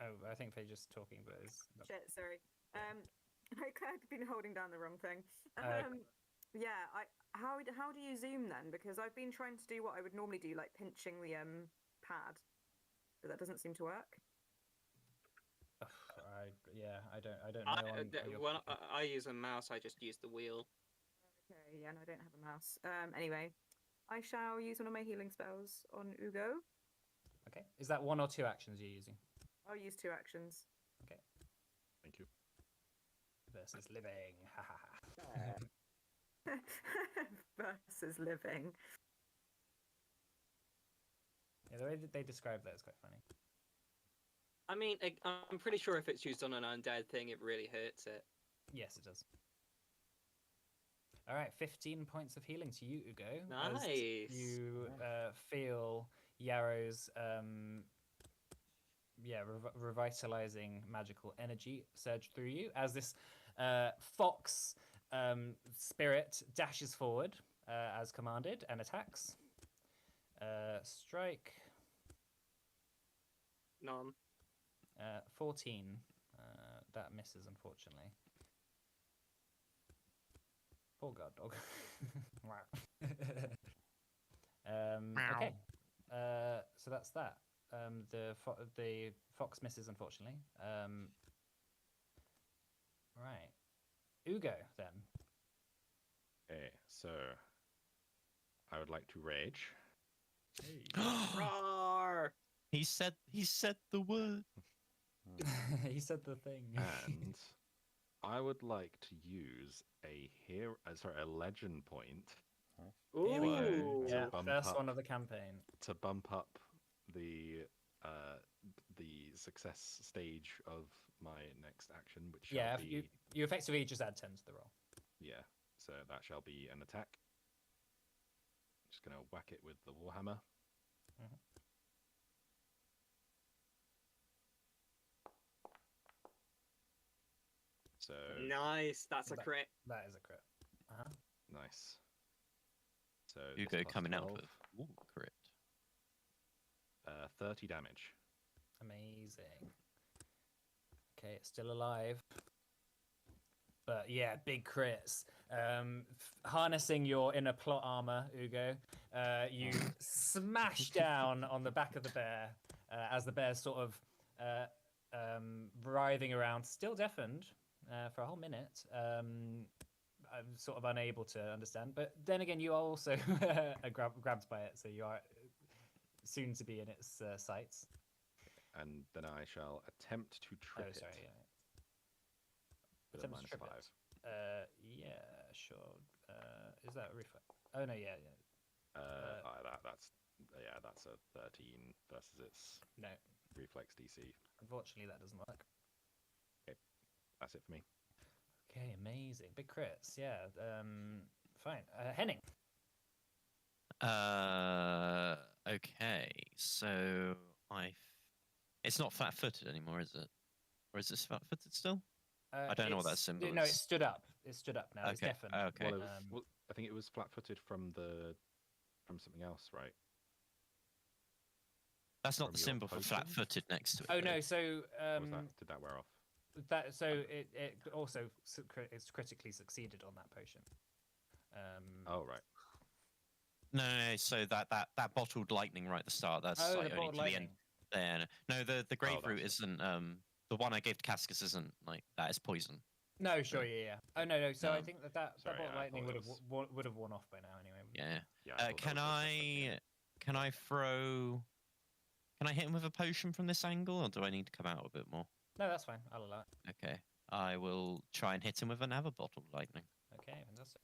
Oh, I think they're just talking, but it's Shit, sorry. I've been holding down the wrong thing. Okay. Yeah, how do you zoom then? Because I've been trying to do what I would normally do, like pinching the pad, but that doesn't seem to work. I don't know. I use a mouse, I just use the wheel. Okay, yeah, no, I don't have a mouse. Anyway, I shall use one of my healing spells on Ugo. Okay. Is that 1 or 2 actions you're using? I'll use 2 actions. Okay. Thank you. Versus living. Ha ha ha. Versus living. Yeah, the way that they describe that is quite funny. I mean, I'm pretty sure if it's used on an undead thing, it really hurts it. Yes, it does. All right, 15 points of healing to you, Ugo. Nice. As you feel Yarrow's revitalizing magical energy surge through you as this fox spirit dashes forward as commanded and attacks. Strike. None. 14. That misses, unfortunately. Poor guard dog. Okay. So that's that. The fox misses, unfortunately. Right. Ugo, then. Okay, so I would like to rage. Roar! He said the word. He said the thing. And I would like to use a legend point Here we go. Ooh. Yeah, bump first up. one of the campaign. to bump up the success stage of my next action, which shall Yeah, be you effectively just add 10 to the roll. yeah. So that shall be an attack. Just gonna whack it with the warhammer. Mhm. So Nice, that's a That- crit. That is a crit. Uh-huh. nice. So Hugo this plus coming out 12, with ooh, crit. 30 damage. Amazing. Okay, it's still alive. But yeah, big crits. Harnessing your inner plot armor, Ugo, you smash down on the back of the bear as the bear's sort of writhing around, still deafened for a whole minute. I'm sort of unable to understand. But then again, you are also grabbed by it, so you are soon to be in its sights. And then I shall attempt to trip Oh, it sorry. Yeah. with a Attempt to trip -5. it. Yeah, sure. Is that a reflex? Oh no, yeah. That's a 13 versus its No, reflex DC. unfortunately that doesn't work. That's it for me. Okay, amazing. Big crits, yeah. Fine. Henning. Okay, so it's not flat-footed anymore, is it? Or is this flat-footed still? I don't know what that It's- symbol No, is. it stood up. It stood up now. It's Okay, deafened. okay. Well, I think it was flat-footed from the from something else, right? That's not From the your symbol for potion? flat-footed next to it. Oh though. no, so Or was did that wear off? it also it's critically succeeded on that potion. Oh right. No. So that bottled lightning right at the start. That's Oh, like the only bottled to the end. lightning. There. No, the grapefruit that's isn't. The one I gave to Cascus isn't like that. Is poison. No, sure, yeah. Oh no. So I Um, think that sorry, bottled I lightning thought would it have would have worn off by now anyway. Yeah. Yeah. I thought that Can was a separate thing. Can I throw? Can I hit him with a potion from this angle, or do I need to come out a bit more? No, that's fine. I'll allow it. Okay. I will try and hit him with another bottle of lightning. Okay, fantastic.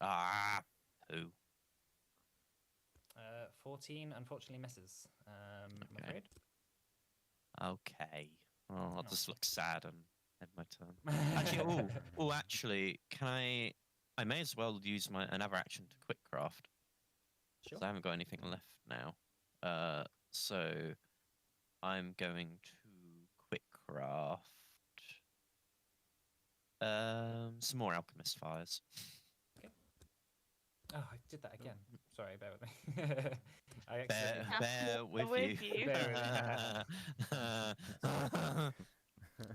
Ah, poo. 14 unfortunately misses. I'm Okay. afraid. Okay. Well, I'll Oh. just look sad and end my turn. Actually, actually, can I? I may as well use my another action to quick craft. Sure. 'Cause I haven't got anything left now. So I'm going to quick craft. Some more alchemist fires. Oh, I did that again. Sorry, bear with me. I accidentally. Bear with with you. you. Bear Alright,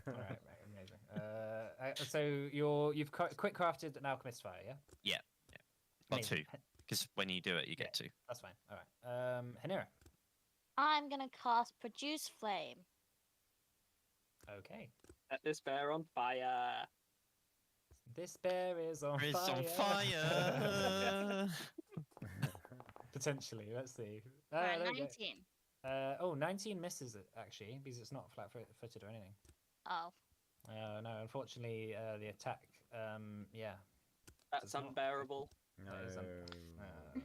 right, amazing. So you've quick crafted an alchemist fire, yeah? Well, Amazing. two, because when you do it, you get two. That's fine. All right. Hanira. I'm gonna cast Produce Flame. Okay. Set this bear on fire. This bear is on Is fire. on fire. Potentially. Let's see. Right, there we go. 19. 19 misses it actually because it's not flat-footed or anything. Oh. No, unfortunately, the attack. Yeah. That's Does not- unbearable. No. That is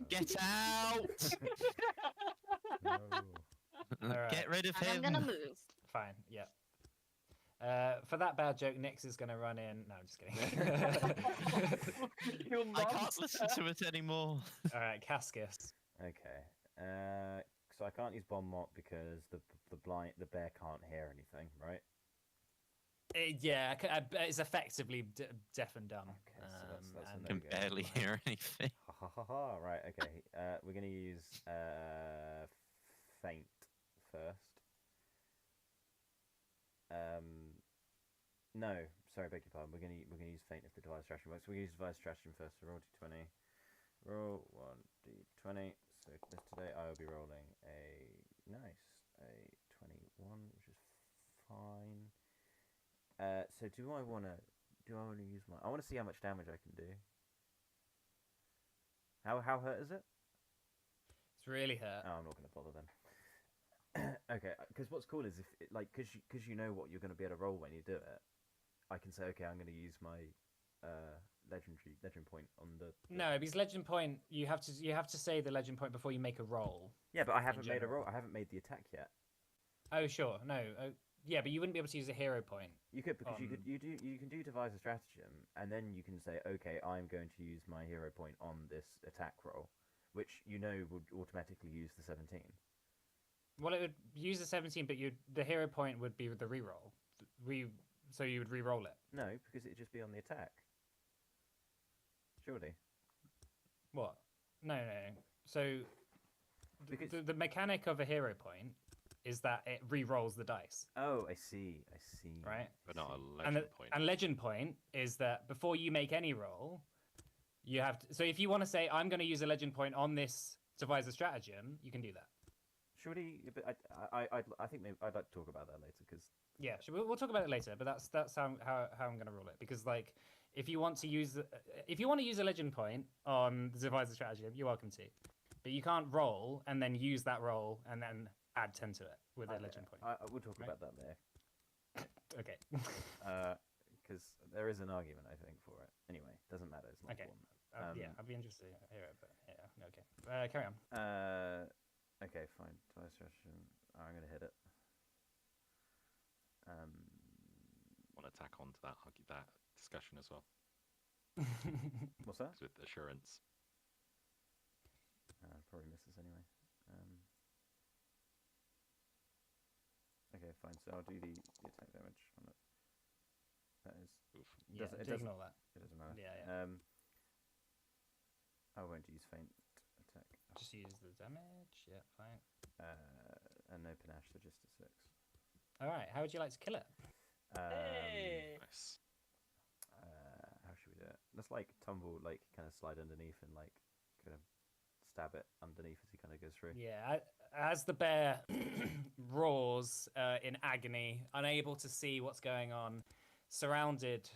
Get out! No. Alright. Get rid of And I'm him. gonna move. Fine. Yeah. For that bad joke, Nix is gonna run in. No, I'm just kidding. Your I can't monster. listen to it anymore. All right, Cascus. Okay. So I can't use bomb mop because the bear can't hear anything, right? Yeah, it's effectively deaf and dumb. Okay, so that's a and- no Can go. barely hear anything. Ha ha ha ha. Right. Okay. We're gonna use faint first. No, sorry, beg your pardon. We're gonna use faint if the device stratagem works. We're gonna use device stratagem first. So roll d20. Roll 1d20. So this today I will be rolling a 21, which is fine. So do I wanna use my? I wanna see how much damage I can do. How hurt is it? It's really hurt. Oh, I'm not gonna bother then. Okay, because what's cool is if because you know what you're gonna be able to roll when you do it, I can say okay, I'm gonna use my legend point on the. No, because legend point, you have to say the legend point before you make a roll. Yeah, but I haven't made a general. roll. I haven't made the attack yet. Oh sure, no, yeah, but you wouldn't be able to use a hero point. You could because you can do devise a stratagem and then you can say okay, I'm going to use my hero point on this attack roll, which you know would automatically use the 17. Well, it would use the 17, but the hero point would be the reroll. So you would re-roll it. No, because it'd just be on the attack. Surely. What? No. So Because- the mechanic of a hero point is that it re-rolls the dice, Oh, I see. right? But not a And legend point. and legend point is that before you make any roll, you have to. So if you want to say I'm going to use a legend point on this devise a stratagem, you can do that. Surely, but I think maybe I'd like to talk about that later because Yeah, we'll talk about it later. But that's how I'm going to roll it, because like if you want to use a legend point on the devise a stratagem, you're welcome to, but you can't roll and then use that roll and then add 10 to it with a legend point. we'll talk Right. about that later. Okay. Because there is an argument I think for it. Anyway, doesn't matter. It's not Okay. important. Yeah, I'd be interested to hear it, but yeah, no, okay. Carry on. Okay, fine. Device stratagem. I'm gonna hit it. Want to tack on to that discussion as well. What's that? 'Cause with assurance. Probably misses anyway. Okay, fine. So I'll do the attack damage on it. That is. Yeah, it doesn't ignore that. It doesn't matter. Yeah. I won't use faint attack. Just use the damage. Yeah, fine. And open ash, so just a 6. All right. How would you like to kill it? Hey. Nice. How should we do it? Let's like tumble, like kind of slide underneath and like kind of stab it underneath as he kind of goes through. Yeah, as the bear roars in agony, unable to see what's going on, surrounded,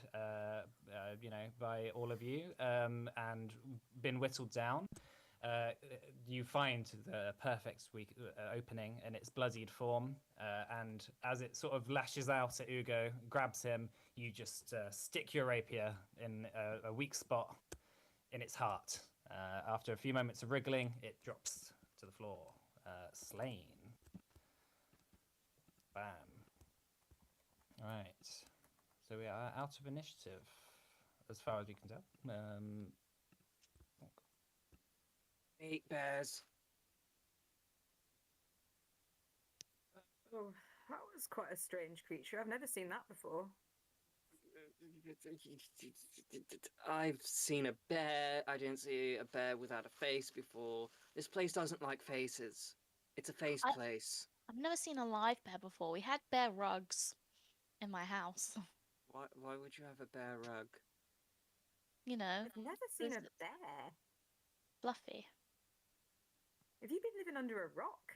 by all of you, and been whittled down. You find the perfect opening in its bloodied form, and as it sort of lashes out at Ugo, grabs him, you just stick your rapier in a weak spot in its heart. After a few moments of wriggling, it drops to the floor, slain. Bam. All right. So we are out of initiative, as far as you can tell. 8 bears. Oh, that was quite a strange creature. I've never seen that before. I've seen a bear. I didn't see a bear without a face before. This place doesn't like faces. It's a face I- place. I've never seen a live bear before. We had bear rugs in my house. Why would you have a bear rug? You know, I've never seen a There's- bear. fluffy. Have you been living under a rock?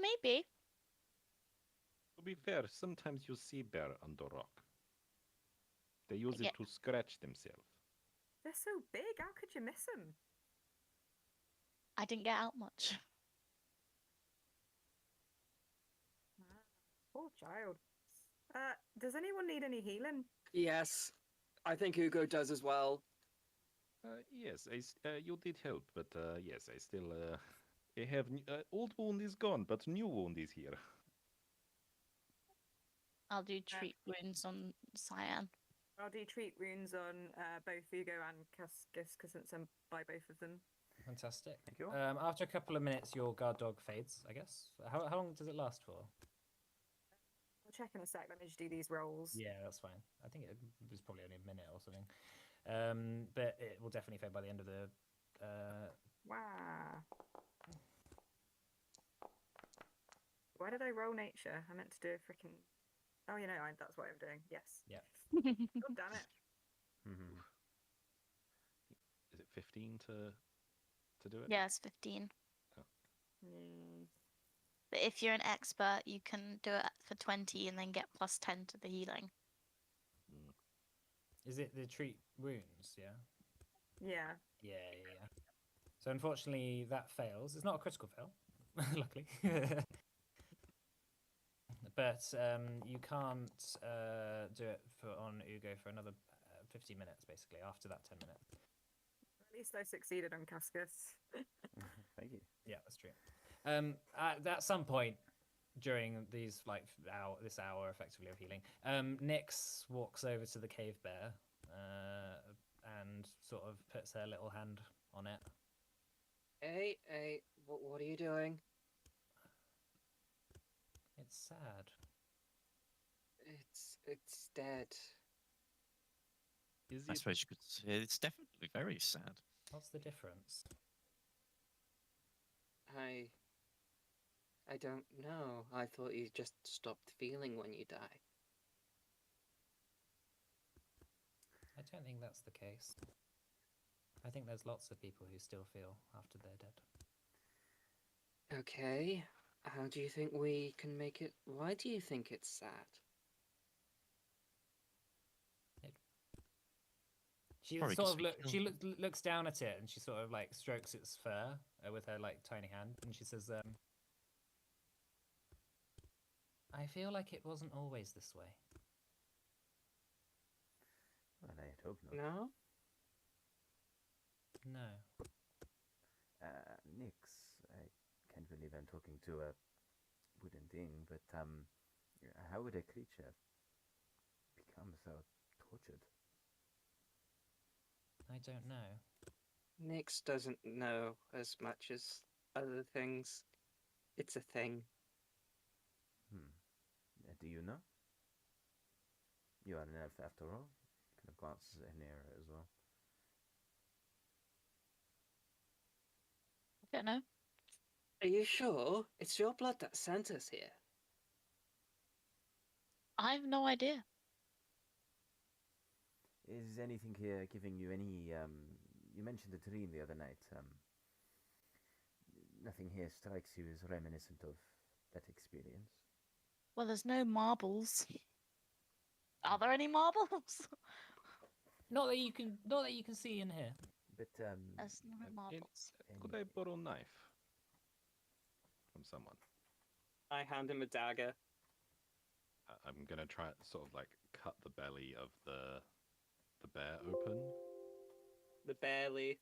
Maybe. To be fair, sometimes you see bear under rock. They use Yeah. it to scratch themselves. They're so big. How could you miss them? I didn't get out much. Poor child. Does anyone need any healing? Yes, I think Hugo does as well. Yes, you did help, but yes, I still I have old wound is gone, but new wound is here. I'll do treat wounds on Cyan. I'll do treat wounds on both Hugo and Cascus, since I'm by both of them. Fantastic. Thank you. After a couple of minutes, your guard dog fades, I guess. How long does it last for? I'll check in a sec. Let me just do these rolls. Yeah, that's fine. I think it was probably only a minute or something. But it will definitely fade by the end of the. Wow. Why did I roll nature? I meant to do a freaking. Oh, that's what I'm doing. Yes. Yeah. God damn it. Mhm. Is it 15 to do it? Yeah, it's 15. Mm. But if you're an expert, you can do it for 20 and then get plus 10 to the healing. Is it the treat wounds? Yeah. Yeah. Yeah. So unfortunately, that fails. It's not a critical fail, luckily. But you can't do it on Ugo for another 15 minutes, basically, after that 10 minutes. At least I succeeded on Cascus. Thank you. Yeah, that's true. At some point during these this hour effectively of healing, Nyx walks over to the cave bear and sort of puts her little hand on it. Hey, what are you doing? It's sad. It's dead. Is I it? suppose you could say it's definitely very sad. What's the difference? I don't know. I thought you just stopped feeling when you die. I don't think that's the case. I think there's lots of people who still feel after they're dead. Okay. How do you think we can make it? Why do you think it's sad? She Probably sort 'cause of we she killed looks down at it and she sort of like strokes its fur with her like tiny hand and she says, "I feel like it wasn't always this way." Well, I hope not. No? No. Nix, I can't believe I'm talking to a wooden thing, but how would a creature become so tortured? I don't know. Nyx doesn't know as much as other things. It's a thing. Do you know? You are an elf after all. Kind of glances near her as well. Don't know. Are you sure? It's your blood that sent us here. I have no idea. Is anything here giving you any? You mentioned a dream the other night. Nothing here strikes you as reminiscent of that experience. Well, there's no marbles. Are there any marbles? Not that you can see in here. But There's no marbles. Could I borrow a knife from someone? I hand him a dagger. I'm gonna try sort of like cut the belly of the bear open The barely.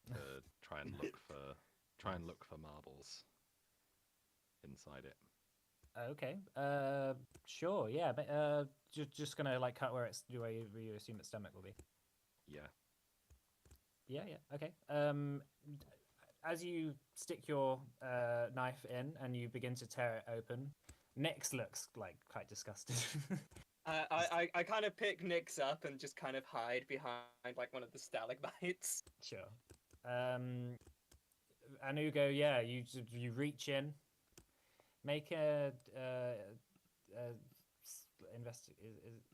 to try and look for marbles inside it. Okay. Sure. Yeah. But just gonna like cut where where you assume its stomach will be. Yeah. Yeah. Yeah. Okay. As you stick your knife in and you begin to tear it open, Nyx looks like quite disgusted. I kind of pick Nyx up and just kind of hide behind like one of the stalagmites. Sure. Anugo, yeah, you reach in, make a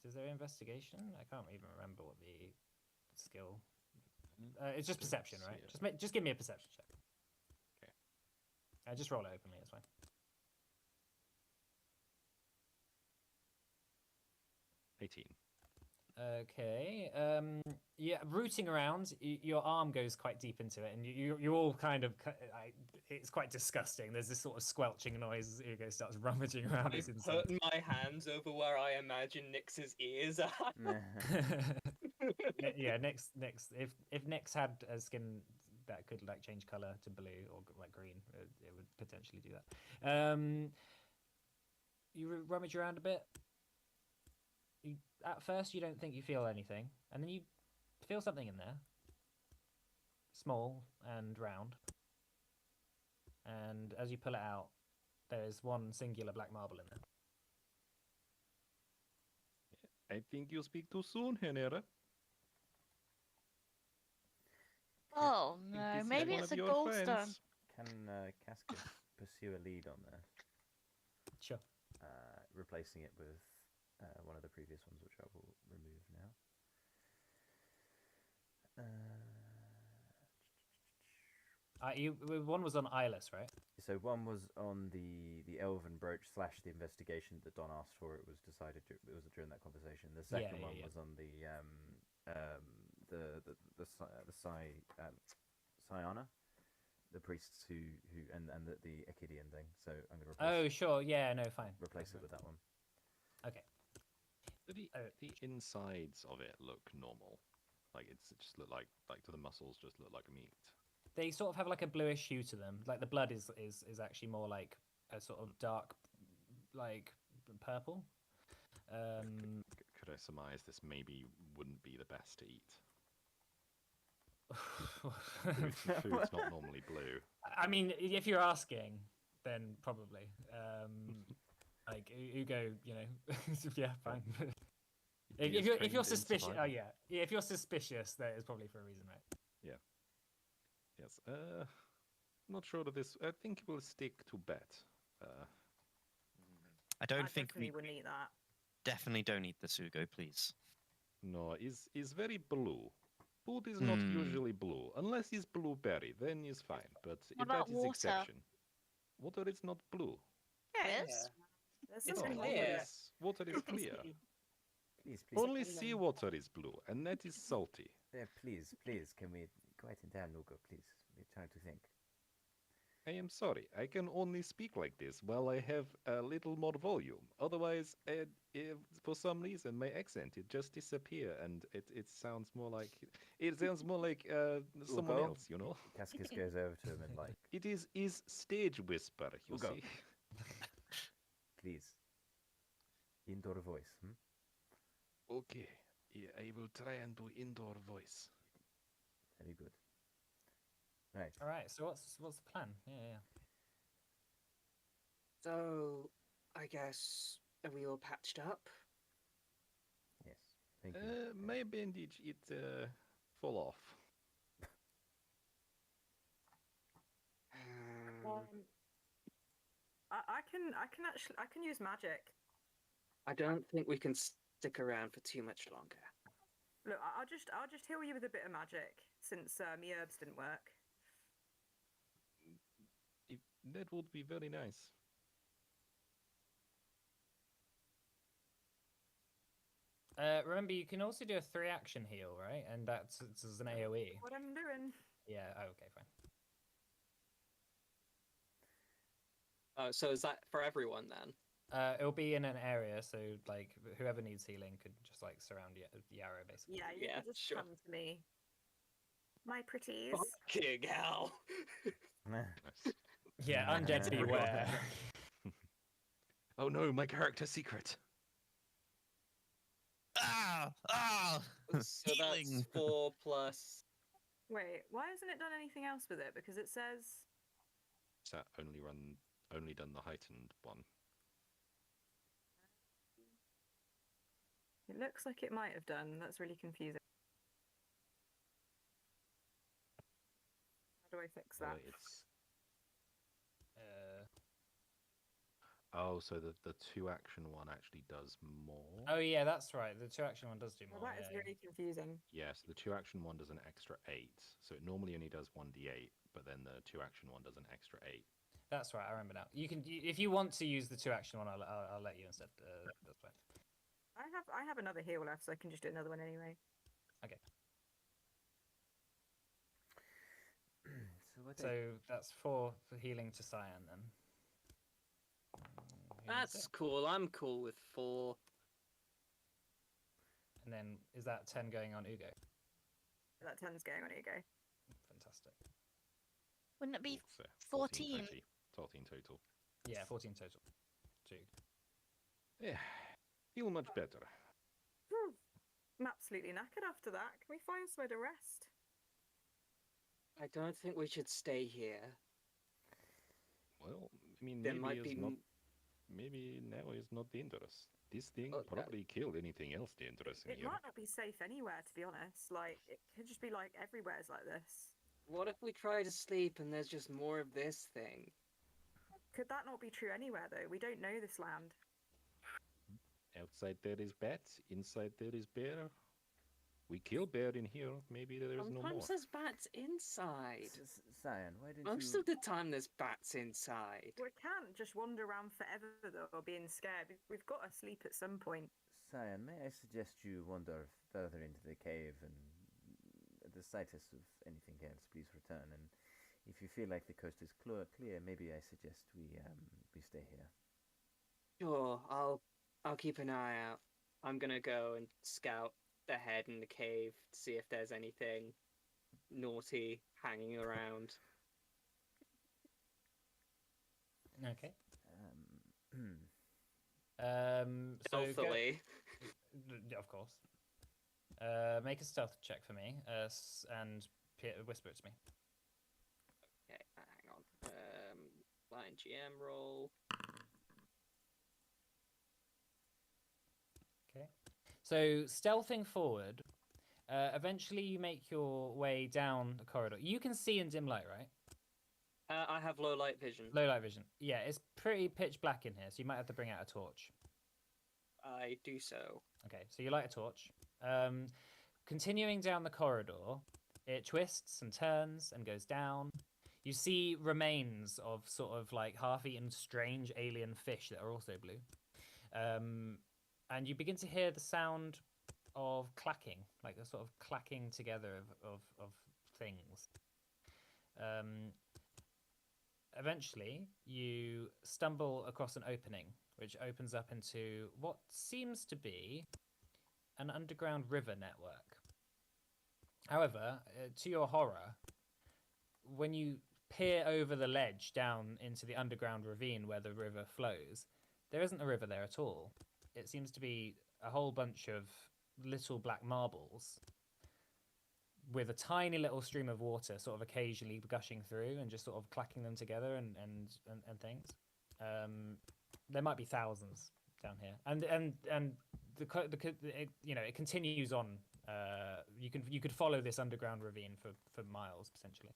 is there investigation? I can't even remember what the skill. It's just perception, right? Just give me a perception check. Okay. Just roll it openly. It's fine. 18. Okay. Yeah, rooting around, your arm goes quite deep into it, and you all kind of. It's quite disgusting. There's this sort of squelching noise as Ugo starts rummaging around his I inside. put my hands over where I imagine Nyx's ears are. Yeah, next. If Nyx had a skin that could like change color to blue or like green, it would potentially do that. You rummage around a bit. At first, you don't think you feel anything, and then you feel something in there, small and round. And as you pull it out, there's one singular black marble in there. I think you speak too soon, Henera. Oh Think no, this is maybe one it's of a your gold stone. friends. Can Cascus pursue a lead on there? Sure. Replacing it with one of the previous ones, which I will remove now. One was on Eyeless, right? So one was on the elven brooch / the investigation that Don asked for. It was decided it was during that conversation. The second one was on the Cyana, the priests who and the Echidian thing. So I'm gonna replace. Oh sure, yeah, no, fine. Replace it with that one. Okay. The insides of it look normal. Like it just look like do the muscles just look like meat? They sort of have like a bluish hue to them. Like the blood is actually more like a sort of dark, like purple. Could I surmise this maybe wouldn't be the best to eat? Food's not normally blue. I mean, if you're asking, then probably. Like Ugo, you know, yeah, fine. If you're suspicious, oh yeah, if you're suspicious, that is probably for a reason, right? Yeah. Yes. Not sure of this. I think we'll stick to bet. I don't think we wouldn't eat that. definitely don't eat the sugo, please. No, is very blue. Food is not usually blue, unless it's blueberry. Then it's fine. But What that about is water? exception. Water is not blue. Yes. There's It's something clear. Water is clear. Please, please, Only seawater is blue, and that is salty. please, can we quiet it down, Ugo? Please, we're trying to think. I am sorry. I can only speak like this while I have a little more volume. Otherwise, for some reason, my accent it just disappear, and it sounds more like someone Ugo? else. You know. Cascus goes over to him and like, It is stage whisper. You Ugo. see. please, indoor voice. Okay. Yeah, I will try and do indoor voice. Very good. Right. All right. So what's the plan? Yeah. So, I guess are we all patched up? Yes. Thank you. My bandage it fall off. I can use magic. I don't think we can stick around for too much longer. Look, I'll just heal you with a bit of magic since my herbs didn't work. That would be very nice. Remember, you can also do a 3-action heal, right? And that's it's an AoE. What I'm doing? Yeah. Oh, okay, fine. Oh, so is that for everyone then? It'll be in an area, so like whoever needs healing could just like surround Yarrow, basically. Yeah, you Yeah, can just sure. come to me. My pretties. Fucking hell. Nice. Yeah, undead beware. Oh no, my character's secret. Ah! So Healing. that's 4 plus. Wait, why hasn't it done anything else with it? Because it says So only done the heightened one. it looks like it might have done. That's really confusing. How do I fix that? It's Uh, oh, so the 2-action one actually does more. oh yeah, that's right. The 2-action one does do more. Well, that is yeah, really confusing. Yeah, so the 2-action one does an extra 8. So it normally only does 1d8, but then the 2-action one does an extra 8. That's right. I remember now. You can, if you want to use the 2-action one, I'll let you instead. That's fine. I have another heal left, so I can just do another one anyway. Okay. So what So that's 4 for healing to Cyan then. Who needs That's it? cool. I'm cool with 4. And then is that 10 going on Ugo? That 10's going on Ego. Fantastic. Wouldn't it be So 14? 14 total. Yeah, 14 total. To Ugo. Yeah, feel much better. Whew. I'm absolutely knackered after that. Can we find somewhere to rest? I don't think we should stay here. Well, I mean, There maybe might it's be. not. Maybe now is not dangerous. This thing Oh, probably killed anything else dangerous in It here. might not be safe anywhere, to be honest. Like, it could just be like everywhere's like this. What if we try to sleep and there's just more of this thing? Could that not be true anywhere, though? We don't know this land. Outside there is bats. Inside there is bear. We kill bear in here. Maybe there is no more. Sometimes there's bats inside. Cyan, why didn't Most you... of the time there's bats inside. We can't just wander around forever, though, being scared. We've got to sleep at some point. Cyan, may I suggest you wander further into the cave, and at the sightest of anything else, please return. And if you feel like the coast is clear, maybe I suggest we stay here. Sure, I'll keep an eye out. I'm gonna go and scout the head in the cave to see if there's anything naughty hanging around. Okay. Um, So go, Stealthily. of course. Make a stealth check for me, and whisper it to me. Okay, hang on. Blind GM roll. Okay. So stealthing forward. Eventually, you make your way down the corridor. You can see in dim light, right? I have low light vision. Low light vision. Yeah, it's pretty pitch black in here, so you might have to bring out a torch. I do so. Okay, so you light a torch. Continuing down the corridor, it twists and turns and goes down. You see remains of sort of like half-eaten strange alien fish that are also blue. And you begin to hear the sound of clacking, like a sort of clacking together of things. Eventually, you stumble across an opening, which opens up into what seems to be an underground river network. However, to your horror, when you peer over the ledge down into the underground ravine where the river flows, there isn't a river there at all. It seems to be a whole bunch of little black marbles with a tiny little stream of water sort of occasionally gushing through and just sort of clacking them together and things. There might be thousands down here, and it continues on. You could follow this underground ravine for miles potentially.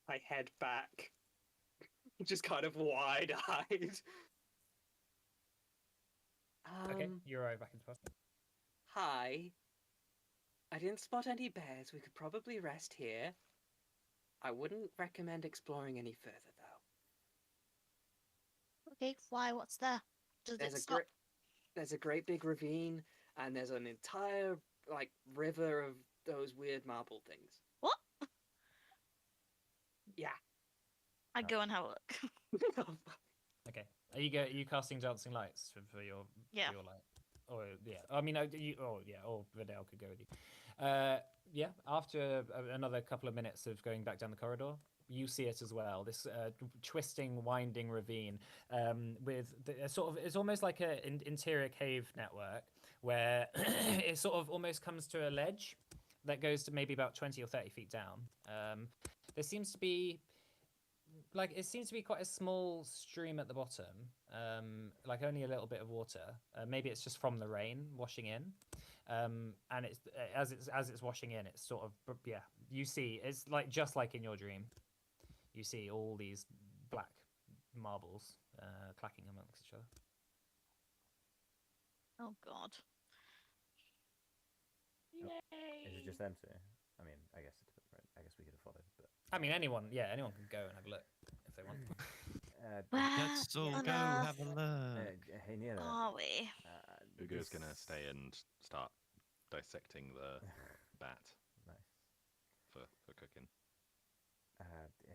I head back, just kind of wide-eyed. Okay, you arrive back into the party. Hi. I didn't spot any bears. We could probably rest here. I wouldn't recommend exploring any further, though. Okay, why? What's there? Does There's it a stop? there's a great big ravine, and there's an entire like river of those weird marble things. What? Yeah. I go and have a look. Okay. Are you casting dancing lights for your Yeah. for your light? Or yeah, I mean, or Vidal could go with you. Yeah. After another couple of minutes of going back down the corridor, you see it as well. This twisting, winding ravine with a sort of it's almost like an interior cave network where it sort of almost comes to a ledge that goes to maybe about 20 or 30 feet down. There seems to be it seems to be quite a small stream at the bottom, like only a little bit of water. Maybe it's just from the rain washing in, and it's as it's washing in, it's sort of yeah. You see, it's like just like in your dream. You see all these black marbles clacking amongst each other. Oh God. Is it just them two? I mean, I guess I guess we could have followed, but I mean, anyone can go and have a look if they want. Where Let's all on go earth have a look. hey Nira, are we? Ugo's gonna stay and start dissecting the bat Nice. for cooking.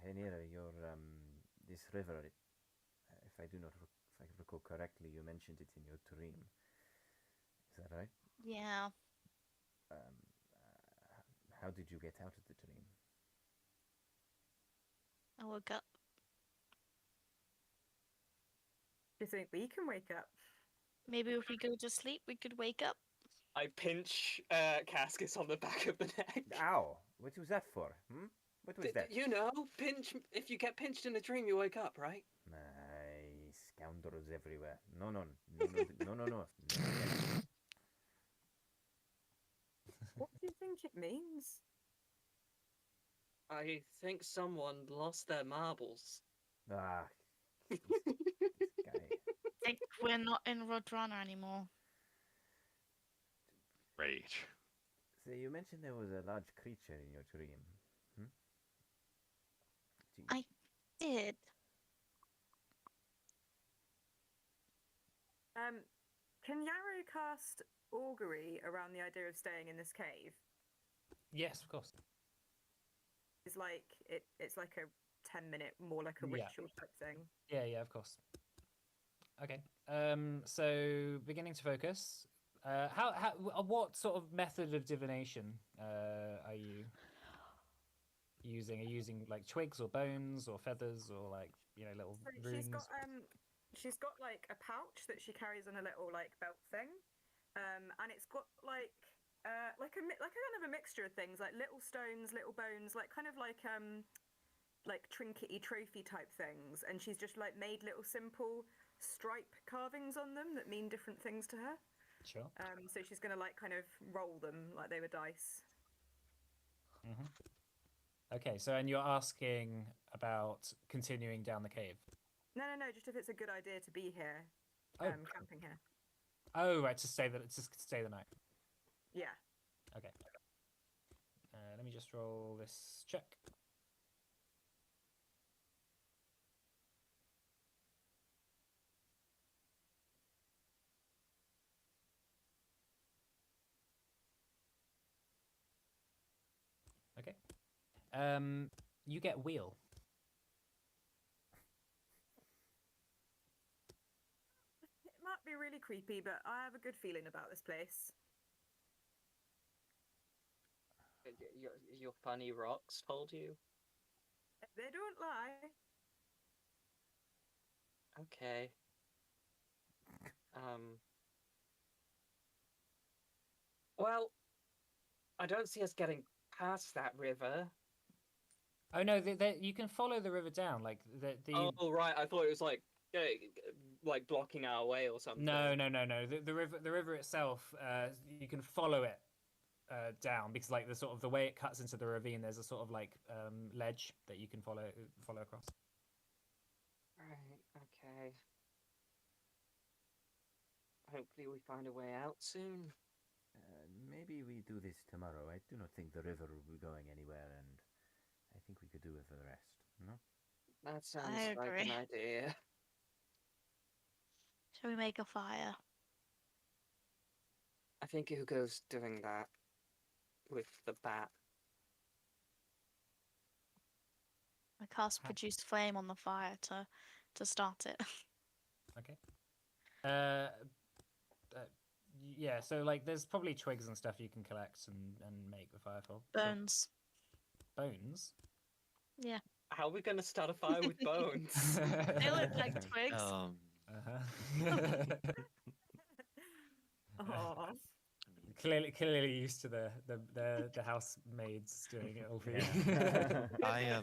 Hey Nira, your this river, if I recall correctly, you mentioned it in your dream. Is that right? Yeah. Um, how did you get out of the dream? I woke up. Do you think we can wake up? Maybe if we go to sleep, we could wake up. I pinch Cascus on the back of the neck. Ow! What was that for? Hmm? What was that? You know, pinch. If you get pinched in a dream, you wake up, right? My scoundrels everywhere. No. Never again. What do you think it means? I think someone lost their marbles. Ah, guy. I think we're not in Roadrunner anymore. Rage. So you mentioned there was a large creature in your dream. Hmm? I did. Can Yarrow cast augury around the idea of staying in this cave? Yes, of course. It's like it's like a 10-minute, more like a Yeah. ritual type thing. Yeah, of course. Okay. So beginning to focus. What sort of method of divination are you using? Are you using like twigs or bones or feathers or like little So runes? she's got like a pouch that she carries on a little like belt thing, and it's got like a kind of a mixture of things like little stones, little bones, like kind of like trinkety trophy type things, and she's just like made little simple stripe carvings on them that mean different things to her. Sure. So she's gonna like kind of roll them like they were dice. Mm-hmm. Okay, so and you're asking about continuing down the cave. No, just if it's a good idea to be here, Oh. camping here. Oh, right, to stay the night. Yeah. Okay. Let me just roll this check. Okay. You get wheel. It might be really creepy, but I have a good feeling about this place. Your funny rocks told you? They don't lie. Okay. Well, I don't see us getting past that river. Oh no, you can follow the river down. Like the. Oh right, I thought it was like blocking our way or something. No. The river itself, you can follow it down because like the sort of the way it cuts into the ravine, there's a sort of like ledge that you can follow across. Right, okay. Hopefully we find a way out soon. Maybe we do this tomorrow. I do not think the river will be going anywhere, and I think we could do it for the rest. No? That sounds I like an agree. idea. Shall we make a fire? I think Hugo's doing that with the bat. I cast Ha- produce flame on the fire to start it. Okay. Uh, yeah. So like, there's probably twigs and stuff you can collect and make the fire for. So- Bones. bones. Yeah. How are we going to start a fire with bones? They look like twigs. Uh-huh. Aw. clearly used to the housemaids doing it all for you. Yeah.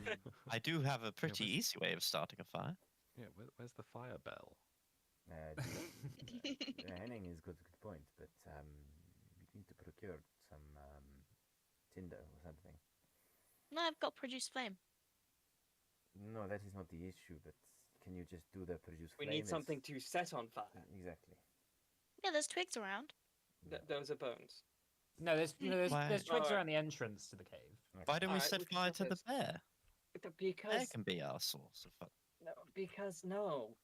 I do have a pretty where's- easy way of starting a fire. Yeah, where's the fire bell? Henning is good point, but we need to procure some tinder or something. No, I've got produce flame. No, that is not the issue, but can you just do the produce We flame? need something to set on fire. Exactly. Yeah, there's twigs around. Those are bones. No, there's Why- there's twigs Alright. around the entrance to the cave. Why don't we Alright, set we can fire set to the those- bear? Bear Because can be our source of fun. no, because no.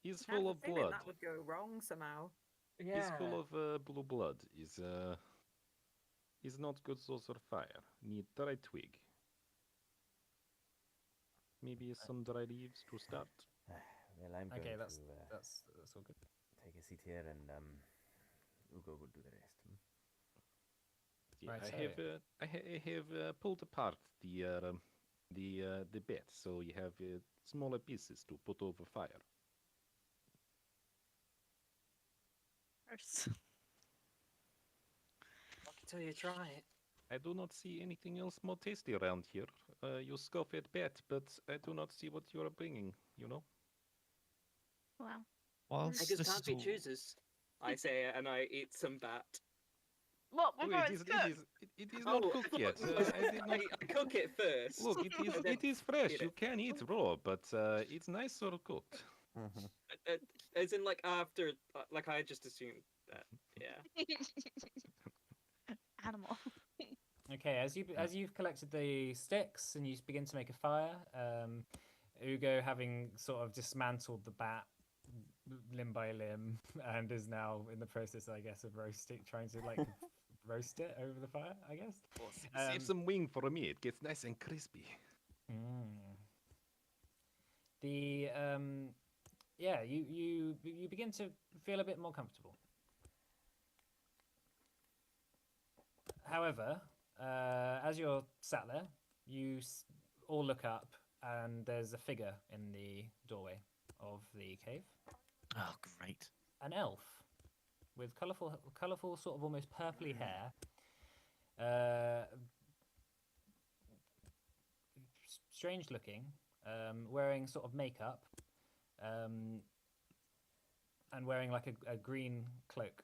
He's I have full a of feeling blood. that would go wrong somehow. Yeah. He's full of blue blood. He's not good source of fire. Need dry twig. Maybe some dry leaves to start. Well, I'm going Okay, to that's all good. take a seat here, and Ugo will do the rest. Yeah, Right, I have pulled apart the bed, so you have smaller pieces to put over fire. Gross. Until you try it. I do not see anything else more tasty around here. You scoff at bat, but I do not see what you are bringing. You know. Wow. Whilst Beggars this can't is be all- choosers. I say it, and I eat some bat. What? Oh, Before it it's is, cooked? it is not cooked yet. I did not. I cook it first. Look, it is and then it is fresh. eat You it. can eat raw, but it's nice or cooked. As in, like, after, like, I just assumed that. Yeah. Animal. Okay, as you've collected the sticks and you begin to make a fire, Ugo, having sort of dismantled the bat limb by limb, and is now in the process, I guess, of trying to like roast it over the fire, I guess. Save some wing for me. It gets nice and crispy. The yeah, you begin to feel a bit more comfortable. However, as you're sat there, you all look up, and there's a figure in the doorway of the cave. Oh, great. An elf with colourful, sort of almost purpley hair. Strange looking, wearing sort of makeup, and wearing like a green cloak.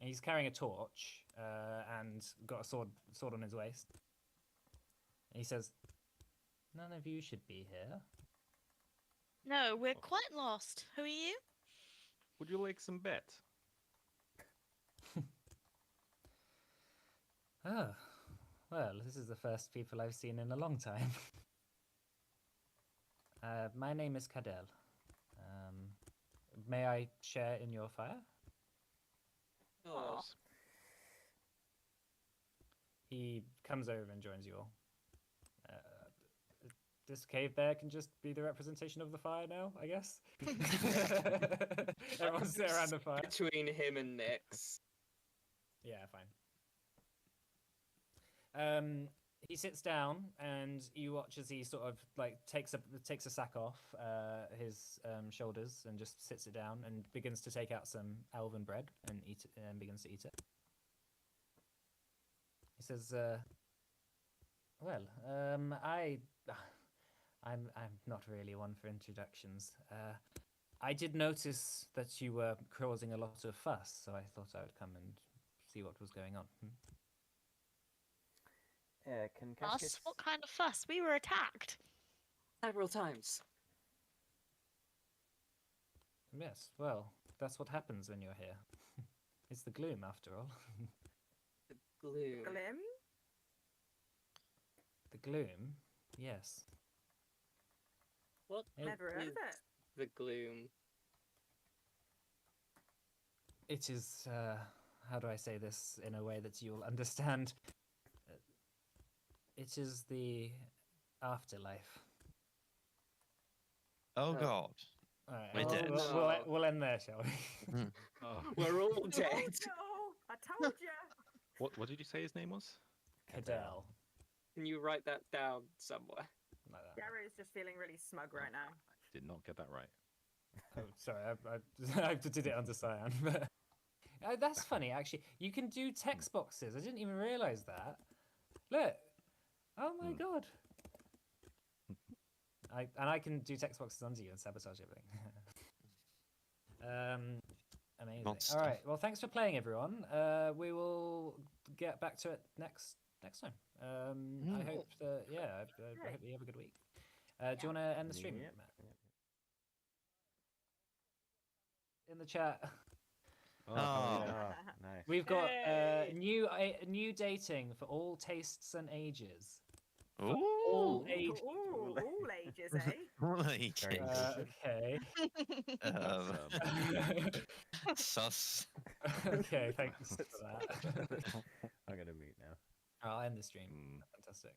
And he's carrying a torch and got a sword on his waist. And he says, "None of you should be here." No, we're quite lost. Who are you? Would you like some bat? Oh, well, this is the first people I've seen in a long time. My name is Cadell. May I share in your fire? Oh. He comes over and joins you all. This cave bear can just be the representation of the fire now, I guess. Everyone's sitting around the fire. Between him and Nyx. Yeah, fine. He sits down, and you watch as he sort of like takes a sack off his shoulders and just sits it down and begins to take out some elven bread and eat it, and begins to eat it. He says, "Well, I'm not really one for introductions. I did notice that you were causing a lot of fuss, so I thought I would come and see what was going on. Can Us? Cascades... What kind of fuss? We were attacked. Several times. Yes, well, that's what happens when you're here. It's the gloom, after all. Gloom. Glim? The gloom? Yes. What Never heard is of it. the gloom? It is, how do I say this in a way that you'll understand? It is the afterlife. Oh Oh. God. Alright, We're we'll, dead. we'll, No. we'll end there, shall we? Oh. We're all Oh dead. no! I told you. What did you say his name was? Cadell. Can you write that down somewhere? Like that. Gary is just feeling really smug right now. Did not get that right. Oh, sorry, I did it under cyan. But that's funny, actually. You can do text boxes. I didn't even realize that. Look. Oh my god. I can do text boxes under you and sabotage everything. Amazing. Monster. All right. Well, thanks for playing, everyone. We will get back to it next time. I hope that I hope you have a good week. Do you want to end the stream, Yep. Matt? In the chat, Oh. Yeah, nice. we've got Hey! new dating for all tastes and ages. Ooh. All ages. Ooh, all ages, eh? Like, Very inclusive. Okay. sus. Okay. Thanks for that. I'm gonna mute now. I'll end the stream. Mm. Fantastic.